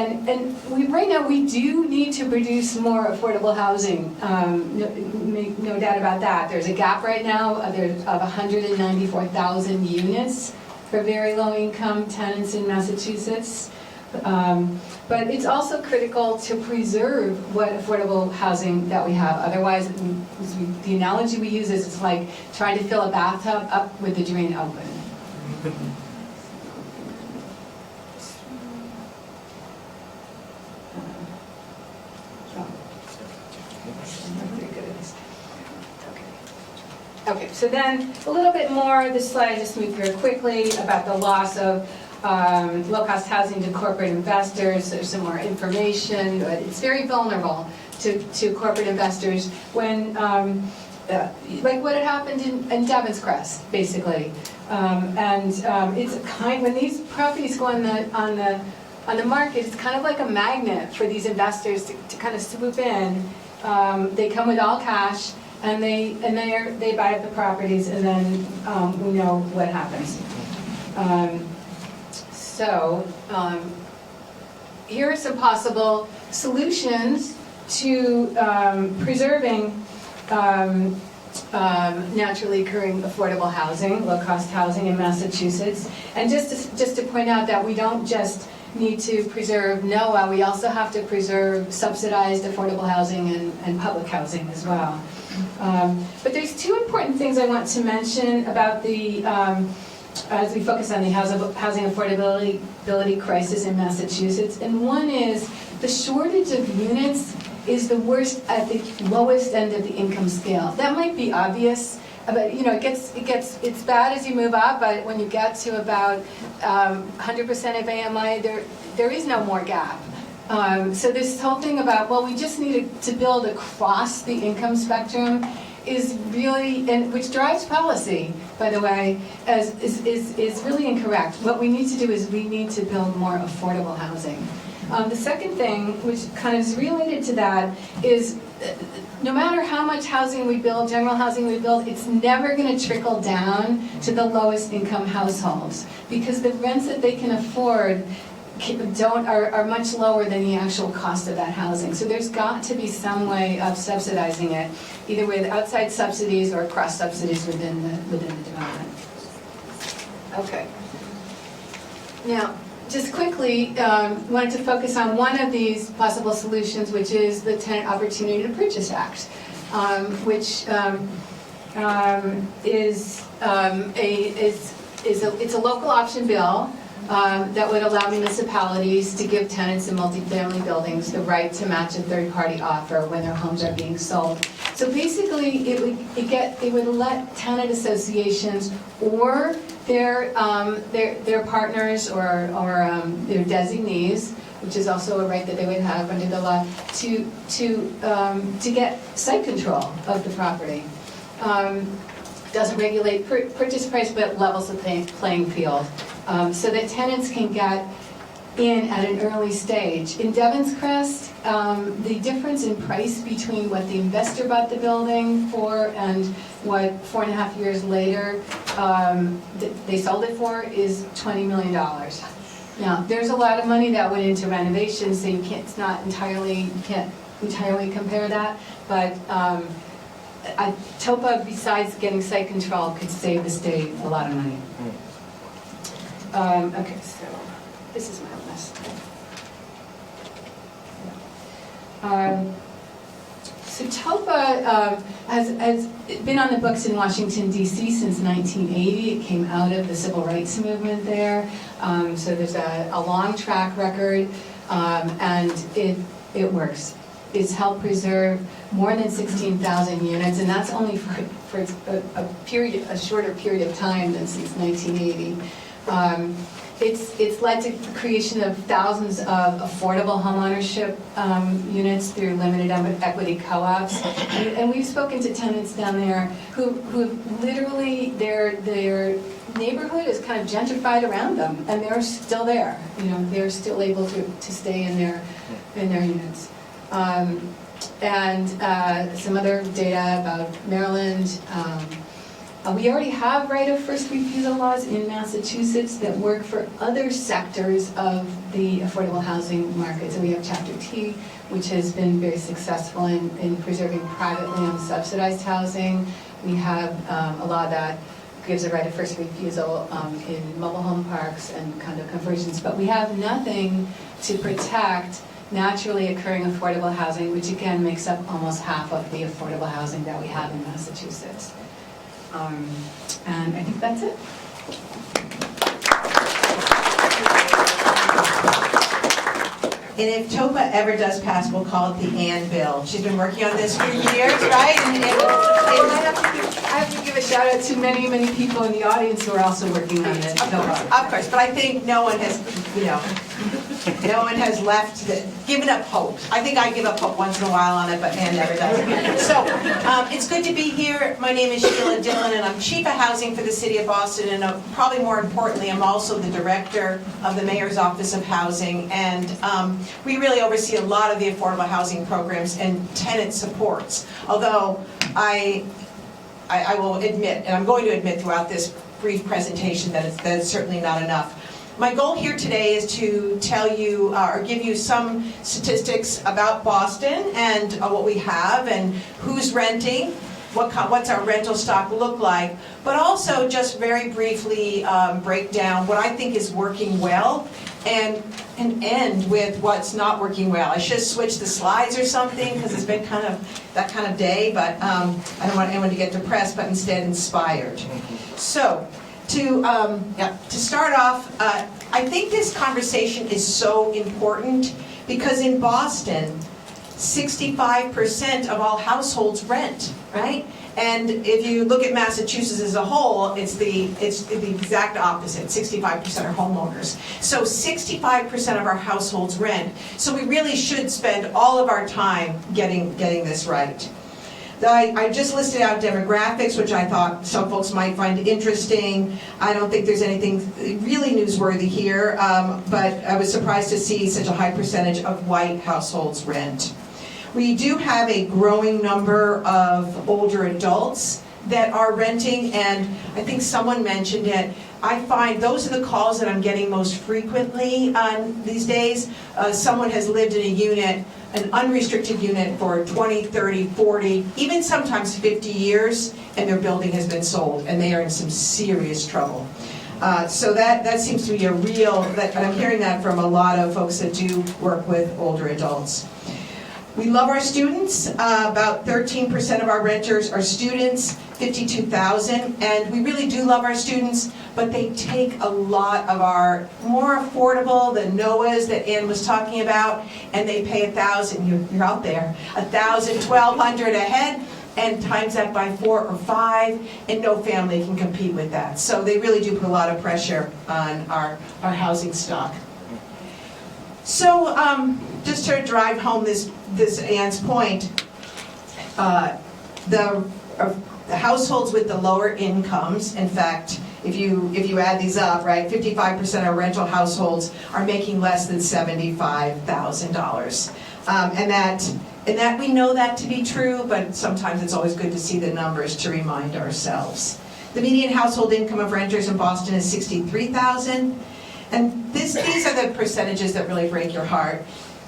right now we do need to produce more affordable housing, no doubt about that. There's a gap right now of 194,000 units for very low income tenants in Massachusetts. But it's also critical to preserve what affordable housing that we have. Otherwise, the analogy we use is it's like trying to fill a bathtub up with the drain open. Okay, so then a little bit more, this slide I just moved through quickly, about the loss of low-cost housing to corporate investors. There's some more information, but it's very vulnerable to corporate investors when, like what had happened in Devon's Crest, basically. It's when these properties go on the market, it's kind of like a magnet for these investors to kind of swoop in. They come with all cash, and they buy up the properties, and then we know what happens. Here are some possible solutions to preserving naturally occurring affordable housing, low-cost housing in Massachusetts. And just to point out that we don't just need to preserve NOAA, we also have to preserve subsidized affordable housing and public housing as well. But there's two important things I want to mention about the, as we focus on the housing affordability crisis in Massachusetts. And one is the shortage of units is the worst at the lowest end of the income scale. That might be obvious, but it's bad as you move up, but when you get to about 100% of AMI, there is no more gap. So this whole thing about, well, we just need to build across the income spectrum is really, and which drives policy, by the way, is really incorrect. What we need to do is we need to build more affordable housing. The second thing, which kind of is related to that, is no matter how much housing we build, general housing we build, it's never going to trickle down to the lowest income households, because the rents that they can afford are much lower than the actual cost of that housing. So there's got to be some way of subsidizing it, either with outside subsidies or cross subsidies within the development. Okay. Now, just quickly, wanted to focus on one of these possible solutions, which is the Tenant Opportunity to Purchase Act, which it's a local option bill that would allow municipalities to give tenants in multifamily buildings the right to match a third-party offer when their homes are being sold. So basically, it would let tenant associations or their partners or their designees, which is also a right that they would have under the law, to get site control of the property. Doesn't regulate purchase price, but levels the playing field, so that tenants can get in at an early stage. In Devon's Crest, the difference in price between what the investor bought the building for and what 4.5 years later they sold it for is $20 million. Now, there's a lot of money that went into renovations, so you can't entirely compare that, but TOPA, besides getting site control, could save the state a lot of money. Okay, so this is my list. So TOPA has been on the books in Washington, D.C. since 1980. It came out of the civil rights movement there. So there's a long track record, and it works. It's helped preserve more than 16,000 units, and that's only for a shorter period of time than since 1980. It's led to the creation of thousands of affordable homeownership units through limited equity co-ops, and we've spoken to tenants down there who literally their neighborhood is kind of gentrified around them, and they're still there. They're still able to stay in their units. And some other data about Maryland. We already have right of first refusal laws in Massachusetts that work for other sectors of the affordable housing market. So we have Chapter T, which has been very successful in preserving privately owned subsidized housing. We have a law that gives a right of first refusal in mobile home parks and condo conversions, but we have nothing to protect naturally occurring affordable housing, which again makes up almost half of the affordable housing that we have in Massachusetts. And I think that's it. And if TOPA ever does pass, we'll call it the Ann Bill. She's been working on this for years, right? I have to give a shout out to many, many people in the audience who are also working on this. Of course, but I think no one has, No one has given up hope. I think I give up hope once in a while on it, but man never does. So it's good to be here. My name is Sheila Dillon, and I'm Chief of Housing for the City of Boston, and probably more importantly, I'm also the Director of the Mayor's Office of Housing, and we really oversee a lot of the affordable housing programs and tenant supports. Although I will admit, and I'm going to admit throughout this brief presentation that it's certainly not enough. My goal here today is to tell you or give you some statistics about Boston and what we have and who's renting, what's our rental stock look like, but also just very briefly break down what I think is working well and end with what's not working well. I should have switched the slides or something because it's been kind of that kind of day, but I don't want anyone to get depressed, but instead inspired. So, to start off, I think this conversation is so important because in Boston, 65% of all households rent, right? And if you look at Massachusetts as a whole, it's the exact opposite. 65% are homeowners. So 65% of our households rent. So we really should spend all of our time getting this right. I just listed out demographics, which I thought some folks might find interesting. I don't think there's anything really newsworthy here, but I was surprised to see such a high percentage of white households rent. We do have a growing number of older adults that are renting, and I think someone mentioned it. I find those are the calls that I'm getting most frequently these days. Someone has lived in a unit, an unrestricted unit, for 20, 30, 40, even sometimes 50 years, and their building has been sold, and they are in some serious trouble. So that seems to be a real, and I'm hearing that from a lot of folks that do work with older adults. We love our students. About 13% of our renters are students, 52,000, and we really do love our students, but they take a lot of our more affordable, the NOAAs that Ann was talking about, and they pay $1,000, you're out there, $1,000, $1,200 a head, and times that by 4 or 5, and no family can compete with that. So they really do put a lot of pressure on our housing stock. So just to drive home this Ann's point, the households with the lower incomes, in fact, if you add these up, right, 55% of rental households are making less than $75,000, and that we know that to be true, but sometimes it's always good to see the numbers to remind ourselves. The median household income of renters in Boston is $63,000. And these are the percentages that really break your heart.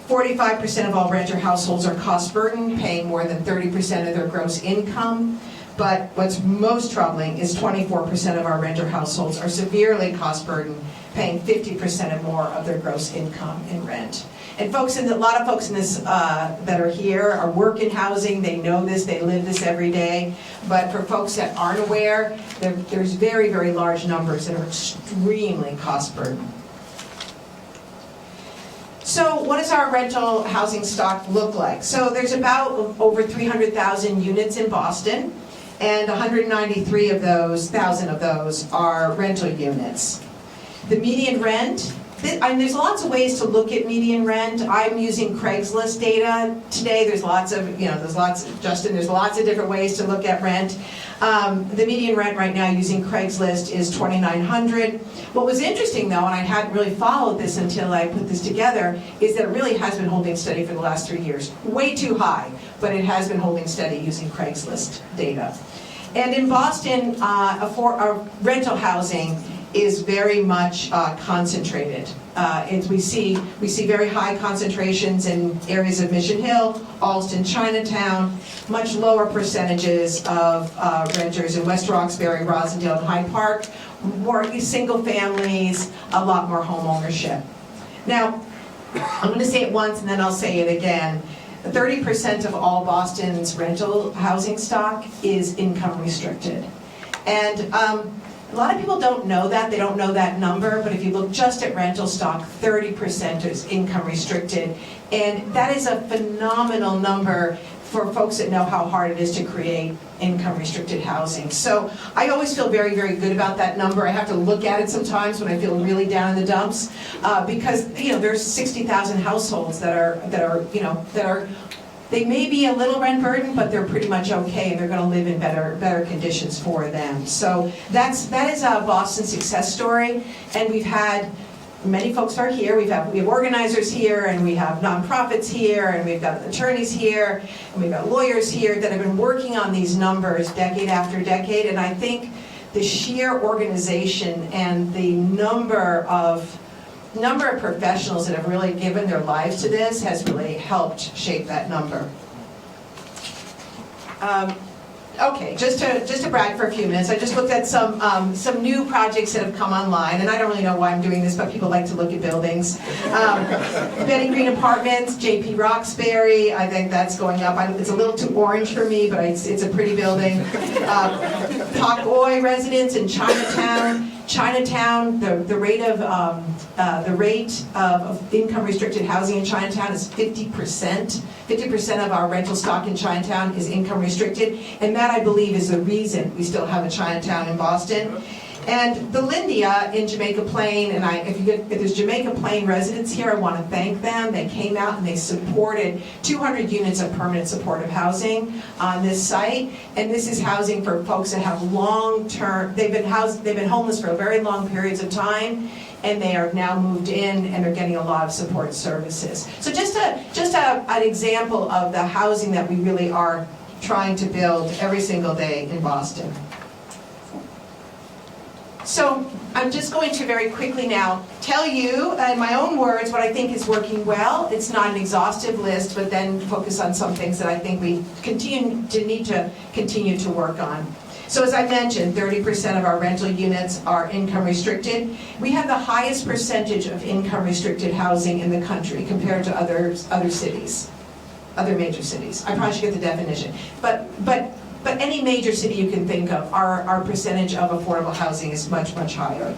45% of all renter households are cost burdened, paying more than 30% of their gross income. But what's most troubling is 24% of our renter households are severely cost burdened, paying 50% or more of their gross income in rent. And a lot of folks in this that are here are work in housing. They know this, they live this every day. But for folks that aren't aware, there's very, very large numbers that are extremely cost burdened. So what does our rental housing stock look like? So there's about over 300,000 units in Boston, and 193,000 of those are rental units. The median rent, there's lots of ways to look at median rent. I'm using Craigslist data today. There's lots of different ways to look at rent. The median rent right now using Craigslist is $2,900. What was interesting though, and I hadn't really followed this until I put this together, is that it really has been holding steady for the last 3 years. Way too high, but it has been holding steady using Craigslist data. And in Boston, rental housing is very much concentrated. We see very high concentrations in areas of Mission Hill, Alston, Chinatown, much lower percentages of renters in West Roxbury, Rosendale, and Hyde Park, more single families, a lot more home ownership. Now, I'm going to say it once and then I'll say it again. 30% of all Boston's rental housing stock is income restricted. And a lot of people don't know that, they don't know that number, but if you look just at rental stock, 30% is income restricted. And that is a phenomenal number for folks that know how hard it is to create income-restricted housing. So I always feel very, very good about that number. I have to look at it sometimes when I feel really down in the dumps, because there's 60,000 households that are they may be a little rent burden, but they're pretty much okay, and they're going to live in better conditions for them. So that is a Boston success story, and we've had many folks are here. We have organizers here, and we have nonprofits here, and we've got attorneys here, and we've got lawyers here that have been working on these numbers decade after decade. And I think the sheer organization and the number of professionals that have really given their lives to this has really helped shape that number. Okay, just to brag for a few minutes, I just looked at some new projects that have come online, and I don't really know why I'm doing this, but people like to look at buildings. Betty Green Apartments, JP Roxbury, I think that's going up. It's a little too orange for me, but it's a pretty building. Pak Oi residents in Chinatown. The rate of income-restricted housing in Chinatown is 50%. 50% of our rental stock in Chinatown is income-restricted, and that, I believe, is the reason we still have a Chinatown in Boston. And the Lindia in Jamaica Plain, and if there's Jamaica Plain residents here, I want to thank them. They came out and they supported 200 units of permanent supportive housing on this site. And this is housing for folks that have long-term, they've been homeless for very long periods of time, and they are now moved in, and they're getting a lot of support services. So just an example of the housing that we really are trying to build every single day in Boston. So I'm just going to very quickly now tell you, in my own words, what I think is working well. It's not an exhaustive list, but then focus on some things that I think we need to continue to work on. So as I mentioned, 30% of our rental units are income restricted. We have the highest percentage of income restricted housing in the country compared to other cities, other major cities. I probably should get the definition. But any major city you can think of, our percentage of affordable housing is much, much higher.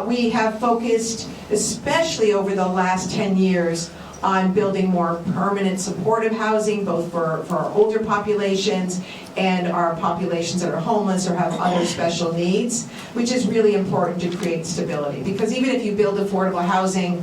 We have focused, especially over the last 10 years, on building more permanent supportive housing, both for our older populations and our populations that are homeless or have other special needs, which is really important to create stability. Because even if you build affordable housing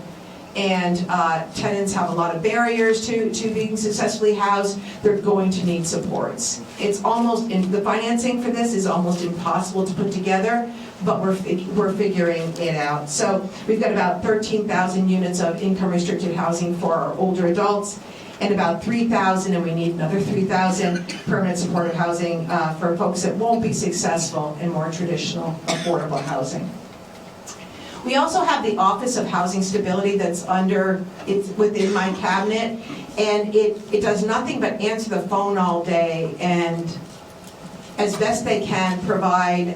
and tenants have a lot of barriers to being successfully housed, they're going to need supports. It's almost, the financing for this is almost impossible to put together, but we're figuring it out. So we've got about 13,000 units of income-restricted housing for our older adults, and about 3,000, and we need another 3,000 permanent supportive housing for folks that won't be successful in more traditional affordable housing. We also have the Office of Housing Stability that's it's within my cabinet, and it does nothing but answer the phone all day and, as best they can, provide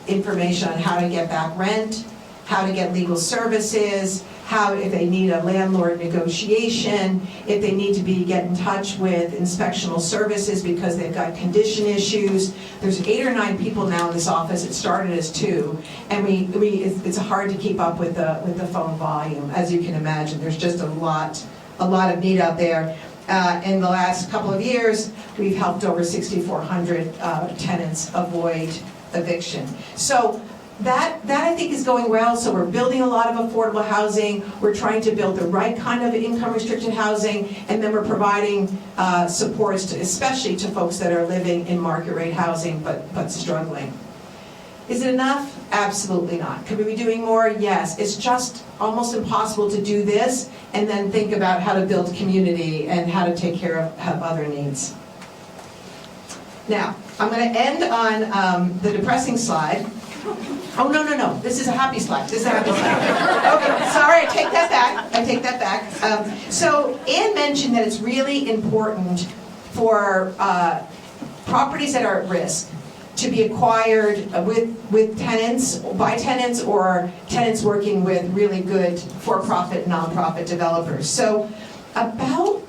information on how to get back rent, how to get legal services, if they need a landlord negotiation, if they need to get in touch with inspectional services because they've got condition issues. There's 8 or 9 people now in this office. It started as 2, and it's hard to keep up with the phone volume. As you can imagine, there's just a lot of need out there. In the last couple of years, we've helped over 6,400 tenants avoid eviction. So that I think is going well. So we're building a lot of affordable housing. We're trying to build the right kind of income-restricted housing, and then we're providing supports, especially to folks that are living in market-rate housing but struggling. Is it enough? Absolutely not. Could we be doing more? Yes. It's just almost impossible to do this and then think about how to build community and how to take care of other needs. Now, I'm going to end on the depressing slide. Oh, no. This is a happy slide. Okay, sorry, I take that back. So Anne mentioned that it's really important for properties that are at risk to be acquired with tenants, by tenants, or tenants working with really good for-profit, nonprofit developers. So about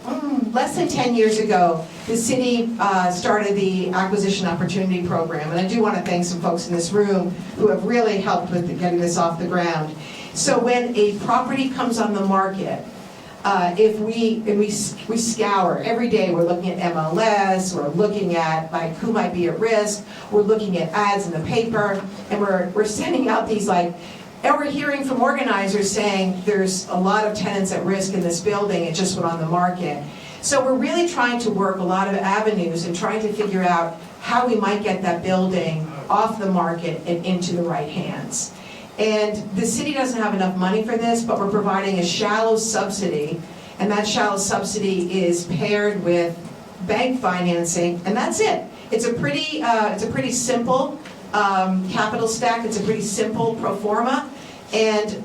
less than 10 years ago, the city started the Acquisition Opportunity Program, and I do want to thank some folks in this room who have really helped with getting this off the ground. So when a property comes on the market, if we scour every day, we're looking at MLS, we're looking at like who might be at risk, we're looking at ads in the paper, and we're sending out these like, and we're hearing from organizers saying there's a lot of tenants at risk in this building, it just went on the market. So we're really trying to work a lot of avenues and trying to figure out how we might get that building off the market and into the right hands. And the city doesn't have enough money for this, but we're providing a shallow subsidy, and that shallow subsidy is paired with bank financing, and that's it. It's a pretty simple capital stack. It's a pretty simple pro forma, and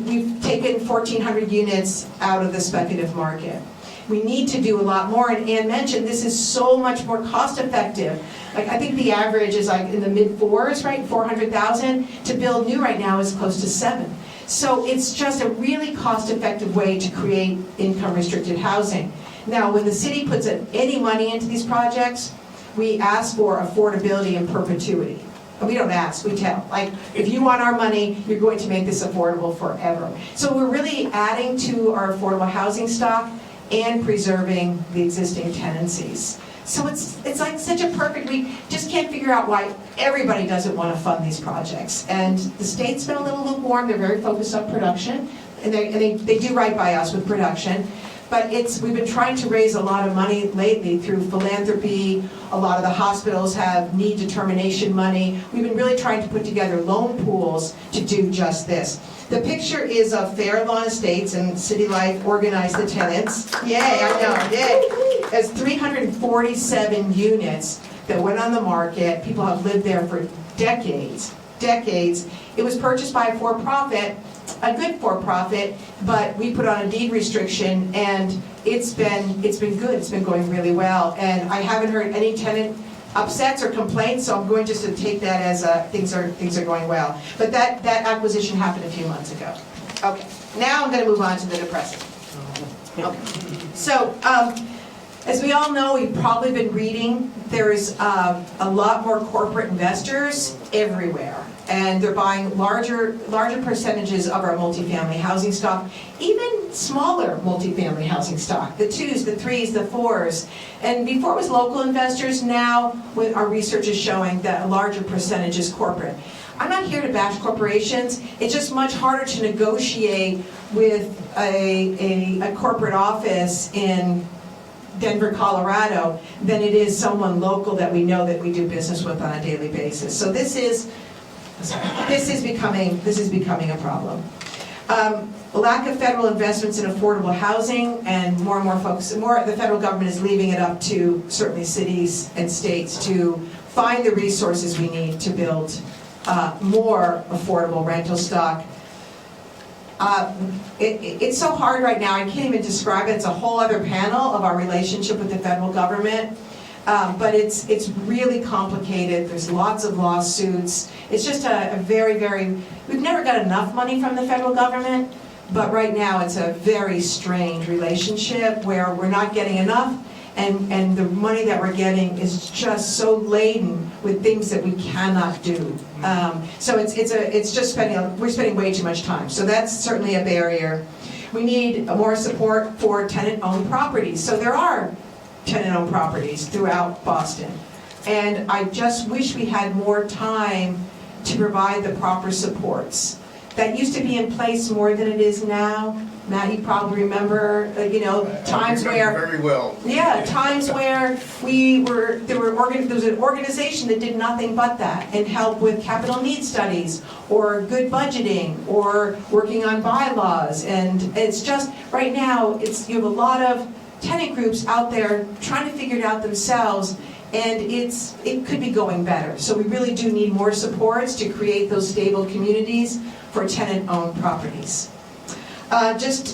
we've taken 1,400 units out of the speculative market. We need to do a lot more, and Ann mentioned this is so much more cost effective. Like, I think the average is like in the mid-4s, right? 400,000. To build new right now is close to 7. So it's just a really cost-effective way to create income-restricted housing. Now, when the city puts any money into these projects, we ask for affordability in perpetuity. And we don't ask, we tell. Like, if you want our money, you're going to make this affordable forever. So we're really adding to our affordable housing stock and preserving the existing tenancies. So it's like such a perfect, we just can't figure out why everybody doesn't want to fund these projects. And the state's been a little lukewarm, they're very focused on production, and they do right by us with production. But we've been trying to raise a lot of money lately through philanthropy. A lot of the hospitals have need determination money. We've been really trying to put together loan pools to do just this. The picture is of Fair Lawn Estates, and City Life organized the tenants. Yay, I know, yay. There's 347 units that went on the market. People have lived there for decades. It was purchased by a for-profit, a good for-profit, but we put on a deed restriction, and it's been good. It's been going really well, and I haven't heard any tenant upsets or complaints, so I'm going just to take that as things are going well. But that acquisition happened a few months ago. Okay, now I'm going to move on to the depressing. Okay, so as we all know, we've probably been reading, there's a lot more corporate investors everywhere, and they're buying larger percentages of our multifamily housing stock, even smaller multifamily housing stock, the 2s, the 3s, the 4s. And before it was local investors, now our research is showing that a larger percentage is corporate. I'm not here to bash corporations. It's just much harder to negotiate with a corporate office in Denver, Colorado, than it is someone local that we know that we do business with on a daily basis. So this is becoming a problem. Lack of federal investments in affordable housing, and more the federal government is leaving it up to certainly cities and states to find the resources we need to build more affordable rental stock. It's so hard right now, I can't even describe it. It's a whole other panel of our relationship with the federal government. But it's really complicated. There's lots of lawsuits. It's just a very, we've never got enough money from the federal government, but right now it's a very strange relationship where we're not getting enough, and the money that we're getting is just so laden with things that we cannot do. So it's just we're spending way too much time. So that's certainly a barrier. We need more support for tenant-owned properties. So there are tenant-owned properties throughout Boston. And I just wish we had more time to provide the proper supports. That used to be in place more than it is now. Matt, you probably remember, times where... Very well. Yeah, times where there was an organization that did nothing but that, and help with capital needs studies, or good budgeting, or working on bylaws. And it's just, right now, you have a lot of tenant groups out there trying to figure it out themselves, and it could be going better. So we really do need more supports to create those stable communities for tenant-owned properties.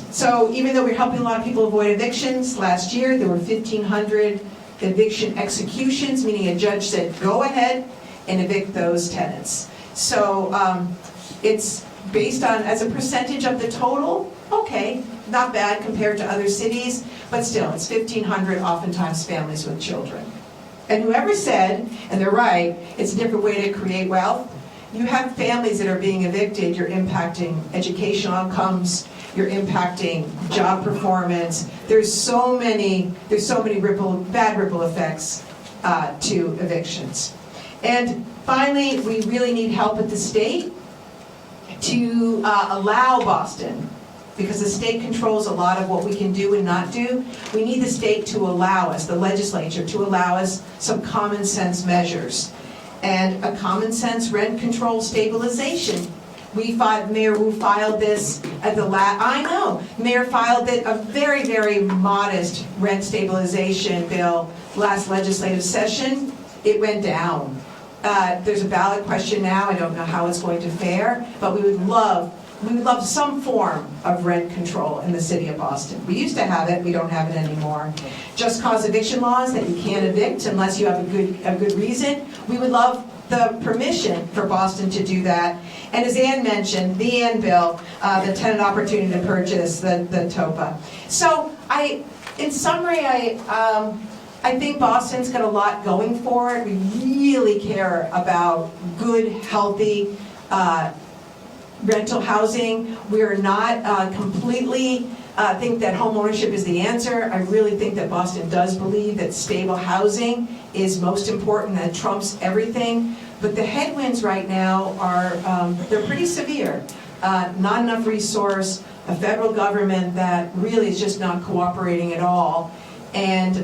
So even though we're helping a lot of people avoid evictions, last year there were 1,500 eviction executions, meaning a judge said, go ahead and evict those tenants. So it's based on, as a percentage of the total, okay, not bad compared to other cities, but still, it's 1,500, oftentimes families with children. And whoever said, and they're right, it's a different way to create wealth, you have families that are being evicted, you're impacting educational outcomes, you're impacting job performance. There's so many bad ripple effects to evictions. And finally, we really need help at the state to allow Boston, because the state controls a lot of what we can do and not do. We need the state to allow us, the legislature, to allow us some common sense measures. And a common sense rent control stabilization. Mayor Wu filed this at the Mayor filed a very, very modest rent stabilization bill last legislative session. It went down. There's a ballot question now. I don't know how it's going to fare, but we would love some form of rent control in the city of Boston. We used to have it, we don't have it anymore. Just cause eviction laws that you can't evict unless you have a good reason. We would love the permission for Boston to do that. And as Ann mentioned, the Ann bill, the tenant opportunity to purchase, the TOPA. So in summary, I think Boston's got a lot going for it. We really care about good, healthy rental housing. We're not completely think that home ownership is the answer. I really think that Boston does believe that stable housing is most important, that trumps everything. But the headwinds right now are, they're pretty severe. Not enough resource, a federal government that really is just not cooperating at all, and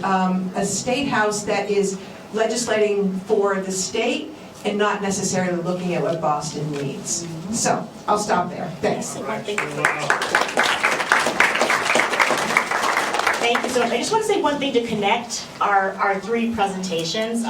a state house that is legislating for the state and not necessarily looking at what Boston needs. So, I'll stop there. Thanks. Thank you so much. I just want to say one thing to connect our three presentations.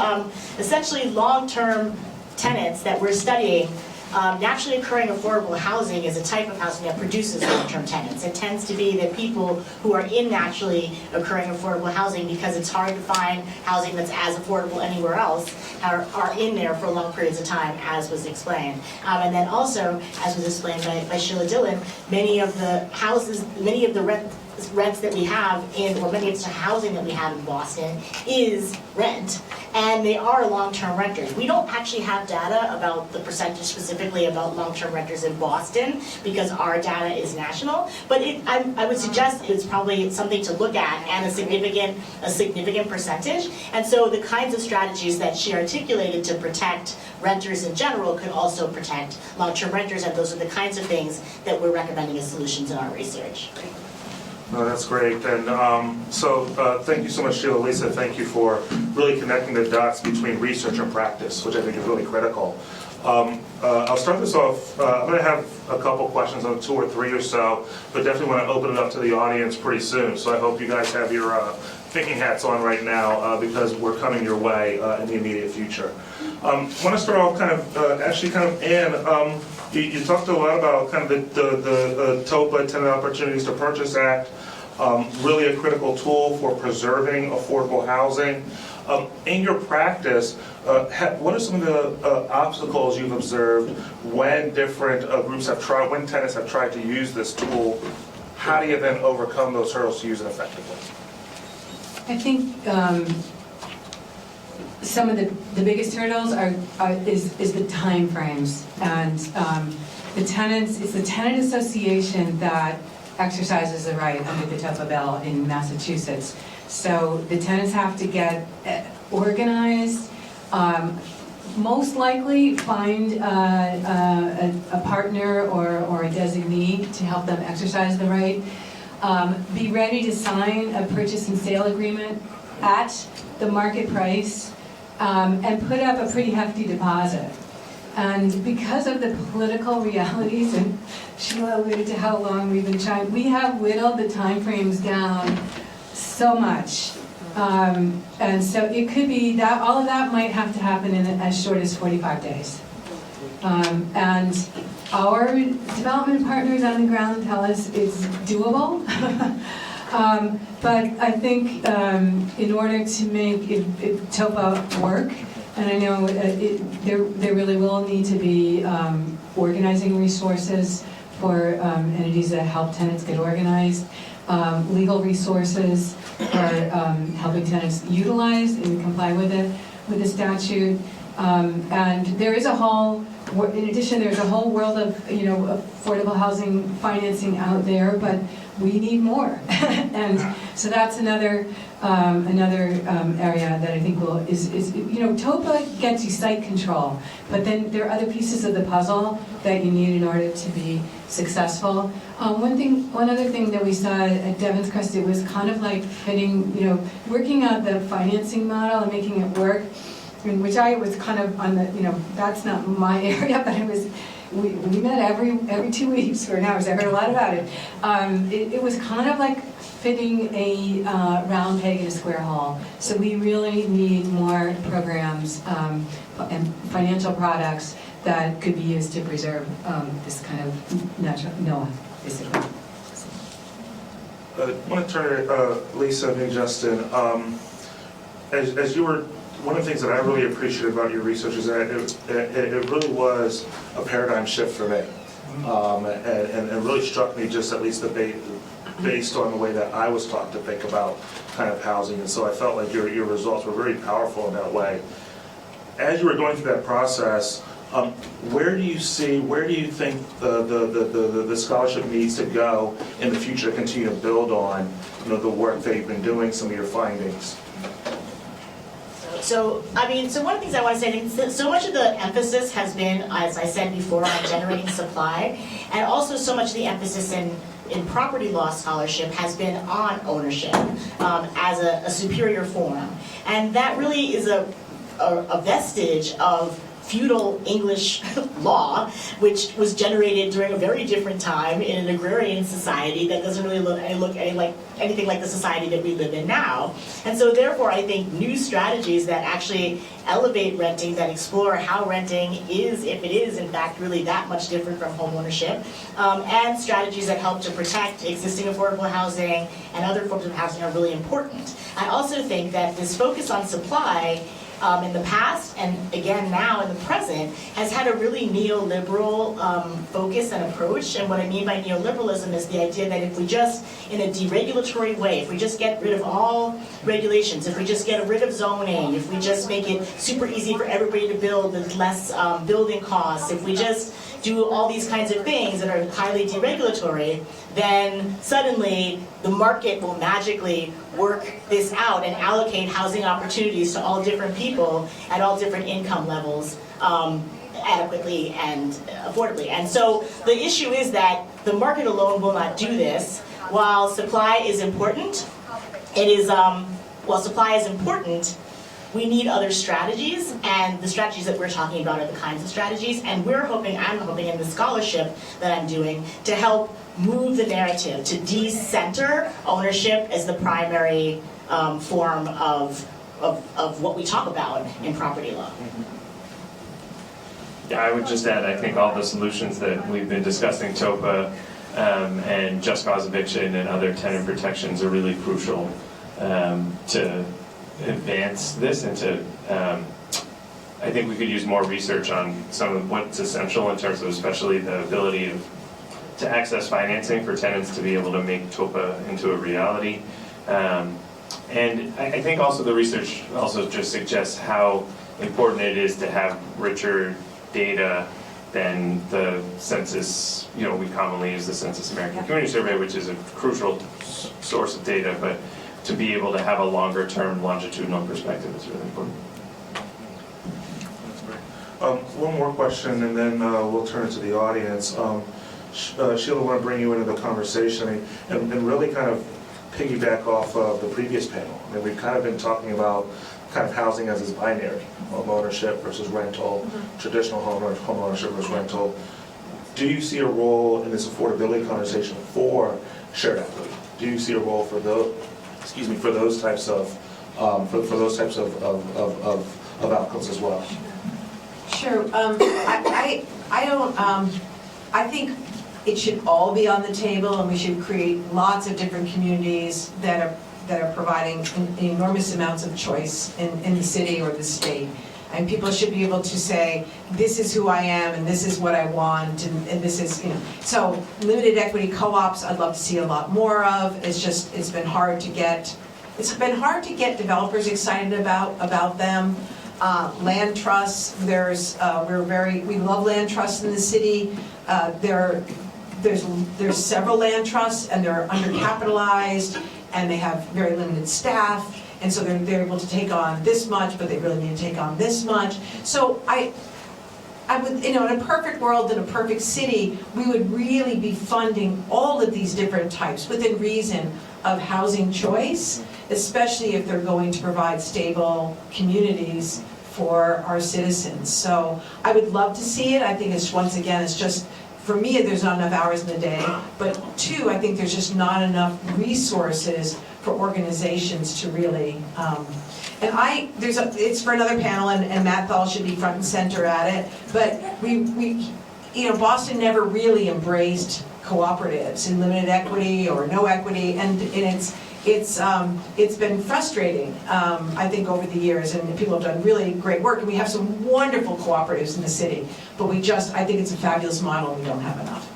Essentially, long-term tenants that we're studying, naturally occurring affordable housing is a type of housing that produces long-term tenants. It tends to be that people who are in naturally occurring affordable housing, because it's hard to find housing that's as affordable anywhere else, are in there for long periods of time, as was explained. And then also, as was explained by Sheila Dillon, many of the rents that we have many of the housing that we have in Boston is rent, and they are long-term renters. We don't actually have data about the percentage specifically about long-term renters in Boston, because our data is national, but I would suggest it's probably something to look at, and a significant percentage. And so the kinds of strategies that she articulated to protect renters in general could also protect long-term renters, and those are the kinds of things that we're recommending as solutions in our research. No, that's great. And thank you so much, Sheila. Lisa, thank you for really connecting the dots between research and practice, which I think is really critical. I'll start this off. I'm going to have a couple questions on 2 or 3 or so, but definitely want to open it up to the audience pretty soon. So I hope you guys have your thinking hats on right now, because we're coming your way in the immediate future. I want to start off Ann, you talked a lot about kind of the TOPA, Tenant Opportunities to Purchase Act, really a critical tool for preserving affordable housing. In your practice, what are some of the obstacles you've observed when different when tenants have tried to use this tool? How do you then overcome those hurdles to use it effectively? I think some of the biggest hurdles is the time frames, and it's the tenant association that exercises the right under the TOPA bill in Massachusetts. So the tenants have to get organized, most likely find a partner or a designee to help them exercise the right, be ready to sign a purchase and sale agreement at the market price, and put up a pretty hefty deposit. And because of the political realities, and Sheila alluded to how long we've been trying, we have whittled the timeframes down so much. And so it could be that all of that might have to happen in as short as 45 days. And our development partners on the ground tell us it's doable. But I think in order to make TOPA work, and I know there really will need to be organizing resources for entities that help tenants get organized, legal resources for helping tenants utilize and comply with the statute. And there is a whole in addition, there's a whole world of, affordable housing financing out there, but we need more. And so that's another area that I think TOPA gets you site control, but then there are other pieces of the puzzle that you need in order to be successful. One other thing that we saw at Devon's Crest, it was kind of like fitting, working out the financing model and making it work, which I was kind of on the, that's not my area, but we met every 2 weeks for an hour, so I heard a lot about it. It was kind of like fitting a round peg in a square hole. So we really need more programs and financial products that could be used to preserve this kind of natural NOAA, basically. I want to turn to Lisa and Justin. As you were, one of the things that I really appreciated about your research is that it really was a paradigm shift for me, and really struck me just at least based on the way that I was taught to think about kind of housing, and so I felt like your results were very powerful in that way. As you were going through that process, where do you think the scholarship needs to go in the future to continue to build on the work that you've been doing, some of your findings? So one of the things I want to say, I think so much of the emphasis has been, as I said before, on generating supply, and also so much of the emphasis in property law scholarship has been on ownership as a superior form. And that really is a vestige of feudal English law, which was generated during a very different time in an agrarian society that doesn't really look anything like the society that we live in now. And so therefore I think new strategies that actually elevate renting, that explore how renting is, if it is in fact really that much different from home ownership, and strategies that help to protect existing affordable housing and other forms of housing are really important. I also think that this focus on supply in the past, and again now in the present, has had a really neoliberal focus and approach. And what I mean by neoliberalism is the idea that if we just, in a deregulatory way, if we just get rid of all regulations, if we just get rid of zoning, if we just make it super easy for everybody to build with less building costs, if we just do all these kinds of things that are highly deregulatory, then suddenly the market will magically work this out and allocate housing opportunities to all different people at all different income levels adequately and affordably. And so the issue is that the market alone will not do this. While supply is important, we need other strategies, and the strategies that we're talking about are the kinds of strategies, and I'm hoping in the scholarship that I'm doing to help move the narrative, to de-center ownership as the primary form of what we talk about in property law. Yeah, I would just add, I think all the solutions that we've been discussing, TOPA and just cause eviction and other tenant protections are really crucial to advance this, and to I think we could use more research on some of what's essential in terms of especially the ability to access financing for tenants to be able to make TOPA into a reality. And I think also the research also just suggests how important it is to have richer data than the census. We commonly use the Census American Community Survey, which is a crucial source of data, but to be able to have a longer term longitudinal perspective is really important. One more question, and then we'll turn to the audience. Sheila, I want to bring you into the conversation and really kind of piggyback off of the previous panel. I mean, we've kind of been talking about kind of housing as this binary, home ownership versus rental, traditional home ownership versus rental. Do you see a role in this affordability conversation for shared equity? Do you see a role for those types of outcomes as well? Sure. I think it should all be on the table, and we should create lots of different communities that are providing enormous amounts of choice in the city or the state. And people should be able to say, this is who I am, and this is what I want, and this is, So limited equity co-ops, I'd love to see a lot more of. It's been hard to get developers excited about them. Land trusts, we love land trusts in the city. There's several land trusts, and they're undercapitalized, and they have very limited staff, and so they're able to take on this much, but they really need to take on this much. So I would, in a perfect world, in a perfect city, we would really be funding all of these different types within reason of housing choice, especially if they're going to provide stable communities for our citizens. So I would love to see it. I think it's, once again, it's just, for me, there's not enough hours in the day, but two, I think there's just not enough resources for organizations to really, it's for another panel, and Matt Thal should be front and center at it, but Boston never really embraced cooperatives in limited equity or no equity, and it's been frustrating, I think, over the years, and people have done really great work, and we have some wonderful cooperatives in the city, but I think it's a fabulous model, and we don't have enough.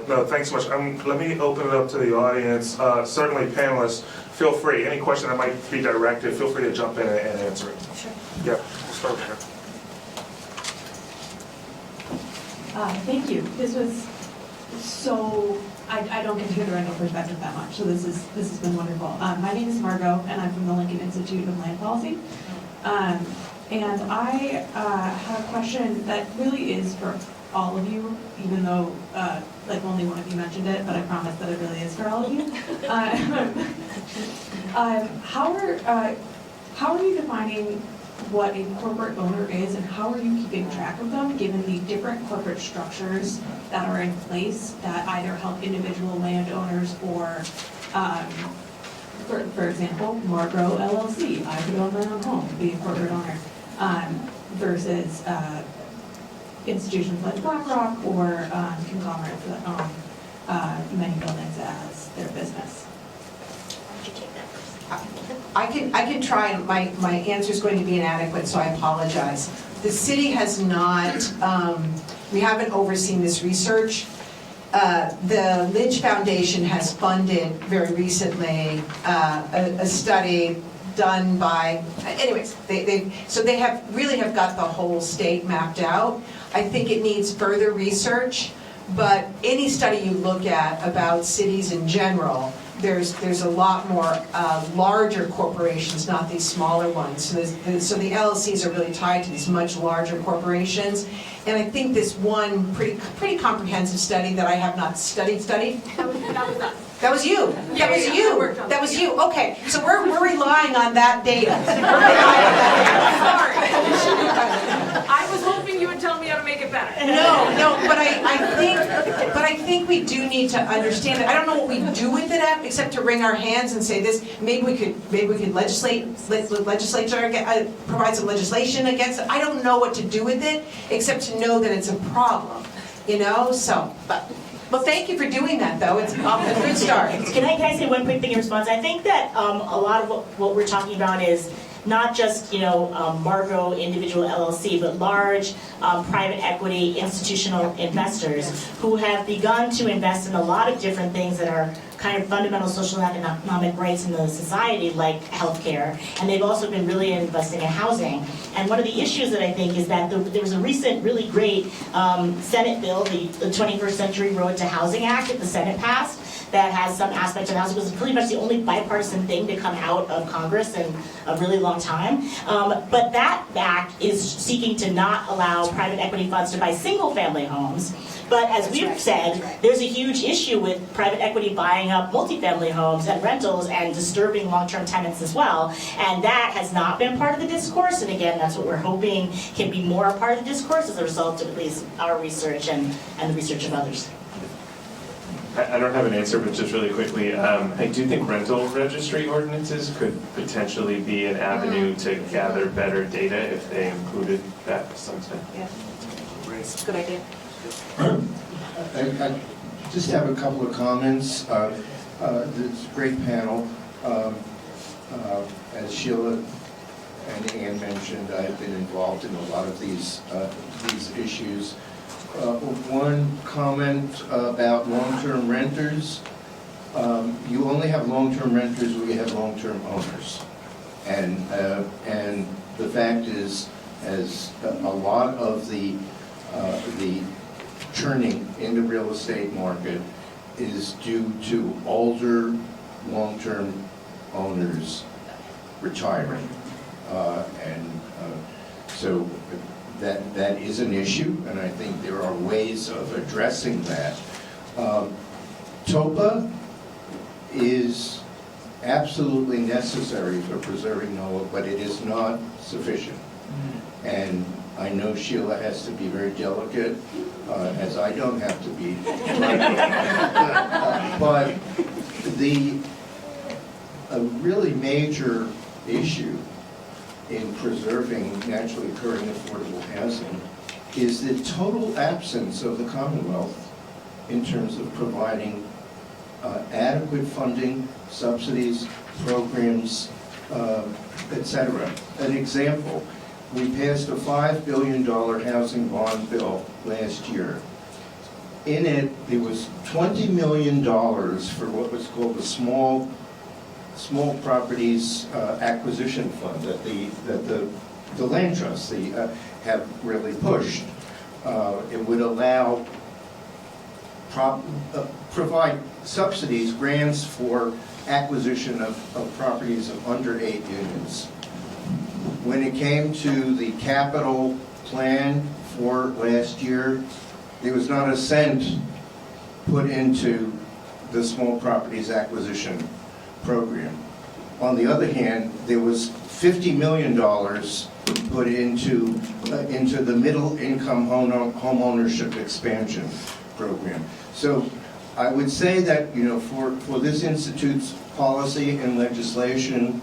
No, thanks so much. Let me open it up to the audience. Certainly, panelists, feel free. Any question that might be directed, feel free to jump in and answer it. Sure. Yeah, we'll start with her. Thank you. This was so, I don't get to hear the rental perspective that much, so this has been wonderful. My name is Margot, and I'm from the Lincoln Institute of Land Policy. And I have a question that really is for all of you, even though only one of you mentioned it, but I promise that it really is for all of you. How are you defining what a corporate owner is, and how are you keeping track of them, given the different corporate structures that are in place that either help individual landowners or, for example, Marlboro LLC, I could own my own home, be a corporate owner, versus institutions like BlackRock or conglomerates that own many buildings as their business. I can try, my answer is going to be inadequate, so I apologize. The city has not, we haven't overseen this research. The Lynch Foundation has funded very recently a study done by, anyways, they have got the whole state mapped out. I think it needs further research, but any study you look at about cities in general, there's a lot more larger corporations, not these smaller ones. So the LLCs are really tied to these much larger corporations. And I think this one pretty comprehensive study that I have not studied. That was you. That was you. That was you. Okay, so we're relying on that data. Sorry. I was hoping you would tell me how to make it better. No, but I think we do need to understand it. I don't know what we do with it except to wring our hands and say this. Maybe we could legislature provide some legislation against it. I don't know what to do with it except to know that it's a problem. So, well, thank you for doing that, though. It's a good start. Can I say one quick thing in response? I think that a lot of what we're talking about is not just Margot individual LLC, but large private equity institutional investors who have begun to invest in a lot of different things that are kind of fundamental social and economic rights in the society, like healthcare, and they've also been really investing in housing. And one of the issues that I think is that there was a recent really great Senate bill, the 21st Century Road to Housing Act that the Senate passed, that has some aspects of housing. It was pretty much the only bipartisan thing to come out of Congress in a really long time. But that act is seeking to not allow private equity funds to buy single-family homes. But as we've said, there's a huge issue with private equity buying up multifamily homes and rentals and disturbing long-term tenants as well. And that has not been part of the discourse. And again, that's what we're hoping can be more a part of the discourse as a result of at least our research and the research of others. I don't have an answer, but just really quickly, I do think rental registry ordinances could potentially be an avenue to gather better data if they included that to some extent. Yeah, good idea. I just have a couple of comments. It's a great panel. As Sheila and Ann mentioned, I've been involved in a lot of these issues. One comment about long-term renters. You only have long-term renters when you have long-term owners. And the fact is, as a lot of the churning in the real estate market is due to older, long-term owners retiring. So that is an issue, and I think there are ways of addressing that. TOPA is absolutely necessary for preserving NOAA, but it is not sufficient. And I know Sheila has to be very delicate, as I don't have to be. But a really major issue in preserving naturally occurring affordable housing is the total absence of the Commonwealth in terms of providing adequate funding, subsidies, programs, etc. An example, we passed a $5 billion housing bond bill last year. In it, there was $20 million for what was called the small properties acquisition fund that the land trusts have really pushed. It would allow provide subsidies, grants for acquisition of properties of under 8 units. When it came to the capital plan for last year, there was not a cent put into the small properties acquisition program. On the other hand, there was $50 million put into the middle income home ownership expansion program. So I would say that, you know, for this institute's policy and legislation,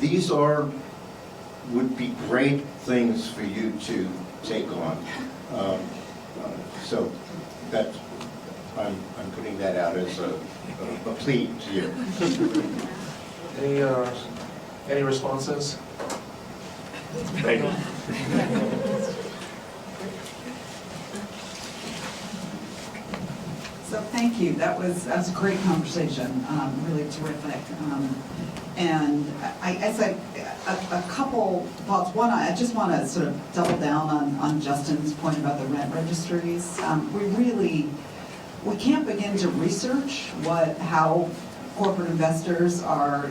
these would be great things for you to take on. So that I'm putting that out as a plea to you. Any responses? Thank you. So thank you. That was a great conversation, really terrific. And I guess a couple thoughts. One, I just want to sort of double down on Justin's point about the rent registries. We can't begin to research how corporate investors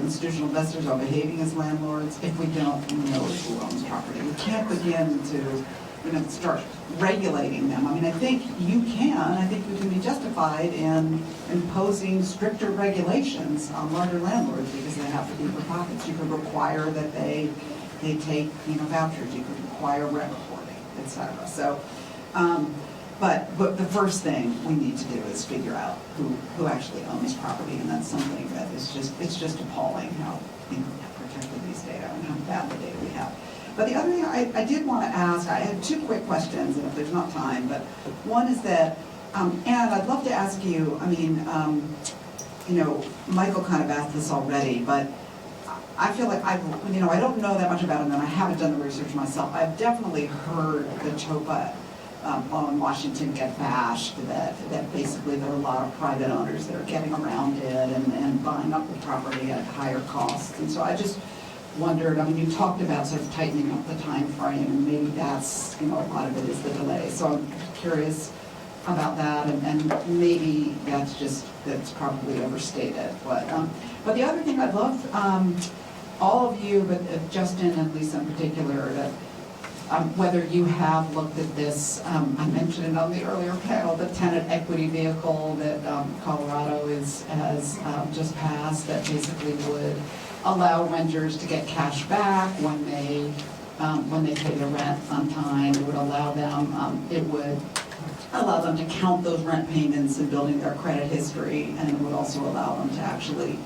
institutional investors are behaving as landlords if we don't know who owns property. We can't begin to start regulating them. I mean, I think you can be justified in imposing stricter regulations on larger landlords because they have to deeper pockets. You could require that they take vouchers. You could require rent reporting, etc. So, but the first thing we need to do is figure out who actually owns property, and that's something that is just appalling how protected these data and how bad the data we have. But the other thing I did want to ask, I had two quick questions, and if there's not time, but one is that, Ann, I'd love to ask you, Michael kind of asked this already, but I feel like I don't know that much about it, and I haven't done the research myself. I've definitely heard the TOPA on Washington get bashed, that basically there are a lot of private owners that are getting around it and buying up the property at higher costs. And so I just wondered, you talked about sort of tightening up the time frame, and maybe that's, a lot of it is the delay. So I'm curious about that, and maybe that's probably overstated. But the other thing I'd love, all of you, but Justin and Lisa in particular, that whether you have looked at this, I mentioned it on the earlier panel, the tenant equity vehicle that Colorado has just passed that basically would allow renters to get cash back when they pay their rent on time. It would allow them to count those rent payments in building their credit history, and it would also allow them to actually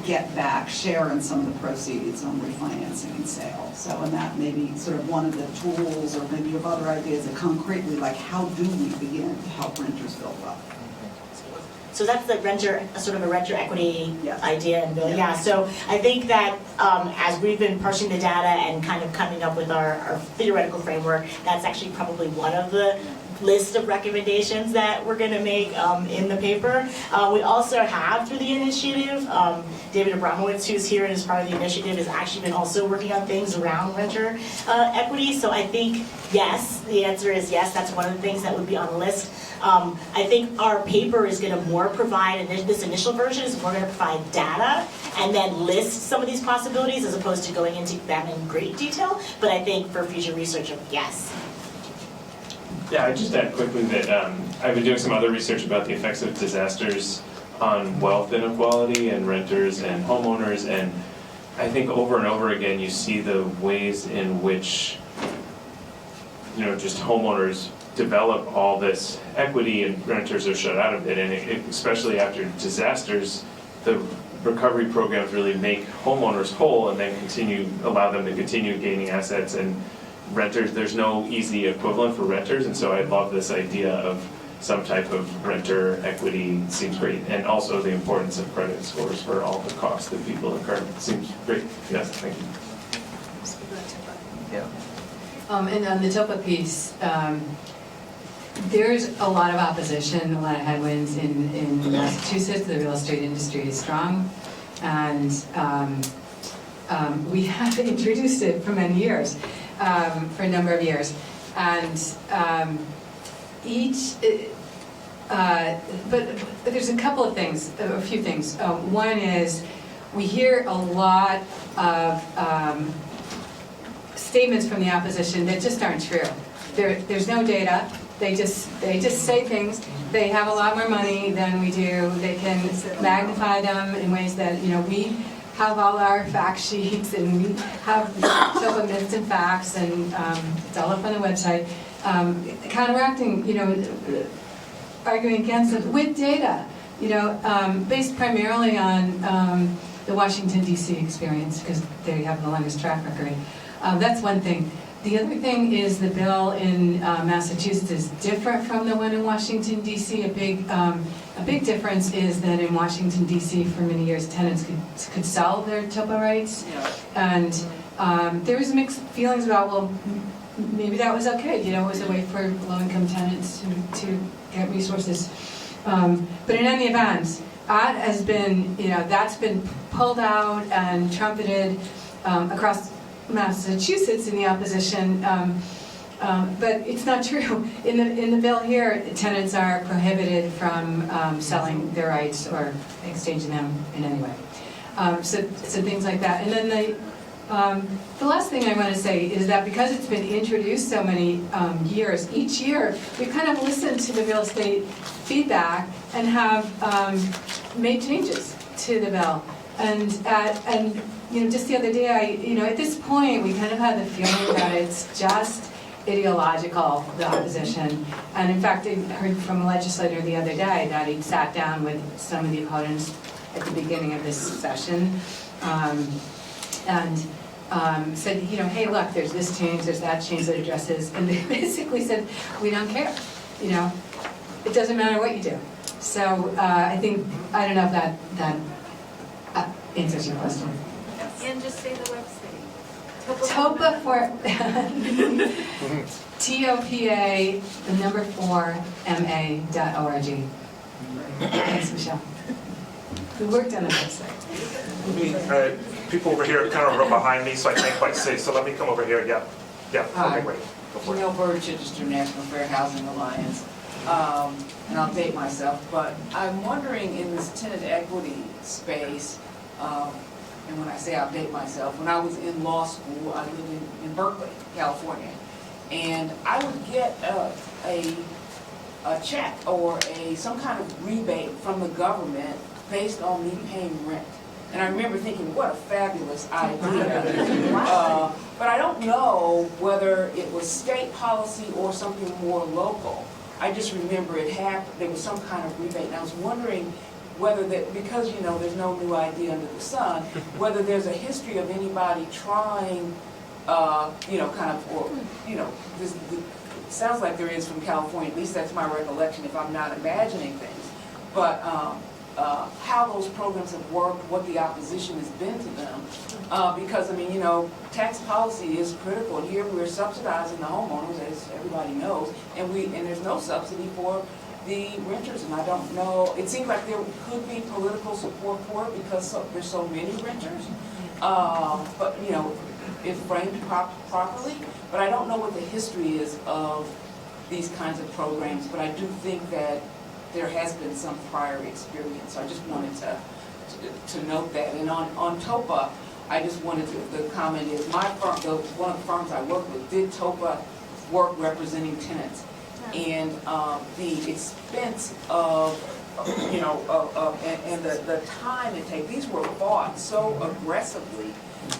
get back, share in some of the proceeds on refinancing and sale. So, and that may be sort of one of the tools, or maybe you have other ideas that concretely, like how do we begin to help renters build wealth? So that's the sort of a renter equity idea and building. Yeah. So I think that as we've been parsing the data and kind of coming up with our theoretical framework, that's actually probably one of the list of recommendations that we're going to make in the paper. We also have, through the initiative, David Abramowitz, who's here and is part of the initiative, has actually been also working on things around renter equity. So I think, yes, the answer is yes, that's one of the things that would be on the list. I think our paper is going to more provide, and this initial version is more going to provide data and then list some of these possibilities as opposed to going into them in great detail. But I think for future research, yes. Yeah, I'd just add quickly that I've been doing some other research about the effects of disasters on wealth inequality and renters and homeowners, and I think over and over again you see the ways in which, you know, just homeowners develop all this equity and renters are shut out of it, and especially after disasters, the recovery programs really make homeowners whole and then allow them to continue gaining assets, and renters, there's no easy equivalent for renters, and so I love this idea of some type of renter equity. Seems great, and also the importance of credit scores for all the costs that people incur. Seems great. Yes, thank you. Yeah. And on the TOPA piece, there's a lot of opposition, a lot of headwinds in Massachusetts. The real estate industry is strong, and we have introduced it for many years, for a number of years, and but there's a couple of things, a few things. One is we hear a lot of statements from the opposition that just aren't true. There's no data. They just say things. They have a lot more money than we do. They can magnify them in ways that, you know, we have all our fact sheets and we have TOPA myths and facts, and it's all up on the website. Counteracting, you know, arguing against it with data, you know, based primarily on the Washington, D.C. experience, because they have the longest track record. That's one thing. The other thing is the bill in Massachusetts is different from the one in Washington, D.C. A big difference is that in Washington, D.C. for many years tenants could sell their TOPA rights, and there was mixed feelings about, well, maybe that was okay, you know, it was a way for low-income tenants to get resources. But in any event, that has been, you know, that's been pulled out and trumpeted across Massachusetts in the opposition, but it's not true. In the bill here, tenants are prohibited from selling their rights or exchanging them in any way. So things like that. And then the last thing I want to say is that because it's been introduced so many years, each year we've kind of listened to the real estate feedback and have made changes to the bill. And you know, just the other day, you know, at this point, we kind of had the feeling that it's just ideological, the opposition. And in fact, I heard from a legislator the other day that he sat down with some of the opponents at the beginning of this session and said, you know, hey, look, there's this change, there's that change that addresses, and they basically said, we don't care, you know, it doesn't matter what you do. So I think, I don't know if that answers your question. And just say the website. TOPA for TOPA, the number 4, MA.org. Thanks, Michelle. We worked on the website. People over here kind of are behind me, so I can't quite see. So let me come over here. Yeah. Okay, great. Go for it. Janelle Burge, Chichester National Fair Housing Alliance. And I'll date myself, but I'm wondering in this tenant equity space, and when I say I'll date myself, when I was in law school, I lived in Berkeley, California, and I would get a check or some kind of rebate from the government based on me paying rent. And I remember thinking, what a fabulous idea. But I don't know whether it was state policy or something more local. I just remember it happened, there was some kind of rebate, and I was wondering whether that, because you know there's no new idea under the sun, whether there's a history of anybody trying, you know, kind of, or, you know, it sounds like there is from California, at least that's my recollection if I'm not imagining things, but how those programs have worked, what the opposition has been to them. Because, I mean, you know, tax policy is critical. Here we're subsidizing the homeowners, as everybody knows, and there's no subsidy for the renters, and I don't know, it seems like there could be political support for it because there's so many renters. But, you know, if framed properly, but I don't know what the history is of these kinds of programs, but I do think that there has been some prior experience. So I just wanted to note that. And on TOPA, I just wanted the comment is my firm, one of the firms I work with, did TOPA work representing tenants. And the expense of, you know, and the time it takes, these were fought so aggressively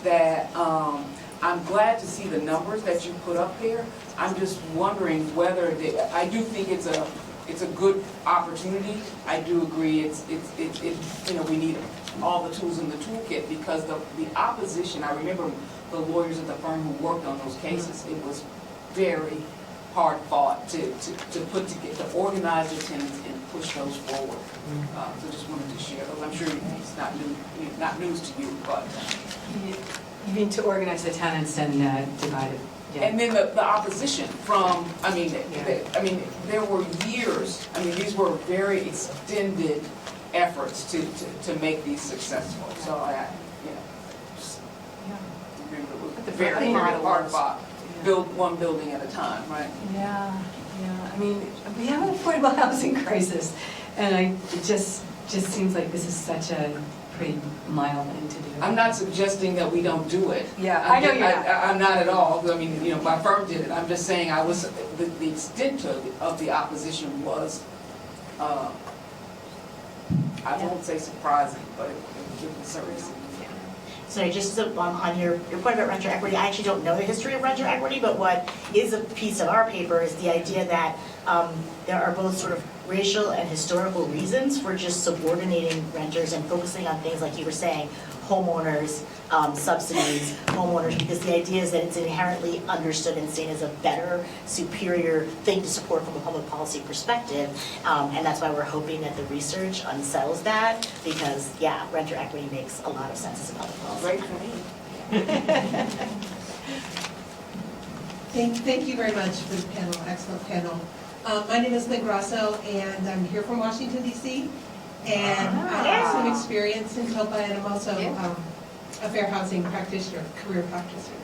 that I'm glad to see the numbers that you put up there. I'm just wondering whether, I do think it's a good opportunity. I do agree it's you know, we need all the tools in the toolkit because the opposition, I remember the lawyers at the firm who worked on those cases, it was very hard fought to put together, to organize the tenants and push those forward. So just wanted to share those. I'm sure it's not news to you, but. You mean to organize the tenants and divide it? Yeah. And then the opposition from, I mean, there were years, I mean, these were very extended efforts to make these successful. So I, you know, just remember it was very hard fought. Build one building at a time, right? Yeah. I mean, we have an affordable housing crisis, and it just seems like this is such a pretty mild thing to do. I'm not suggesting that we don't do it. Yeah, I know you're not. I'm not at all. I mean, you know, my firm did it. I'm just saying the extent of the opposition was, I won't say surprising, but it was certainly significant. So just on your point about renter equity, I actually don't know the history of renter equity, but what is a piece of our paper is the idea that there are both sort of racial and historical reasons for just subordinating renters and focusing on things like you were saying, homeowners, subsidies, homeowners, because the idea is that it's inherently understood and seen as a better, superior thing to support from a public policy perspective. And that's why we're hoping that the research unsettles that, because, yeah, renter equity makes a lot of sense as a public policy. Great for me. Thank you very much for the panel, excellent panel. My name is Lynn Grasso, and I'm here from Washington, D.C. And I have some experience in TOPA, and I'm also a fair housing practitioner, career practitioner.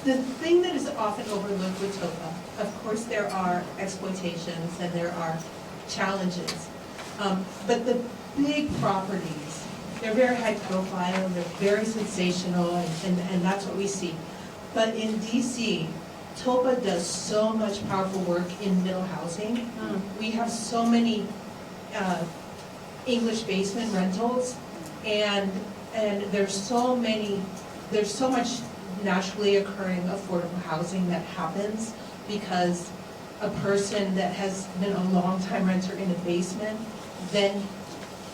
The thing that is often overlooked with TOPA, of course there are exploitations and there are challenges, but the big properties, they're very high profile, they're very sensational, and that's what we see. But in DC, TOPA does so much powerful work in middle housing. We have so many English basement rentals, and there's so much naturally occurring affordable housing that happens because a person that has been a long time renter in a basement then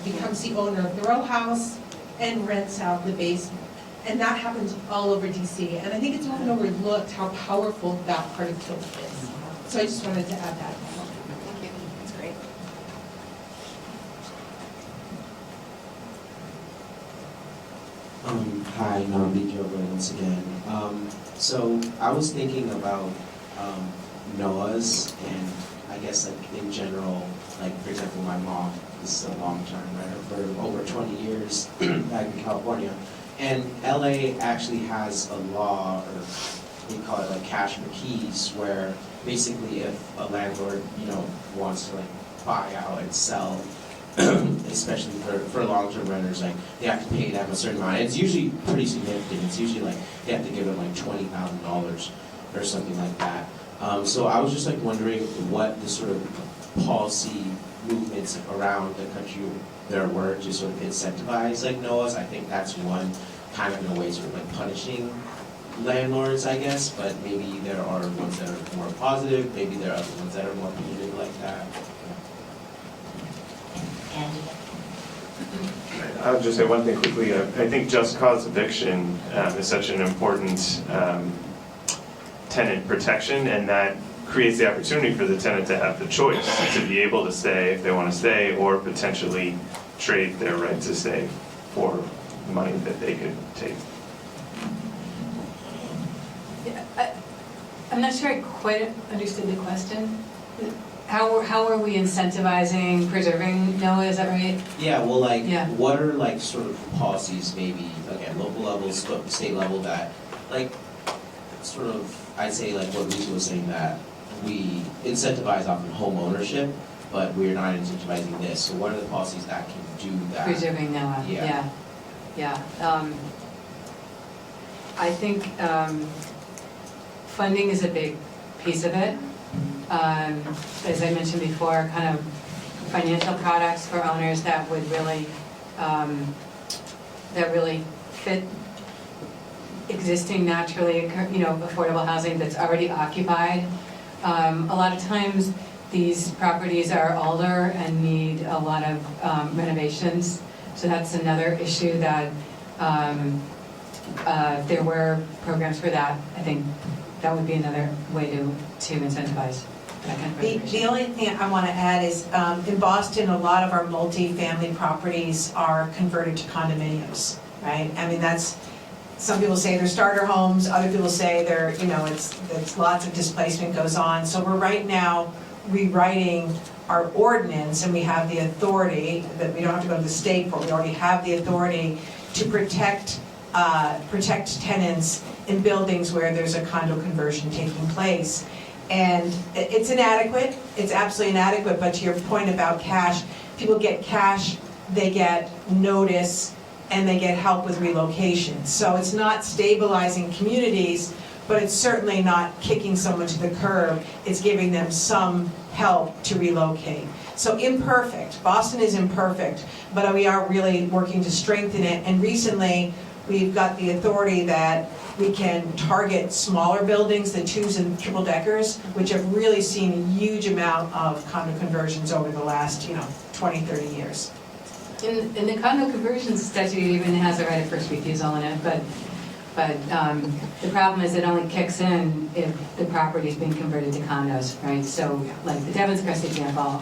becomes the owner of their own house and rents out the basement. And that happens all over DC. And I think it's often overlooked how powerful that part of TOPA is. So I just wanted to add that. Thank you. That's great. Hi, Nambi Gilbert once again. So I was thinking about NOAAs and I guess like in general, like for example, my mom is a long-term renter for over 20 years back in California. And LA actually has a law, or we call it like cash for keys, where basically if a landlord, wants to like buy out and sell, especially for long-term renters, like they have to pay them a certain amount. And it's usually pretty significant. It's usually like they have to give them like $20,000 or something like that. So I was just like wondering what the sort of policy movements around the country there were to sort of incentivize like NOAAs. I think that's one kind of in a way sort of like punishing landlords, I guess, but maybe there are ones that are more positive, maybe there are other ones that are more punitive like that. I'll just say one thing quickly. I think just cause eviction is such an important tenant protection, and that creates the opportunity for the tenant to have the choice to be able to stay if they want to stay, or potentially trade their right to stay for money that they could take. I'm not sure I quite understood the question. How are we incentivizing preserving Noah, is that right? Yeah, well, like, Yeah. what are like sort of policies, maybe, again, local level, state level, that, like, sort of, I'd say like what Lisa was saying, that we incentivize often home ownership, but we're not incentivizing this. So what are the policies that can do that? Preserving Noah, Yeah. yeah. I think funding is a big piece of it. As I mentioned before, kind of financial products for owners that would really, fit existing naturally, affordable housing that's already occupied. A lot of times, these properties are older and need a lot of renovations. So that's another issue that there were programs for that. I think that would be another way to incentivize that kind of preservation. The only thing I want to add is, in Boston, a lot of our multi-family properties are converted to condominiums, right? I mean, some people say they're starter homes, other people say they're, it's lots of displacement goes on. So we're right now rewriting our ordinance, and we have the authority, that we don't have to go to the state for, we already have the authority to protect tenants in buildings where there's a condo conversion taking place. And it's inadequate, it's absolutely inadequate, but to your point about cash, people get cash, they get notice, and they get help with relocation. So it's not stabilizing communities, but it's certainly not kicking someone to the curb. It's giving them some help to relocate. So imperfect, Boston is imperfect, but we are really working to strengthen it. And recently, we've got the authority that we can target smaller buildings, the 2s and triple deckers, which have really seen a huge amount of condo conversions over the last, 20, 30 years. In the condo conversion statute, it even has a right of first refusal in it, but the problem is it only kicks in if the property is being converted to condos, right? So, like the Devon's Crest example.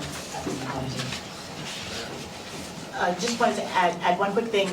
Just wanted to add one quick thing.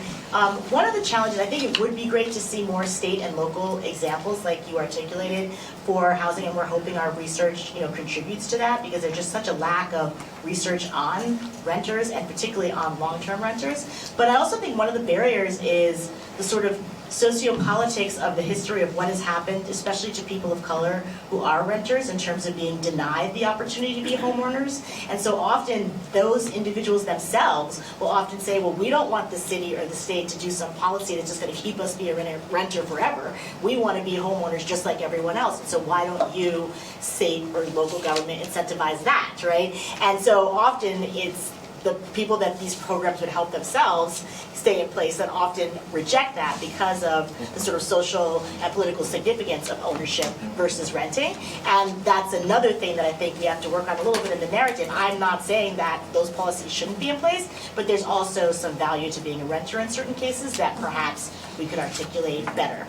One of the challenges, I think it would be great to see more state and local examples like you articulated for housing, and we're hoping our research, contributes to that, because there's just such a lack of research on renters, and particularly on long-term renters. But I also think one of the barriers is the sort of sociopolitics of the history of what has happened, especially to people of color who are renters, in terms of being denied the opportunity to be homeowners. And so often those individuals themselves will often say, well, we don't want the city or the state to do some policy that's just going to keep us being a renter forever. We want to be homeowners just like everyone else. And so why don't you, state or local government, incentivize that, right? And so often it's the people that these programs would help themselves stay in place that often reject that because of the sort of social and political significance of ownership versus renting. And that's another thing that I think we have to work on a little bit in the narrative. I'm not saying that those policies shouldn't be in place, but there's also some value to being a renter in certain cases that perhaps we could articulate better.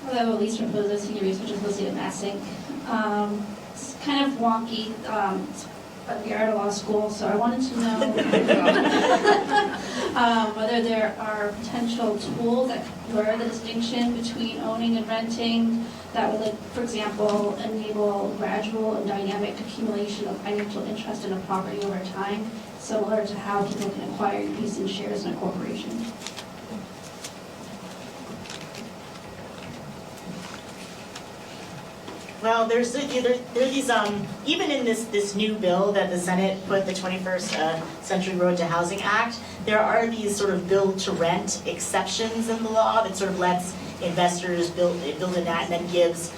Hello, Elise Raposo, Senior Research Associate at Massink. It's kind of wonky, but we are at a law school, so I wanted to know whether there are potential tools that blur the distinction between owning and renting that would, like, for example, enable gradual and dynamic accumulation of financial interest in a property over time, similar to how people can acquire use and shares in a corporation. Well, there are these, even in this new bill that the Senate put, the 21st Century Road to Housing Act, there are these sort of build to rent exceptions in the law that sort of lets investors build in that, and then gives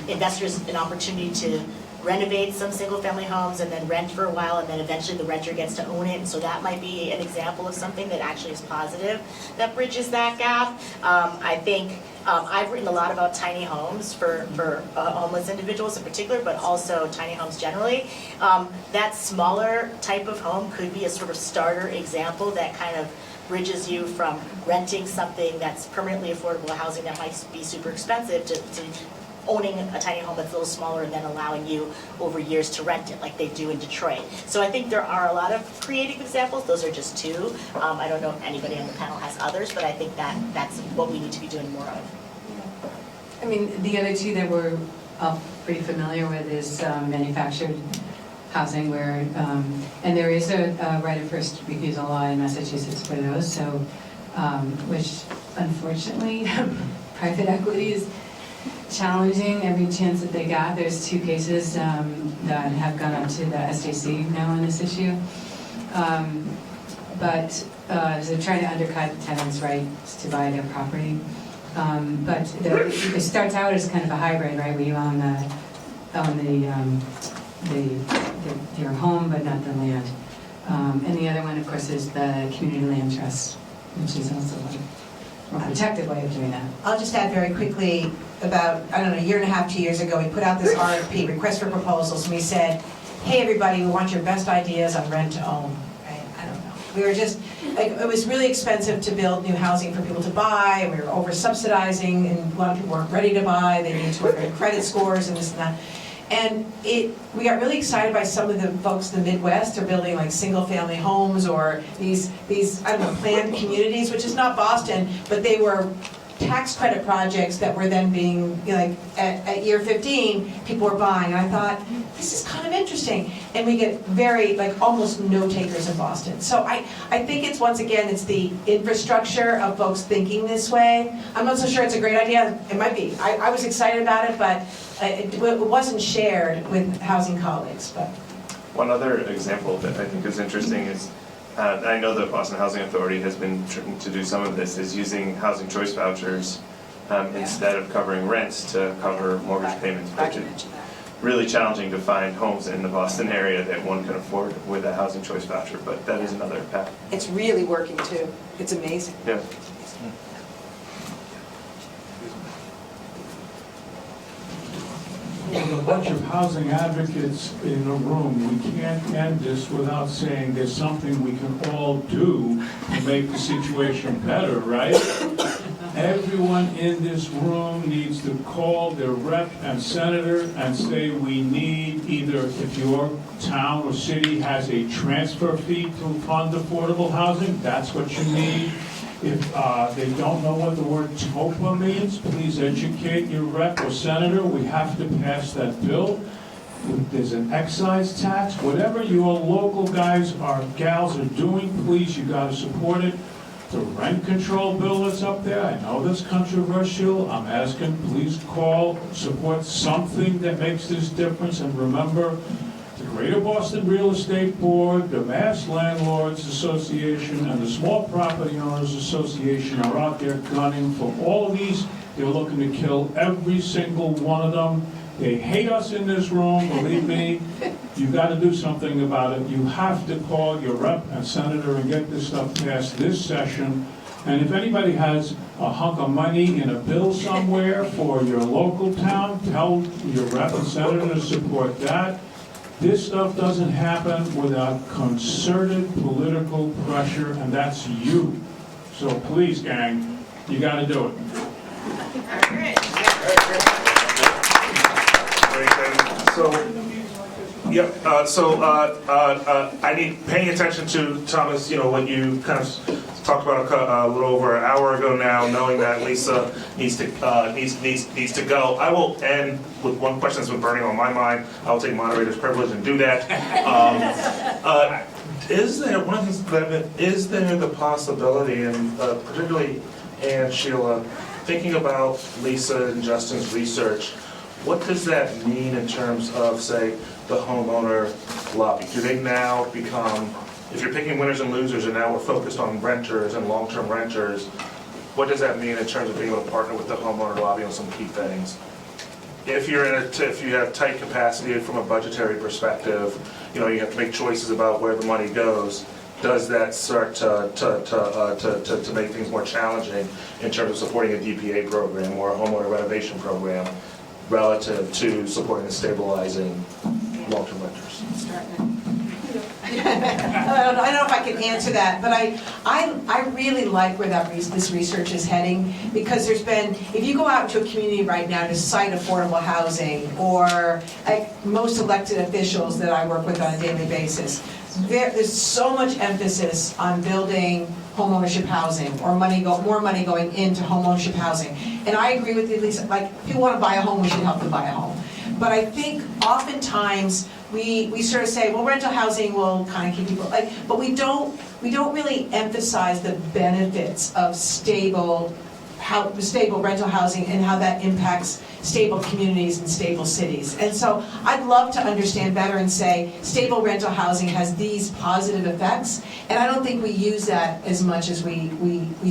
investors an opportunity to renovate some single-family homes and then rent for a while, and then eventually the renter gets to own it. And so that might be an example of something that actually is positive that bridges that gap. I think I've written a lot about tiny homes for homeless individuals in particular, but also tiny homes generally. That smaller type of home could be a sort of starter example that kind of bridges you from renting something that's permanently affordable housing that might be super expensive to owning a tiny home that's a little smaller and then allowing you over years to rent it like they do in Detroit. So I think there are a lot of creative examples. Those are just two. I don't know if anybody on the panel has others, but I think that's what we need to be doing more of. I mean, the other two that we're all pretty familiar with is manufactured housing where, and there is a right of first refusal law in Massachusetts for those, so, which unfortunately, private equity is challenging every chance that they got. There's two cases that have gone up to the SJC now on this issue. So trying to undercut tenants' rights to buy their property. But it starts out as kind of a hybrid, right, where you own your home but not the land. And the other one, of course, is the community land trust, which is also a more protective way of doing that. I'll just add very quickly, about, I don't know, a year and a half, 2 years ago, we put out this RFP, request for proposals, and we said, hey, everybody, we want your best ideas on rent to own. Right? I don't know. We were just, like, it was really expensive to build new housing for people to buy, and we were over-subsidizing, and a lot of people weren't ready to buy, they needed to work on credit scores and this and that. And we got really excited by some of the folks in the Midwest. They're building like single-family homes or these I don't know, planned communities, which is not Boston, but they were tax credit projects that were then being, you know, like at year 15, people were buying. And I thought, this is kind of interesting. And we get very, like, almost no takers in Boston. So I think it's, once again, it's the infrastructure of folks thinking this way. I'm not so sure it's a great idea. It might be. I was excited about it, but it wasn't shared with housing colleagues. But one other example that I think is interesting is, I know the Boston Housing Authority has been trying to do some of this, is using housing choice vouchers instead of covering rents to cover mortgage payments, which is really challenging to find homes in the Boston area that one can afford with a housing choice voucher, but that is another path. it's really working too. It's amazing. Yeah. With a bunch of housing advocates in a room, we can't end this without saying there's something we can all do to make the situation better, right? Everyone in this room needs to call their rep and senator and say we need either, if your town or city has a transfer fee to fund affordable housing, that's what you need. If they don't know what the word TOPA means, please educate your rep or senator. We have to pass that bill. There's an excise tax. Whatever your local guys or gals are doing, please, you got to support it. The rent control bill that's up there, I know that's controversial. I'm asking, please call, support something that makes this difference. And remember, the Greater Boston Real Estate Board, the Mass Landlords Association, and the Small Property Owners Association are out there gunning for all of these. They're looking to kill every single one of them. They hate us in this room, believe me. You've got to do something about it. You have to call your rep and senator and get this stuff passed this session. And if anybody has a hunk of money in a bill somewhere for your local town, tell your rep and senator to support that. This stuff doesn't happen without concerted political pressure, and that's you. So please, gang, you got to do it. I need paying attention to, Thomas, you know, what you kind of talked about a little over an hour ago now, knowing that Lisa needs to go. I will end with one question that's been burning on my mind. I will take moderator's privilege and do that. Is there the possibility, and particularly Anne and Sheila, thinking about Lisa and Justin's research, what does that mean in terms of, say, the homeowner lobby? Do they now become, if you're picking winners and losers and now we're focused on renters and long-term renters, what does that mean in terms of being able to partner with the homeowner lobby on some key things? If you have tight capacity from a budgetary perspective, you know, you have to make choices about where the money goes. Does that start to make things more challenging in terms of supporting a DPA program or a homeowner renovation program relative to supporting and stabilizing long-term renters? I don't know if I can answer that, but I really like where this research is heading, because there's been, if you go out into a community right now to cite affordable housing, or like most elected officials that I work with on a daily basis, there's so much emphasis on building homeownership housing, or more money going into homeownership housing. And I agree with you, Lisa, like, if people want to buy a home, we should help them buy a home. But I think oftentimes we sort of say, well, rental housing will kind of keep people, like, but we don't really emphasize the benefits of stable rental housing and how that impacts stable communities and stable cities. And so I'd love to understand better and say stable rental housing has these positive effects, and I don't think we use that as much as we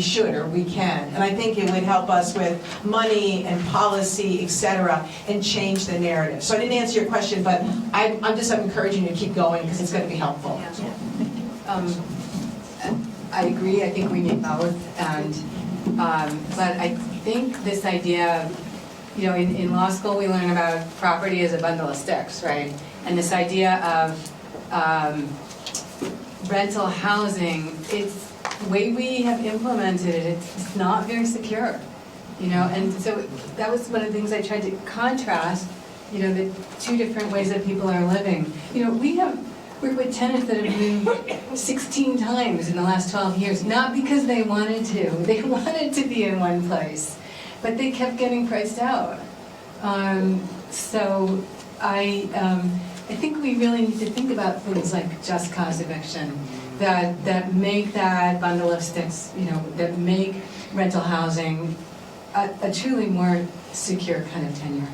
should or we can. And I think it would help us with money and policy, et cetera, and change the narrative. So I didn't answer your question, but I'm encouraging you to keep going because it's going to be helpful. I agree, I think we need both, and but I think this idea of, in law school we learn about property as a bundle of sticks, right? And this idea of rental housing, it's the way we have implemented it, it's not very secure, and so that was one of the things I tried to contrast, the two different ways that people are living. We're with tenants that have moved 16 times in the last 12 years, not because they wanted to. They wanted to be in one place, but they kept getting priced out. So I think we really need to think about things like just cause eviction, that make that bundle of sticks, that make rental housing a truly more secure kind of tenure.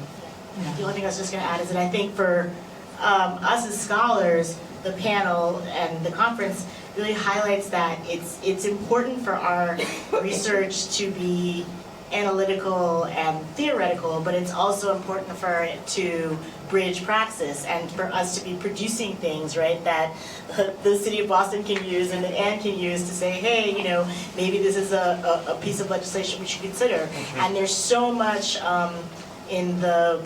The only thing I was just going to add is that I think for us as scholars, the panel and the conference really highlights that it's important for our research to be analytical and theoretical, but it's also important for it to bridge praxis and for us to be producing things, right, that the city of Boston can use and that Anne can use to say, hey, maybe this is a piece of legislation we should consider. And there's so much in the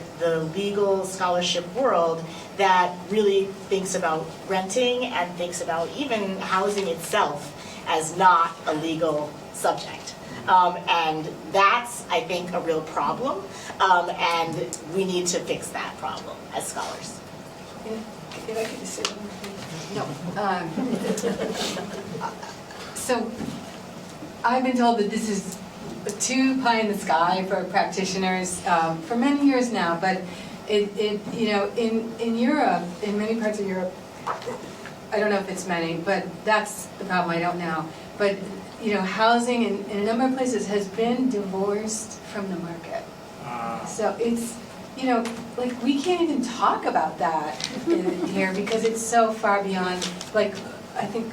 legal scholarship world that really thinks about renting and thinks about even housing itself as not a legal subject. And that's, I think, a real problem, and we need to fix that problem as scholars. If I could just say one more thing. No. So I've been told that this is too pie in the sky for practitioners for many years now, but in Europe, in many parts of Europe, I don't know if it's many, but that's the problem, I don't know. But housing in a number of places has been divorced from the market. So it's, like we can't even talk about that here because it's so far beyond, like I think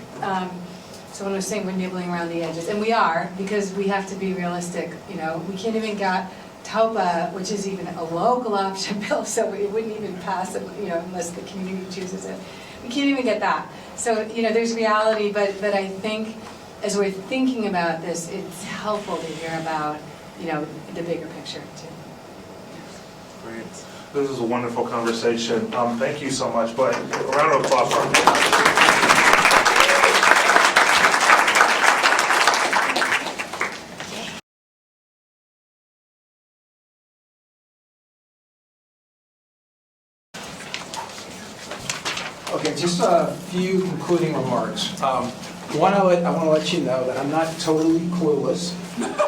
someone was saying we're nibbling around the edges, and we are, because we have to be realistic. We can't even get TOPA, which is even a local option bill, so it wouldn't even pass, unless the community chooses it. We can't even get that. So, there's reality, but I think as we're thinking about this, it's helpful to hear about, the bigger picture too. Great. This is a wonderful conversation. Thank you so much, but a round of applause for me. Okay, just a few concluding remarks. One, I want to let you know that I'm not totally clueless.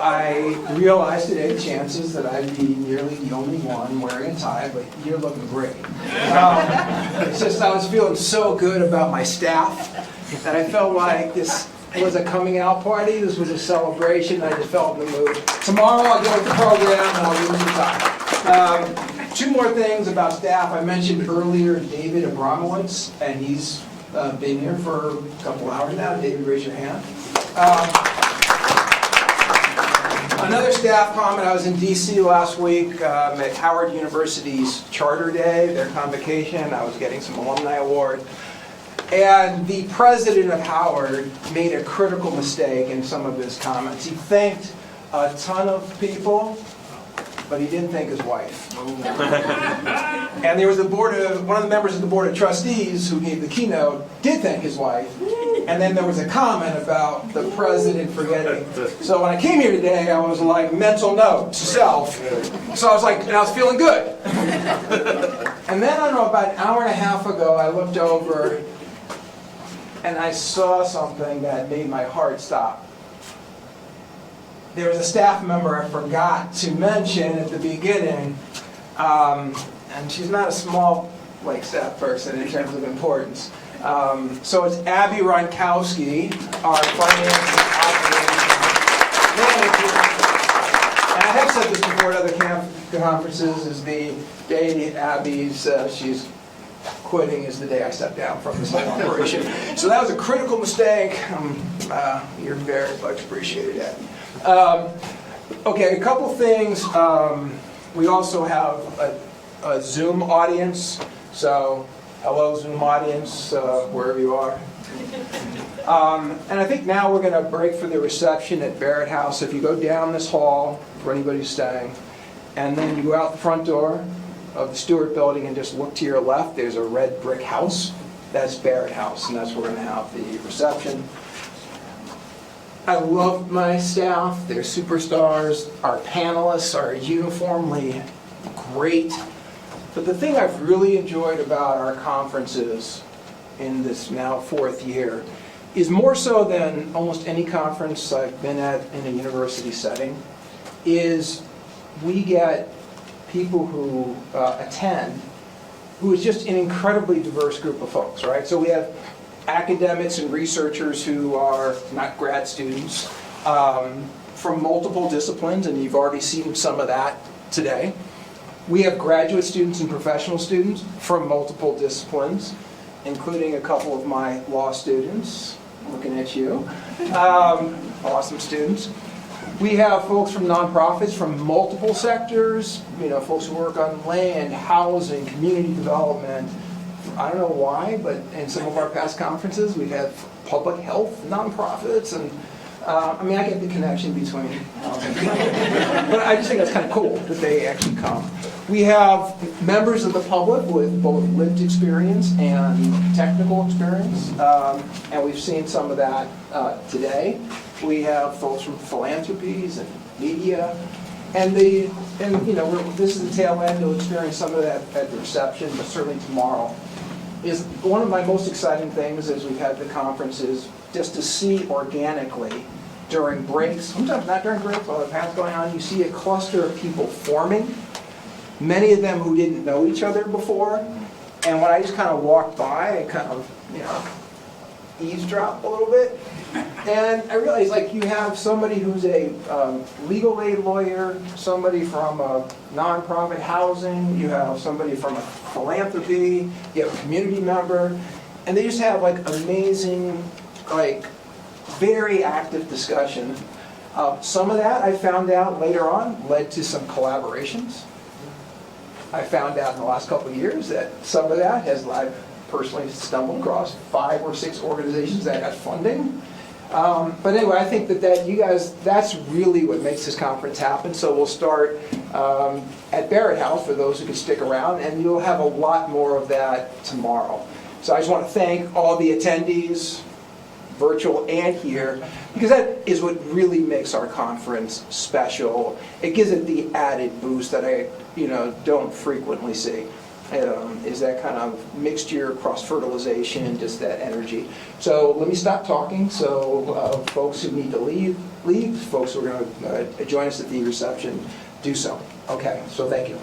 I realize today the chances that I'd be nearly the only one wearing a tie, but you're looking great. It's just I was feeling so good about my staff that I felt like this was a coming out party. This was a celebration. I just felt in the mood. Tomorrow I'll go to the program and I'll use the tie. Two more things about staff. I mentioned earlier David Abramowitz, and he's been here for a couple hours now. David, raise your hand. Another staff comment, I was in DC last week at Howard University's Charter Day, their convocation. I was getting some alumni award. And the president of Howard made a critical mistake in some of his comments. He thanked a ton of people, but he didn't thank his wife. And there was one of the members of the board of trustees who gave the keynote did thank his wife, and then there was a comment about the president forgetting. So when I came here today, I was like, mental note to self. So I was like, and I was feeling good. And then, I don't know, about an hour and a half ago, I looked over and I saw something that made my heart stop. There was a staff member I forgot to mention at the beginning, and she's not a small staff person in terms of importance. So it's Abby Ronkowski, our finance and operations manager. And I have said this before at other conferences, is the day Abby's, she's quitting is the day I step down from this whole operation. So that was a critical mistake. You're very much appreciated, Abby. Okay, a couple things. We also have a Zoom audience. So, hello Zoom audience, wherever you are. And I think now we're going to break for the reception at Barrett House. If you go down this hall, for anybody who's staying, and then you go out the front door of the Stewart Building and just look to your left, there's a red brick house. That's Barrett House, and that's where we're going to have the reception. I love my staff. They're superstars. Our panelists are uniformly great. But the thing I've really enjoyed about our conferences in this now 4th year is more so than almost any conference I've been at in a university setting, is we get people who attend who is just an incredibly diverse group of folks, right? So we have academics and researchers who are not grad students from multiple disciplines, and you've already seen some of that today. We have graduate students and professional students from multiple disciplines, including a couple of my law students, looking at you, awesome students. We have folks from nonprofits from multiple sectors, folks who work on land, housing, community development. I don't know why, but in some of our past conferences, we've had public health nonprofits, and I get the connection between, but I just think that's kind of cool that they actually come. We have members of the public with both lived experience and technical experience, and we've seen some of that today. We have folks from philanthropies and media, and this is the tail end. You'll experience some of that at the reception, but certainly tomorrow. Is one of my most exciting things as we've had the conferences, just to see organically during breaks, sometimes not during breaks, while the panel's going on, you see a cluster of people forming, many of them who didn't know each other before. And when I just kind of walked by, I kind of, eavesdropped a little bit. And I realized, you have somebody who's a legal aid lawyer, somebody from a nonprofit housing, you have somebody from a philanthropy, you have a community member, and they just have amazing, very active discussion. Some of that I found out later on led to some collaborations. I found out in the last couple of years that some of that I've personally stumbled across 5 or 6 organizations that got funding. But anyway, I think that you guys, that's really what makes this conference happen. So we'll start at Barrett House for those who can stick around, and you'll have a lot more of that tomorrow. So I just want to thank all the attendees, virtual and here, because that is what really makes our conference special. It gives it the added boost that I don't frequently see. Is that kind of mixture, cross-fertilization, just that energy. So let me stop talking, so folks who need to leave, folks who are going to join us at the reception, do so. Okay, so thank you.